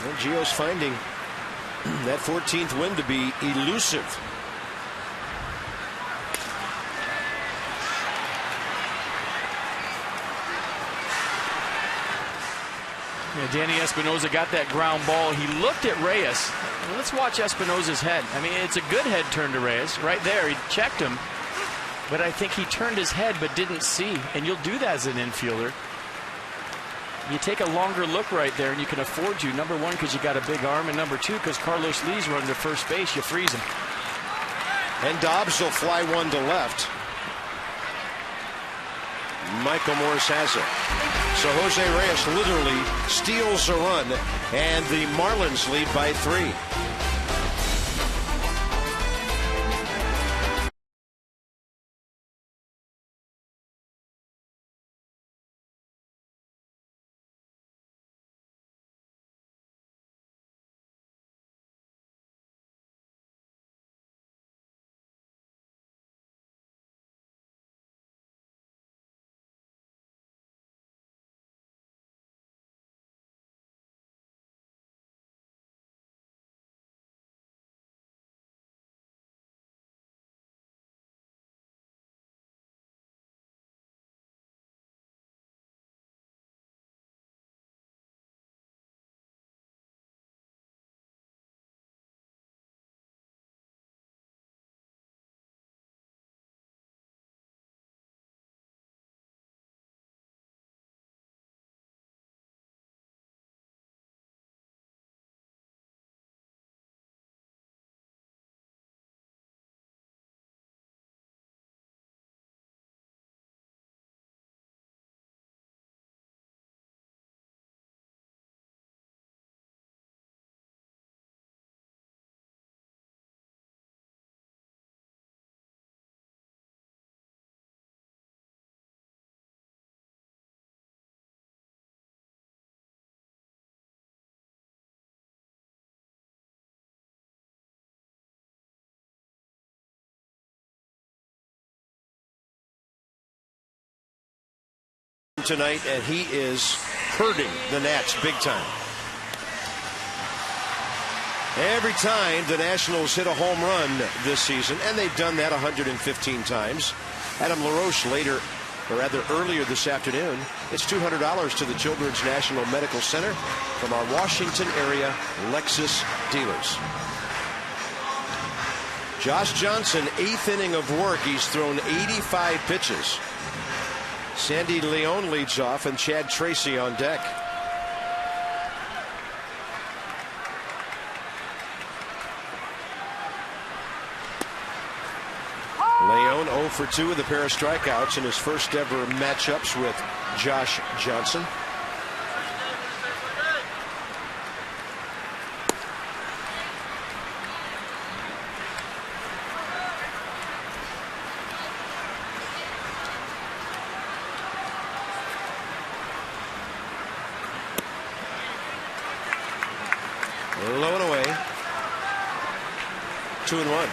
[SPEAKER 1] And Gio's finding that 14th win to be elusive.
[SPEAKER 2] Yeah, Danny Espinosa got that ground ball. He looked at Reyes. Let's watch Espinosa's head. I mean, it's a good head turn to Reyes. Right there, he checked him. But I think he turned his head but didn't see. And you'll do that as an infielder. You take a longer look right there, and you can afford you. Number one, because you got a big arm, and number two, because Carlos Lee's running to first base. You freeze him.
[SPEAKER 1] And Dobbs will fly one to left. Michael Morris has it. So Jose Reyes literally steals a run, and the Marlins lead by 3. Tonight, and he is hurting the Nats big time. Every time the Nationals hit a home run this season, and they've done that 115 times. Adam LaRoche earlier this afternoon, It's $200 to the Children's National Medical Center from our Washington area Lexus dealers. Josh Johnson, 8th inning of work. He's thrown 85 pitches. Sandy Leon leads off, and Chad Tracy on deck. Leon 0 for 2 with a pair of strikeouts in his first ever matchups with Josh Johnson. Low and away. 2-1.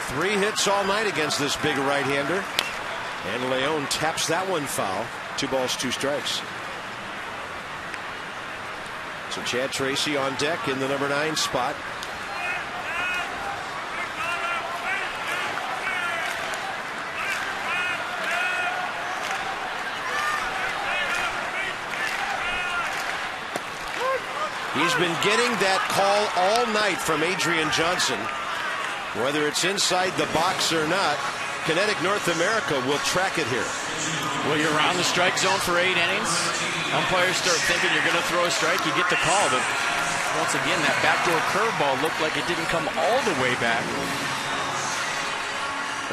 [SPEAKER 1] Three hits all night against this big right-hander. And Leon taps that one foul. 2 balls, 2 strikes. So Chad Tracy on deck in the number 9 spot. He's been getting that call all night from Adrian Johnson. Whether it's inside the box or not, Kinetic North America will track it here.
[SPEAKER 2] Well, you're around the strike zone for 8 innings. Umpires start thinking you're going to throw a strike, you get the call. But once again, that backdoor curveball looked like it didn't come all the way back.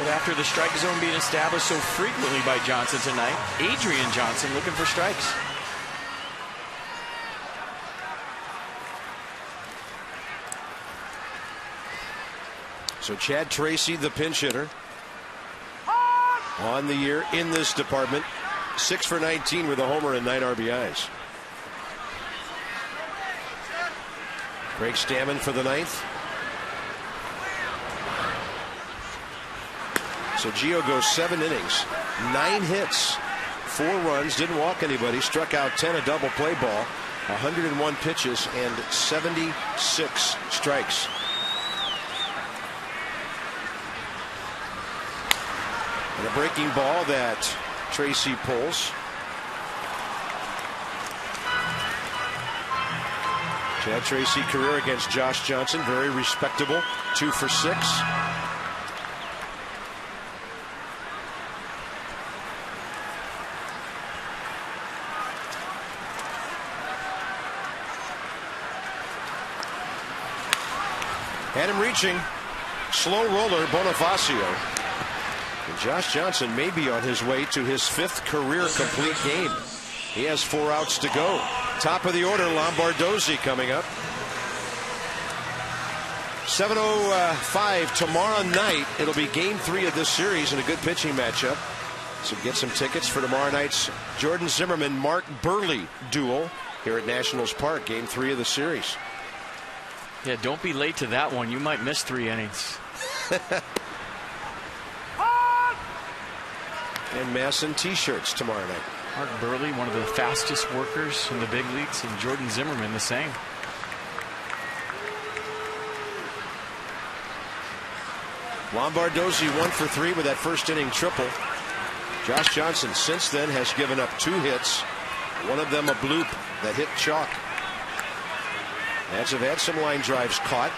[SPEAKER 2] But after the strike zone being established so frequently by Johnson tonight, Adrian Johnson looking for strikes.
[SPEAKER 1] So Chad Tracy, the pinch hitter, on the year in this department, 6 for 19 with a homer and 9 RBIs. Greg Stammen for the 9th. So Gio goes 7 innings, 9 hits, 4 runs, didn't walk anybody, struck out 10, a double play ball, 101 pitches, and 76 strikes. And a breaking ball that Tracy pulls. Chad Tracy career against Josh Johnson, very respectable, 2 for 6. Had him reaching, slow roller Bonifacio. And Josh Johnson may be on his way to his 5th career complete game. He has 4 outs to go. Top of the order, Lombardozzi coming up. 7:05 tomorrow night. It'll be game 3 of this series and a good pitching matchup. So get some tickets for tomorrow night's Jordan Zimmerman Mark Burley duel here at Nationals Park, game 3 of the series.
[SPEAKER 2] Yeah, don't be late to that one. You might miss 3 innings.
[SPEAKER 1] And Masson t-shirts tomorrow night.
[SPEAKER 2] Mark Burley, one of the fastest workers in the big leagues, and Jordan Zimmerman the same.
[SPEAKER 1] Lombardozzi 1 for 3 with that first inning triple. Josh Johnson since then has given up 2 hits, one of them a bloop that hit chalk. Nats have had some line drives caught.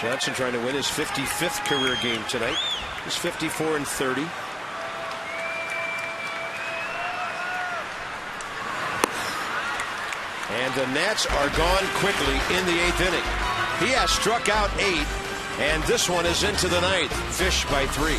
[SPEAKER 1] Johnson trying to win his 55th career game tonight. He's 54 and 30. And the Nats are gone quickly in the 8th inning. He has struck out 8, and this one is into the 9th. Fish by 3.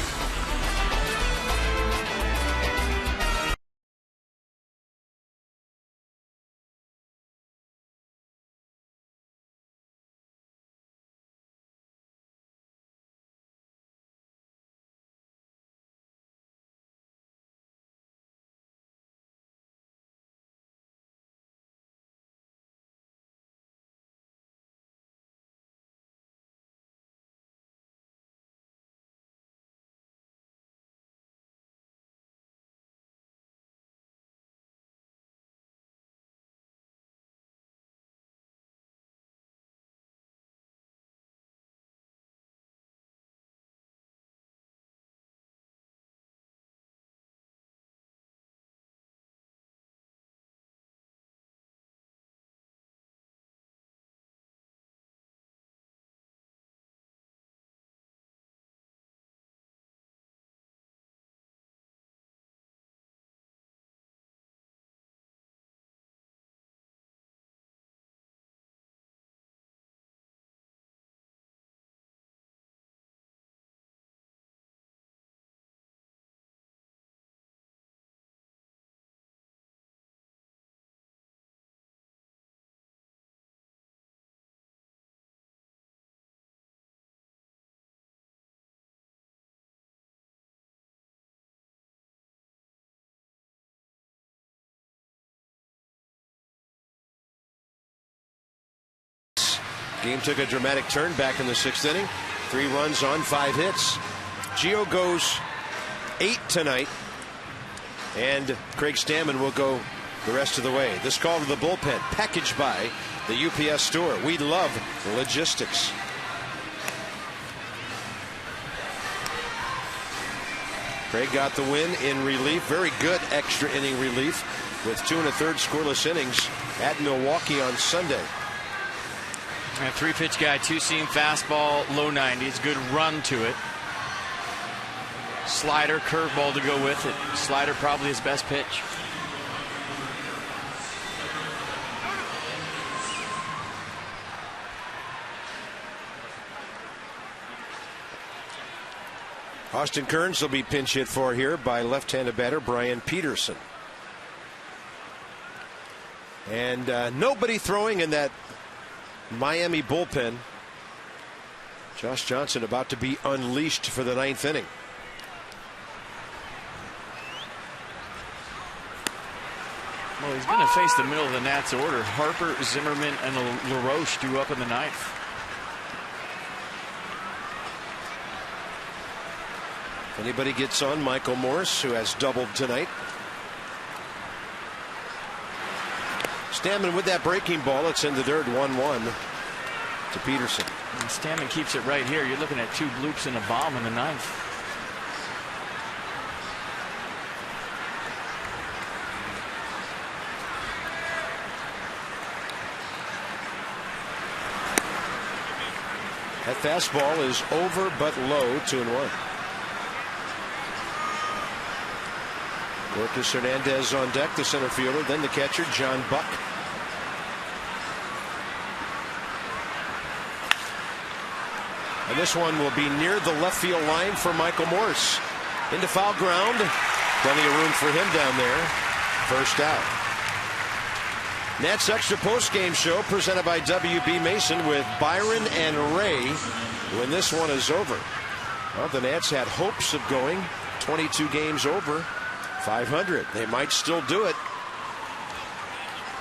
[SPEAKER 1] Game took a dramatic turn back in the 6th inning. 3 runs on 5 hits. Gio goes 8 tonight, and Craig Stammen will go the rest of the way. This call to the bullpen, packaged by the UPS store. We love logistics. Craig got the win in relief. Very good extra inning relief with 2 1/3 scoreless innings at Milwaukee on Sunday.
[SPEAKER 2] A 3-pitch guy, 2-seam fastball, low 90s, good run to it. Slider, curveball to go with it. Slider probably his best pitch.
[SPEAKER 1] Austin Kearns will be pinch hit for here by left-handed batter Brian Peterson. And nobody throwing in that Miami bullpen. Josh Johnson about to be unleashed for the 9th inning.
[SPEAKER 2] Well, he's going to face the middle of the Nats order. Harper, Zimmerman, and LaRoche due up in the 9th.
[SPEAKER 1] If anybody gets on, Michael Morse, who has doubled tonight. Stammen with that breaking ball. It's in the dirt, 1-1 to Peterson.
[SPEAKER 2] And Stammen keeps it right here. You're looking at 2 bloops and a bomb in the 9th.
[SPEAKER 1] That fastball is over but low, 2-1. Lucas Hernandez on deck, the center fielder, then the catcher, John Buck. And this one will be near the left field line for Michael Morse. Into foul ground. Plenty of room for him down there. First out. Nats Extra Postgame Show presented by WB Mason with Byron and Ray when this one is over. Well, the Nats had hopes of going 22 games over 500. They might still do it.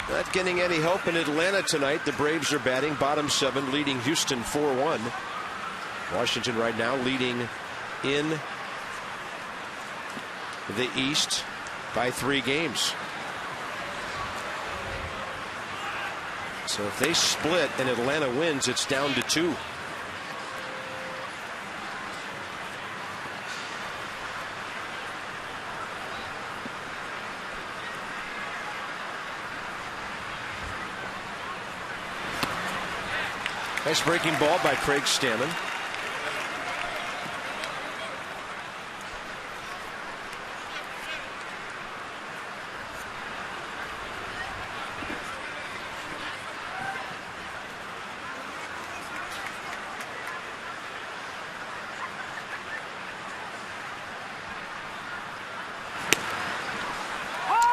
[SPEAKER 1] Not getting any help in Atlanta tonight. The Braves are batting bottom 7, leading Houston 4-1. Washington right now leading in the East by 3 games. So if they split and Atlanta wins, it's down to 2. Nice breaking ball by Craig Stammen.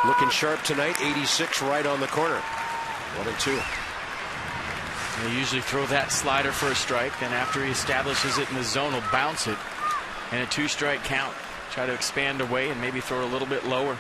[SPEAKER 1] Looking sharp tonight, 86 right on the corner. 1-2.
[SPEAKER 2] They usually throw that slider for a strike, then after he establishes it in the zone, he'll bounce it. And a 2-strike count. Try to expand away and maybe throw a little bit lower.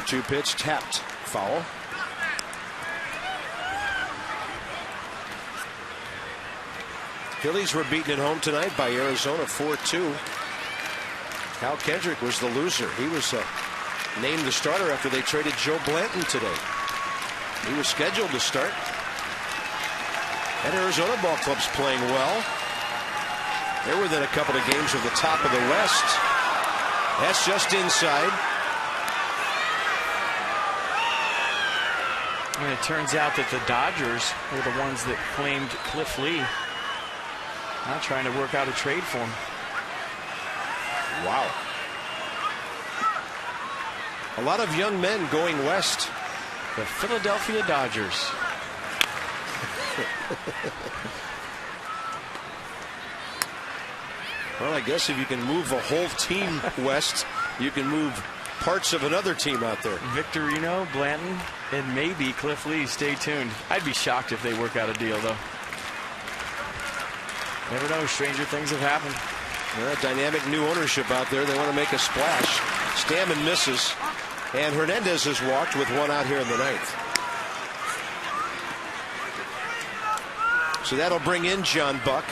[SPEAKER 1] Two pitch, tapped, foul. Phillies were beaten at home tonight by Arizona 4-2. Cal Kendrick was the loser. He was named the starter after they traded Joe Blanton today. He was scheduled to start. And Arizona ball club's playing well. They're within a couple of games of the top of the West. That's just inside.
[SPEAKER 2] And it turns out that the Dodgers were the ones that claimed Cliff Lee. Now trying to work out a trade for him.
[SPEAKER 1] Wow. A lot of young men going west.
[SPEAKER 2] The Philadelphia Dodgers.
[SPEAKER 1] Well, I guess if you can move a whole team west, you can move parts of another team out there.
[SPEAKER 2] Victorino, Blanton, and maybe Cliff Lee. Stay tuned. I'd be shocked if they work out a deal, though. Never know. Stranger things have happened.
[SPEAKER 1] Dynamic new ownership out there. They want to make a splash. Stammen misses. And Hernandez has walked with one out here in the ninth. So that'll bring in John Buck.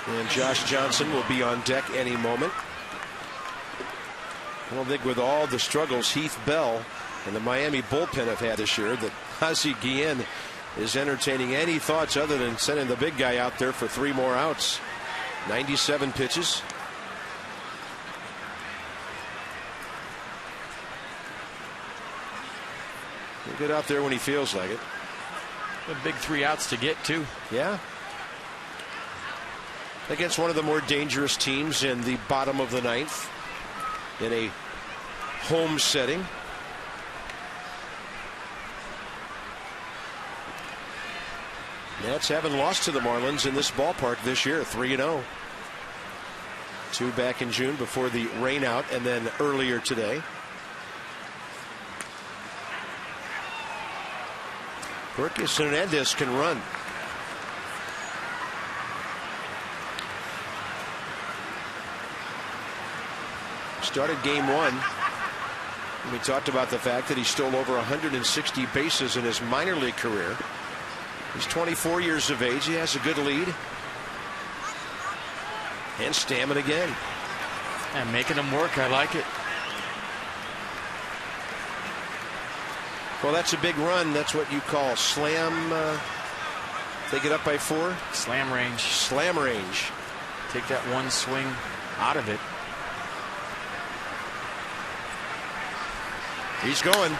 [SPEAKER 1] And Josh Johnson will be on deck any moment. I don't think with all the struggles Heath Bell and the Miami bullpen have had this year that Ozzie Guillen is entertaining any thoughts other than sending the big guy out there for 3 more outs. 97 pitches. He'll get out there when he feels like it.
[SPEAKER 2] A big 3 outs to get, too.
[SPEAKER 1] Yeah. Against one of the more dangerous teams in the bottom of the ninth in a home setting. Nats haven't lost to the Marlins in this ballpark this year. 3-0. 2 back in June before the rainout, and then earlier today. Burkus Hernandez can run. Started game 1. We talked about the fact that he stole over 160 bases in his minor league career. He's 24 years of age. He has a good lead. And Stammen again.
[SPEAKER 2] And making him work. I like it.
[SPEAKER 1] Well, that's a big run. That's what you call slam. They get up by 4.
[SPEAKER 2] Slam range.
[SPEAKER 1] Slam range.
[SPEAKER 2] Take that one swing out of it.
[SPEAKER 1] He's going.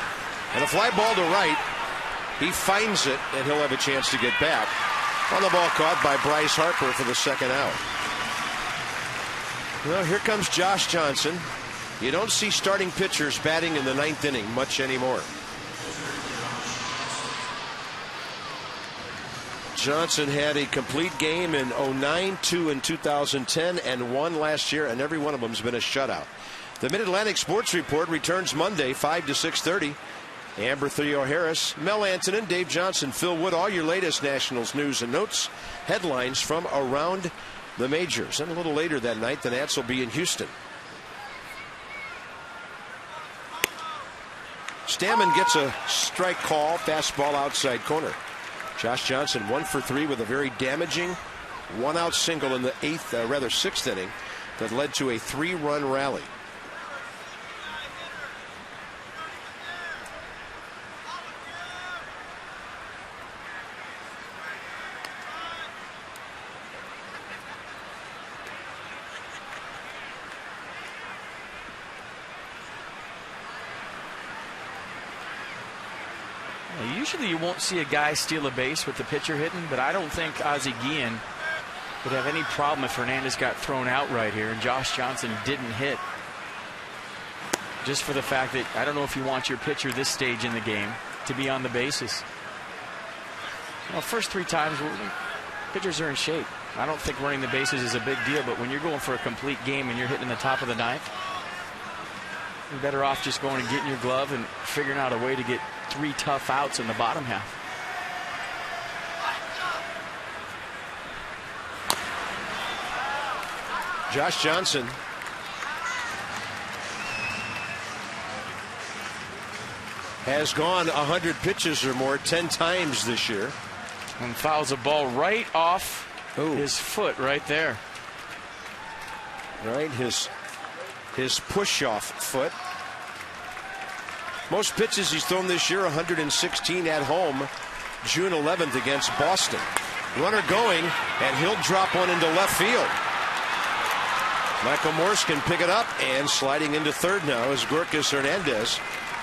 [SPEAKER 1] And a fly ball to right. He finds it, and he'll have a chance to get back. On the ball caught by Bryce Harper for the second out. Well, here comes Josh Johnson. You don't see starting pitchers batting in the 9th inning much anymore. Johnson had a complete game in 09, 2 in 2010, and 1 last year, and every one of them has been a shutout. The Mid-Atlantic Sports Report returns Monday, 5 to 6:30. Amber Theo-Harris, Mel Antonin, Dave Johnson, Phil Wood, all your latest Nationals news and notes, headlines from around the majors. And a little later that night, the Nats will be in Houston. Stammen gets a strike call, fastball outside corner. Josh Johnson 1 for 3 with a very damaging 1-out single in the 6th inning that led to a 3-run rally.
[SPEAKER 2] Usually you won't see a guy steal a base with the pitcher hitting, but I don't think Ozzie Guillen would have any problem if Hernandez got thrown out right here and Josh Johnson didn't hit. Just for the fact that I don't know if you want your pitcher this stage in the game to be on the bases. Well, first 3 times, pitchers are in shape. I don't think running the bases is a big deal, but when you're going for a complete game and you're hitting the top of the 9th, you're better off just going and getting your glove and figuring out a way to get 3 tough outs in the bottom half.
[SPEAKER 1] Josh Johnson has gone 100 pitches or more 10 times this year.
[SPEAKER 2] And fouls a ball right off his foot right there.
[SPEAKER 1] Right, his push-off foot. Most pitches he's thrown this year, 116 at home, June 11th against Boston. Runner going, and he'll drop one into left field. Michael Morse can pick it up, and sliding into third now is Burkus Hernandez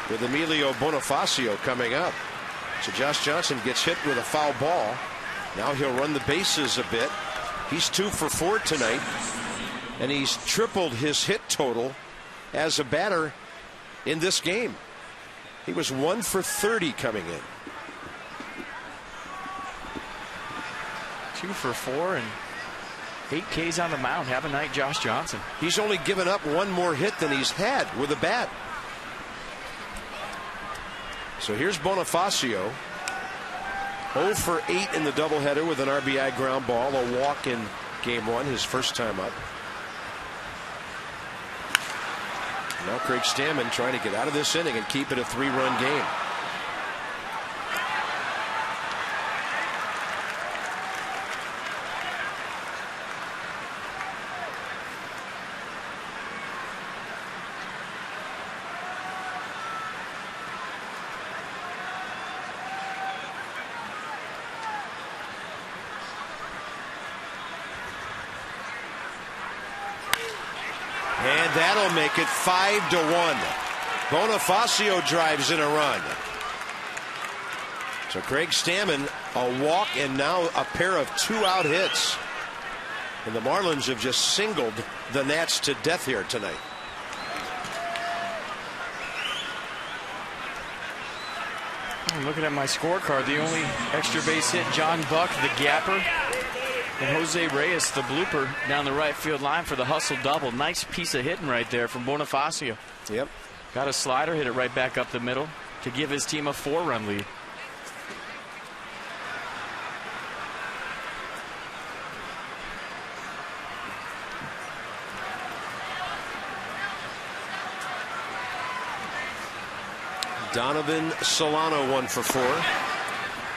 [SPEAKER 1] with Emilio Bonifacio coming up. So Josh Johnson gets hit with a foul ball. Now he'll run the bases a bit. He's 2 for 4 tonight, and he's tripled his hit total as a batter in this game. He was 1 for 30 coming in.
[SPEAKER 2] 2 for 4, and 8 Ks on the mound. Have a night, Josh Johnson.
[SPEAKER 1] He's only given up one more hit than he's had with a bat. So here's Bonifacio. 0 for 8 in the doubleheader with an RBI ground ball, a walk in game 1, his first time up. Now Craig Stammen trying to get out of this inning and keep it a 3-run game. And that'll make it 5-1. Bonifacio drives in a run. So Craig Stammen, a walk and now a pair of 2-out hits. And the Marlins have just singled the Nats to death here tonight.
[SPEAKER 2] Looking at my scorecard, the only extra base hit, John Buck, the gapper. And Jose Reyes, the blooper, down the right field line for the hustle double. Nice piece of hitting right there from Bonifacio.
[SPEAKER 1] Yep.
[SPEAKER 2] Got a slider, hit it right back up the middle to give his team a 4-run lead.
[SPEAKER 1] Donovan Solano 1 for 4.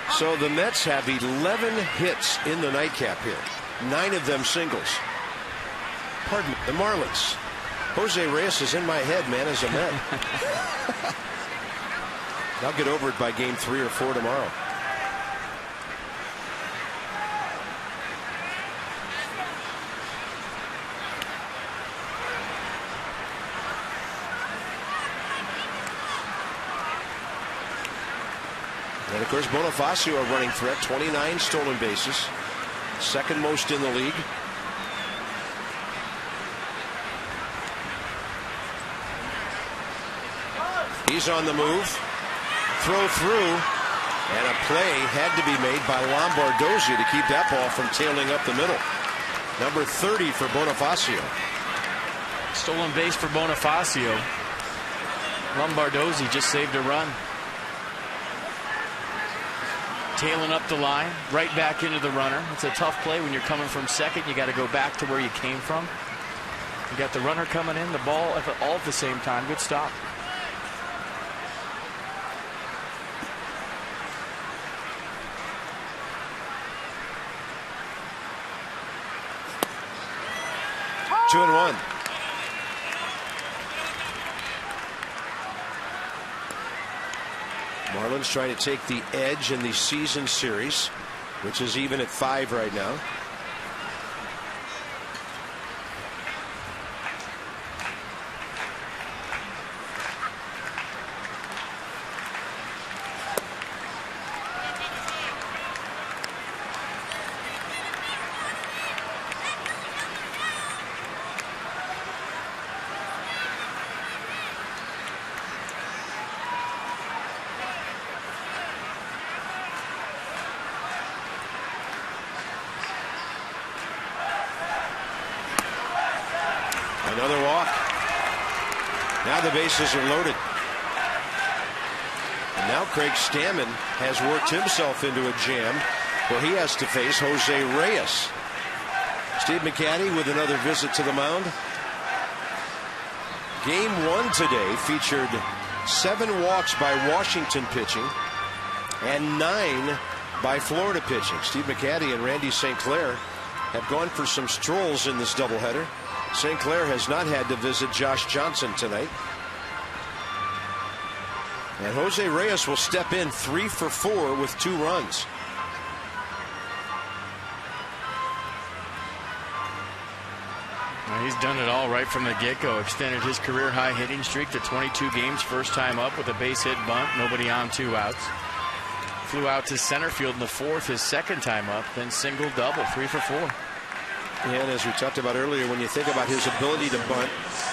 [SPEAKER 1] So the Mets have 11 hits in the nightcap here. 9 of them singles. Pardon me, the Marlins. Jose Reyes is in my head, man, as a Met. I'll get over it by game 3 or 4 tomorrow. And of course, Bonifacio, a running threat, 29 stolen bases, second most in the league. He's on the move. Throw through. And a play had to be made by Lombardozzi to keep that ball from tailing up the middle. Number 30 for Bonifacio.
[SPEAKER 2] Stolen base for Bonifacio. Lombardozzi just saved a run. Tailing up the line, right back into the runner. It's a tough play when you're coming from second. You got to go back to where you came from. You got the runner coming in, the ball all at the same time. Good stop.
[SPEAKER 1] Two and one. Marlins trying to take the edge in the season series, which is even at 5 right now. Another walk. Now the bases are loaded. And now Craig Stammen has worked himself into a jam where he has to face Jose Reyes. Steve McCatty with another visit to the mound. Game 1 today featured 7 walks by Washington pitching and 9 by Florida pitching. Steve McCatty and Randy St. Clair have gone for some strolls in this doubleheader. St. Clair has not had to visit Josh Johnson tonight. And Jose Reyes will step in 3 for 4 with 2 runs.
[SPEAKER 2] Well, he's done it all right from the get-go. Extended his career high hitting streak to 22 games, first time up with a base hit bunt, nobody on, 2 outs. Flew out to center field in the 4th, his second time up, then single double, 3 for 4.
[SPEAKER 1] And as we talked about earlier, when you think about his ability to bunt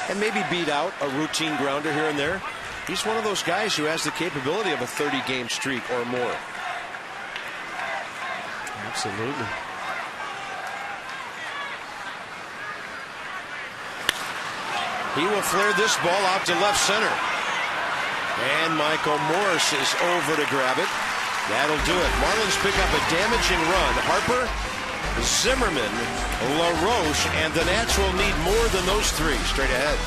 [SPEAKER 1] and maybe beat out a routine grounder here and there, he's one of those guys who has the capability of a 30-game streak or more.
[SPEAKER 2] Absolutely.
[SPEAKER 1] He will flare this ball out to left center. And Michael Morse is over to grab it. That'll do it. Marlins pick up a damaging run. Harper, Zimmerman, LaRoche, and the Nats will need more than those three straight ahead.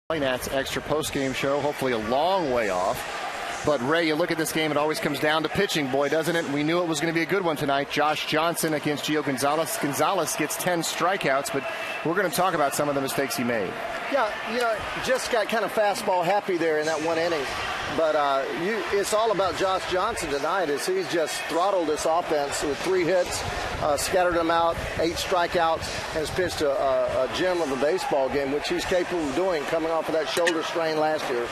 [SPEAKER 4] Nats extra post-game show, hopefully a long way off. But, Ray, you look at this game, it always comes down to pitching, boy, doesn't it? We knew it was going to be a good one tonight. Josh Johnson against Gio Gonzalez. Gonzalez gets 10 strikeouts, but we're going to talk about some of the mistakes he made.
[SPEAKER 5] Yeah, just got kind of fastball happy there in that one inning. But it's all about Josh Johnson tonight as he's just throttled this offense with 3 hits, scattered them out, 8 strikeouts, and has pitched a gem of a baseball game, which he's capable of doing coming off of that shoulder strain last year.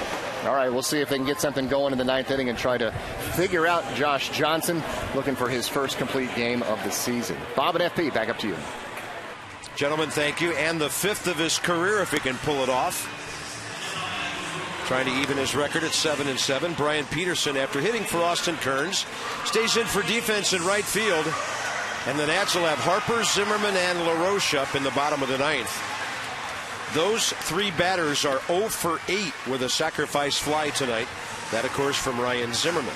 [SPEAKER 4] All right, we'll see if they can get something going in the 9th inning and try to figure out Josh Johnson, looking for his first complete game of the season. Bob and FP, back up to you.
[SPEAKER 1] Gentlemen, thank you. And the 5th of his career if he can pull it off. Trying to even his record at 7-7. Brian Peterson, after hitting for Austin Kearns, stays in for defense in right field. And the Nats will have Harper, Zimmerman, and LaRoche up in the bottom of the 9th. Those 3 batters are 0 for 8 with a sacrifice fly tonight. That, of course, from Ryan Zimmerman.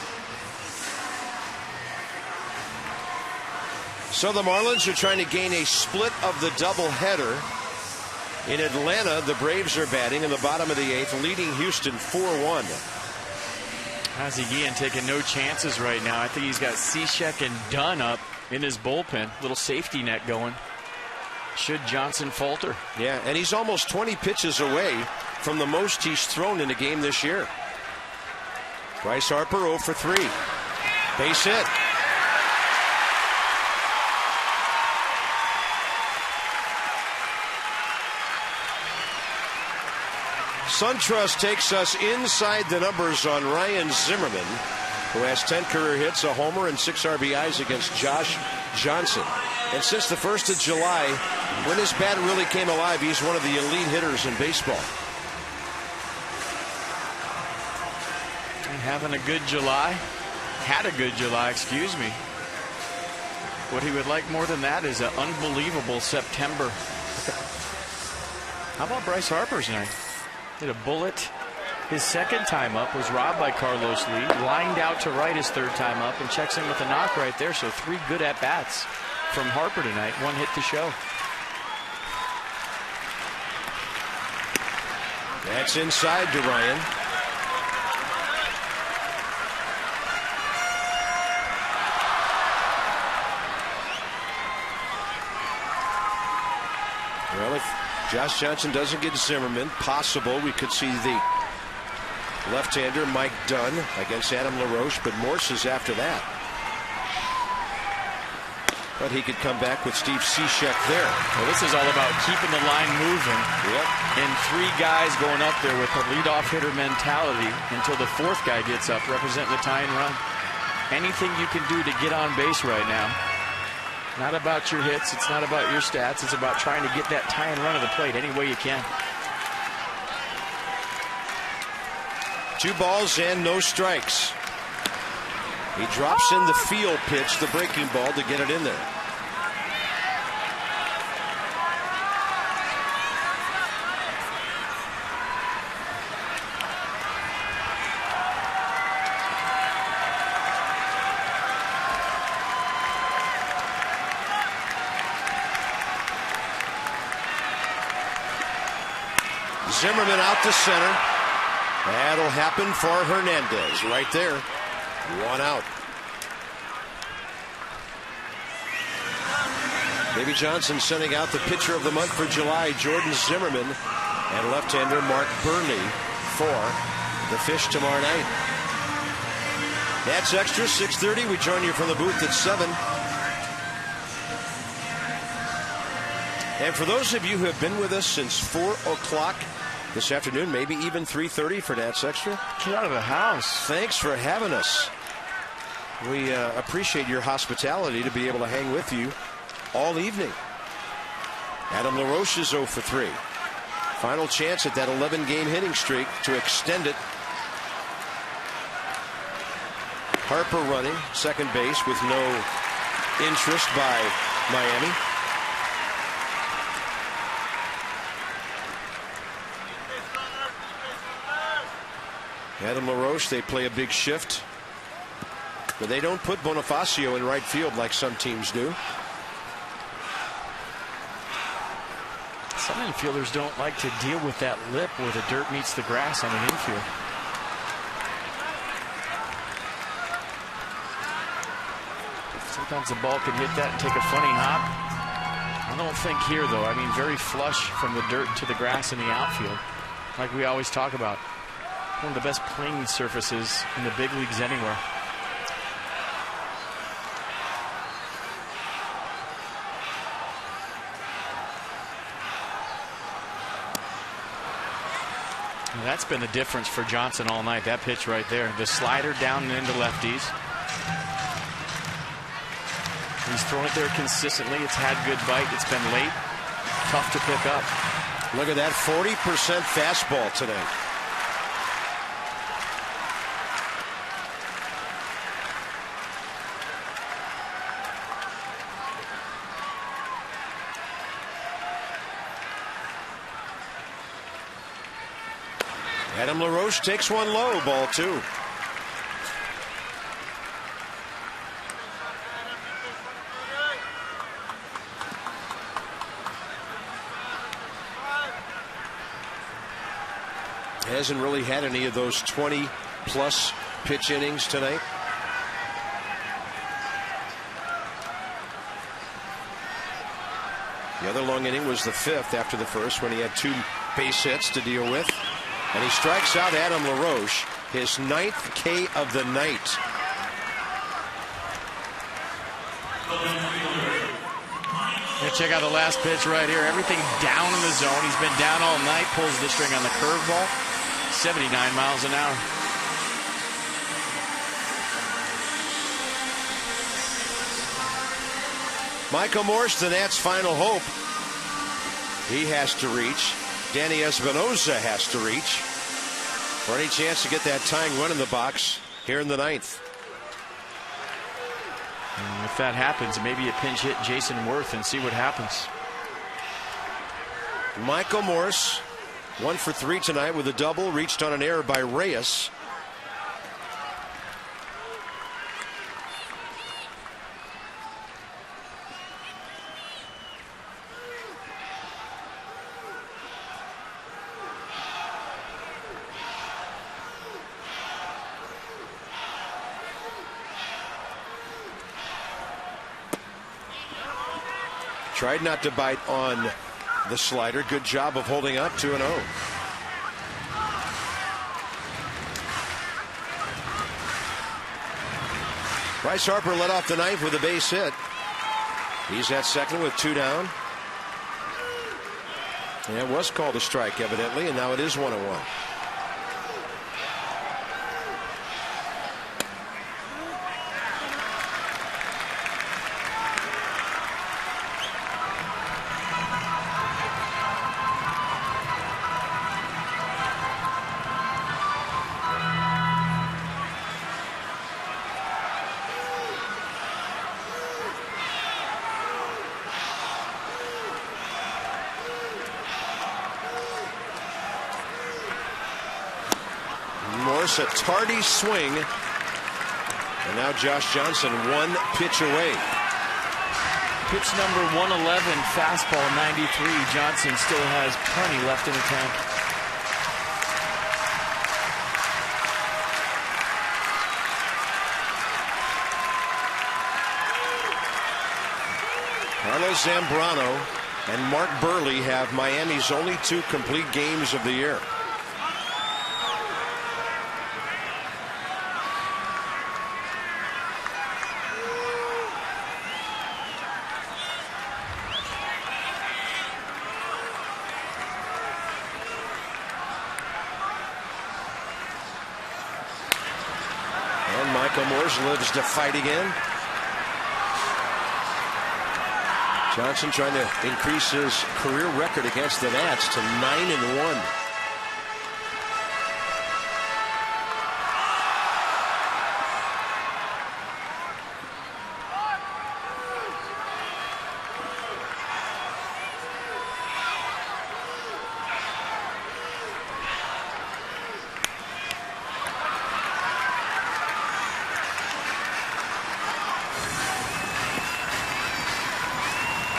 [SPEAKER 1] So the Marlins are trying to gain a split of the doubleheader. In Atlanta, the Braves are batting in the bottom of the 8th, leading Houston 4-1.
[SPEAKER 2] Ozzie Guillen taking no chances right now. I think he's got Cishek and Dunn up in his bullpen. Little safety net going. Should Johnson falter?
[SPEAKER 1] Yeah, and he's almost 20 pitches away from the most he's thrown in a game this year. Bryce Harper 0 for 3. Base hit. SunTrust takes us inside the numbers on Ryan Zimmerman, who has 10 career hits, a homer, and 6 RBIs against Josh Johnson. And since the 1st of July, when his bat really came alive, he's one of the elite hitters in baseball.
[SPEAKER 2] And having a good July. Had a good July, excuse me. What he would like more than that is an unbelievable September. How about Bryce Harper's night? Hit a bullet. His 2nd time up was robbed by Carlos Lee. Lined out to right his 3rd time up and checks in with a knock right there. So 3 good at-bats from Harper tonight. 1 hit to show.
[SPEAKER 1] That's inside to Ryan. Well, if Josh Johnson doesn't get Zimmerman, possible we could see the left-hander Mike Dunn against Adam LaRoche, but Morse is after that. But he could come back with Steve Cishek there.
[SPEAKER 2] Well, this is all about keeping the line moving.
[SPEAKER 1] Yep.
[SPEAKER 2] And 3 guys going up there with a leadoff hitter mentality until the 4th guy gets up, representing the tie and run. Anything you can do to get on base right now. Not about your hits. It's not about your stats. It's about trying to get that tie and run to the plate any way you can.
[SPEAKER 1] 2 balls and no strikes. He drops in the field pitch, the breaking ball, to get it in there. Zimmerman out to center. That'll happen for Hernandez right there. 1 out. Davey Johnson sending out the pitcher of the month for July, Jordan Zimmerman, and left-hander Mark Burnley for the Fish tomorrow night. That's Extra, 6:30. We join you from the booth at 7. And for those of you who have been with us since 4 o'clock this afternoon, maybe even 3:30 for Nats Extra,
[SPEAKER 2] Get out of the house.
[SPEAKER 1] thanks for having us. We appreciate your hospitality to be able to hang with you all evening. Adam LaRoche is 0 for 3. Final chance at that 11-game hitting streak to extend it. Harper running second base with no interest by Miami. Adam LaRoche, they play a big shift, but they don't put Bonifacio in right field like some teams do.
[SPEAKER 2] Some infielders don't like to deal with that lip where the dirt meets the grass on an infield. Sometimes the ball can hit that and take a funny hop. I don't think here, though. I mean, very flush from the dirt to the grass in the outfield, like we always talk about. One of the best playing surfaces in the big leagues anywhere. And that's been the difference for Johnson all night. That pitch right there. The slider down and into lefties. He's thrown it there consistently. It's had good bite. It's been late. Tough to pick up.
[SPEAKER 1] Look at that 40% fastball tonight. Adam LaRoche takes one low, ball 2. Hasn't really had any of those 20-plus pitch innings tonight. The other long inning was the 5th after the first, when he had 2 base hits to deal with. And he strikes out Adam LaRoche, his 9th K of the night.
[SPEAKER 2] And check out the last pitch right here. Everything down in the zone. He's been down all night. Pulls the string on the curveball. 79 miles an hour.
[SPEAKER 1] Michael Morse, the Nats' final hope. He has to reach. Danny Espinosa has to reach for any chance to get that tying run in the box here in the 9th.
[SPEAKER 2] And if that happens, maybe a pinch hit Jason Worth and see what happens.
[SPEAKER 1] Michael Morse, 1 for 3 tonight with a double, reached on an error by Reyes. Tried not to bite on the slider. Good job of holding up 2-0. Bryce Harper led off the ninth with a base hit. He's at second with 2 down. And it was called a strike, evidently, and now it is 1-1. A tardy swing, and now Josh Johnson 1 pitch away.
[SPEAKER 2] Pitch number 111, fastball 93. Johnson still has plenty left in the tank.
[SPEAKER 1] Carlos Zambrano and Mark Burley have Miami's only 2 complete games of the year. And Michael Morse lives to fight again. Johnson trying to increase his career record against the Nats to 9-1.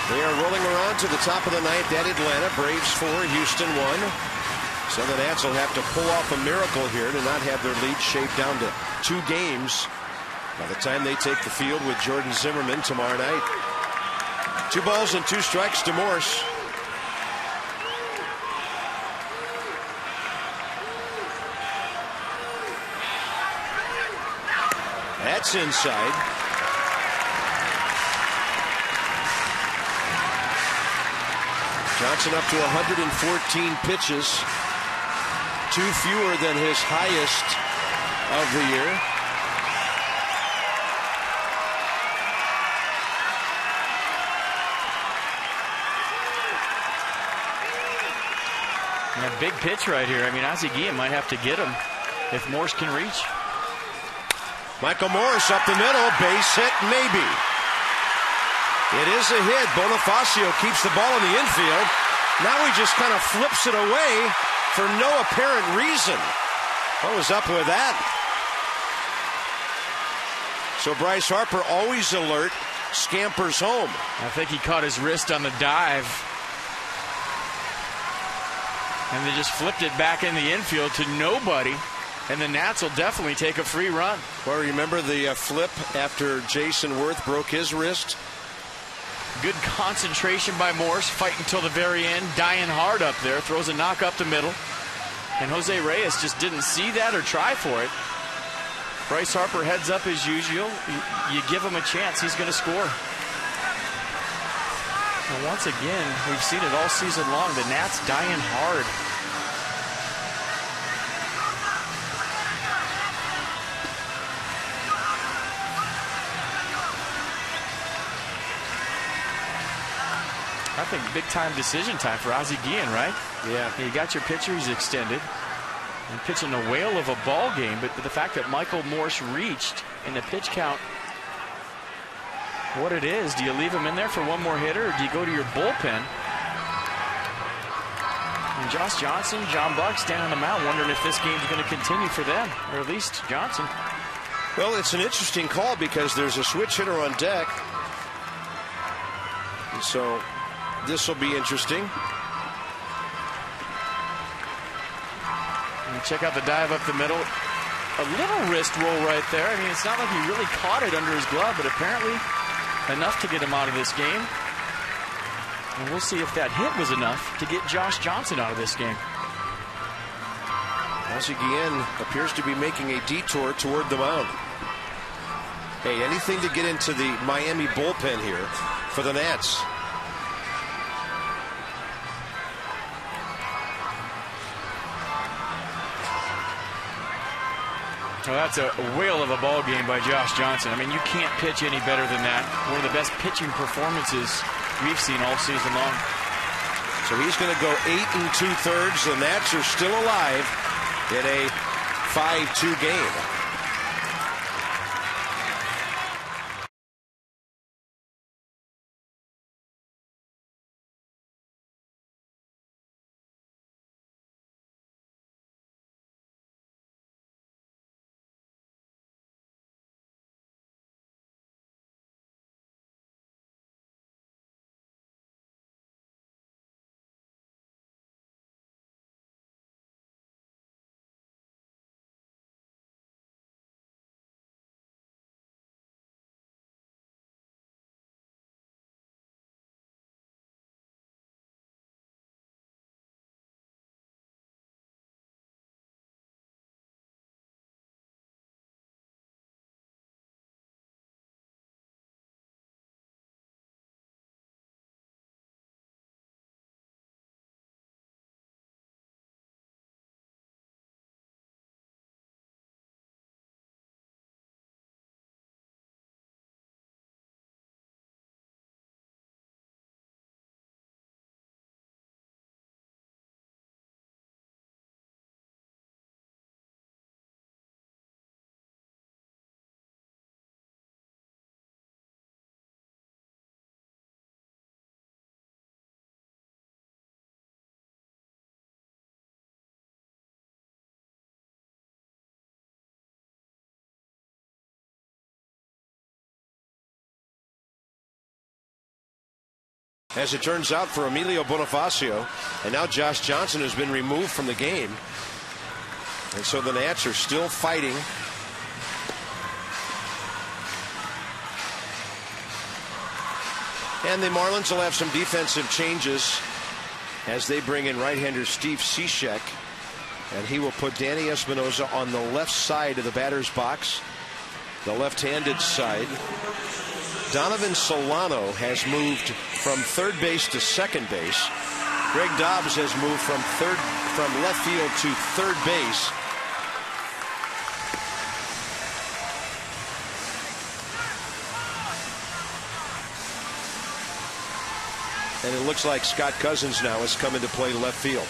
[SPEAKER 1] They are rolling around to the top of the ninth at Atlanta. Braves 4, Houston 1. So the Nats will have to pull off a miracle here to not have their lead shaped down to 2 games by the time they take the field with Jordan Zimmerman tomorrow night. 2 balls and 2 strikes to Morse. That's inside. Johnson up to 114 pitches, 2 fewer than his highest of the year.
[SPEAKER 2] And a big pitch right here. I mean, Ozzie Guillen might have to get him if Morse can reach.
[SPEAKER 1] Michael Morse up the middle, base hit, maybe. It is a hit. Bonifacio keeps the ball in the infield. Now he just kind of flips it away for no apparent reason. What was up with that? So Bryce Harper, always alert, scampers home.
[SPEAKER 2] I think he caught his wrist on the dive. And they just flipped it back in the infield to nobody. And the Nats will definitely take a free run.
[SPEAKER 1] Well, remember the flip after Jason Worth broke his wrist?
[SPEAKER 2] Good concentration by Morse, fighting until the very end, dying hard up there, throws a knock up the middle. And Jose Reyes just didn't see that or try for it. Bryce Harper heads up as usual. You give him a chance, he's going to score. And once again, we've seen it all season long, the Nats dying hard. I think big-time decision time for Ozzie Guillen, right?
[SPEAKER 1] Yeah.
[SPEAKER 2] You got your pitcher, he's extended. And pitching a whale of a ball game, but the fact that Michael Morse reached in the pitch count, what it is, do you leave him in there for one more hitter, or do you go to your bullpen? And Josh Johnson, John Buck standing on the mound wondering if this game's going to continue for them, or at least Johnson.
[SPEAKER 1] Well, it's an interesting call because there's a switch hitter on deck. And so this will be interesting.
[SPEAKER 2] And check out the dive up the middle. A little wrist roll right there. I mean, it's not like he really caught it under his glove, but apparently enough to get him out of this game. And we'll see if that hit was enough to get Josh Johnson out of this game.
[SPEAKER 1] Ozzie Guillen appears to be making a detour toward the mound. Hey, anything to get into the Miami bullpen here for the Nats.
[SPEAKER 2] Well, that's a whale of a ball game by Josh Johnson. I mean, you can't pitch any better than that. One of the best pitching performances we've seen all season long.
[SPEAKER 1] So he's going to go 8 2/3. The Nats are still alive in a 5-2 game. as it turns out, for Emilio Bonifacio. And now Josh Johnson has been removed from the game. And so the Nats are still fighting. And the Marlins will have some defensive changes as they bring in right-hander Steve Cishek. And he will put Danny Espinosa on the left side of the batter's box, the left-handed side. Donovan Solano has moved from third base to second base. Greg Dobbs has moved from left field to third base. And it looks like Scott Cousins now has come into play left field.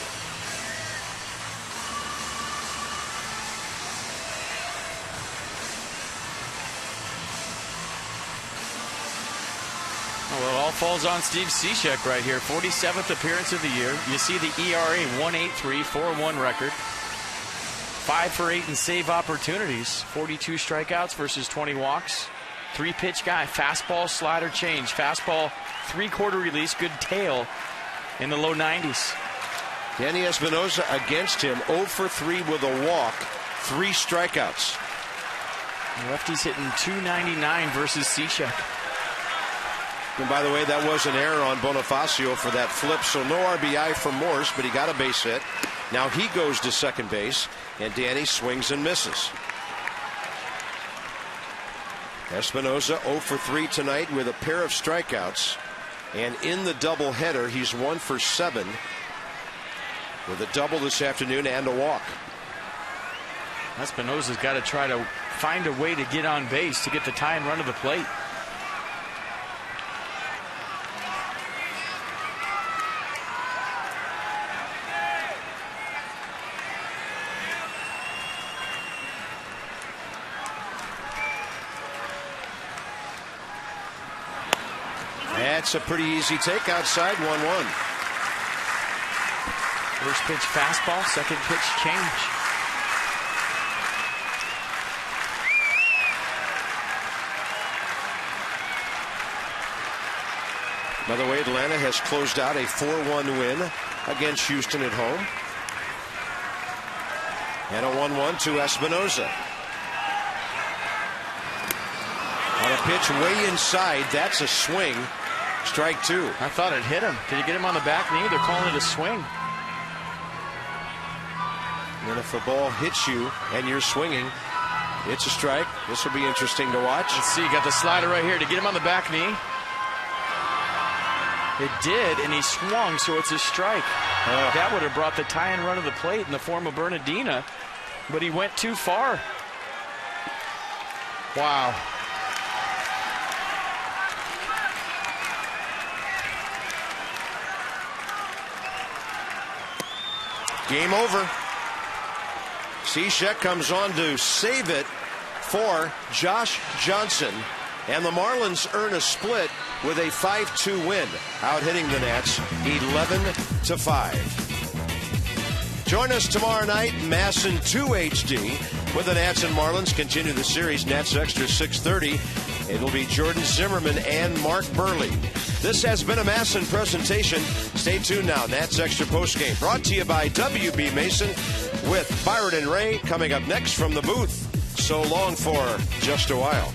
[SPEAKER 2] Well, it all falls on Steve Cishek right here. 47th appearance of the year. You see the ERA 1.83, 4-1 record. 5 for 8 in save opportunities. 42 strikeouts versus 20 walks. 3-pitch guy. Fastball, slider, change. Fastball, 3/4 release. Good tail in the low 90s.
[SPEAKER 1] Danny Espinosa against him. 0 for 3 with a walk. 3 strikeouts.
[SPEAKER 2] The lefty's hitting .299 versus Cishek.
[SPEAKER 1] And by the way, that was an error on Bonifacio for that flip, so no RBI for Morse, but he got a base hit. Now he goes to second base, and Danny swings and misses. Espinosa 0 for 3 tonight with a pair of strikeouts. And in the doubleheader, he's 1 for 7 with a double this afternoon and a walk.
[SPEAKER 2] Espinosa's got to try to find a way to get on base to get the tie and run to the plate.
[SPEAKER 1] That's a pretty easy take outside, 1-1.
[SPEAKER 2] First pitch fastball, second pitch change.
[SPEAKER 1] By the way, Atlanta has closed out a 4-1 win against Houston at home. And a 1-1 to Espinosa. On a pitch way inside, that's a swing. Strike 2.
[SPEAKER 2] I thought it hit him. Did he get him on the back knee? They're calling it a swing.
[SPEAKER 1] And if a ball hits you and you're swinging, it's a strike. This will be interesting to watch.
[SPEAKER 2] Let's see, got the slider right here to get him on the back knee. It did, and he swung, so it's a strike. That would have brought the tie and run to the plate in the form of Bernardina, but he went too far. Wow.
[SPEAKER 1] Game over. Cishek comes on to save it for Josh Johnson. And the Marlins earn a split with a 5-2 win, out-hitting the Nats 11-5. Join us tomorrow night, Masson 2 HD, with the Nats and Marlins. Continue the series, Nats Extra 6:30. It'll be Jordan Zimmerman and Mark Burley. This has been a Masson presentation. Stay tuned now. Nats Extra postgame brought to you by WB Mason with Byron and Ray coming up next from the booth. So long for just a while.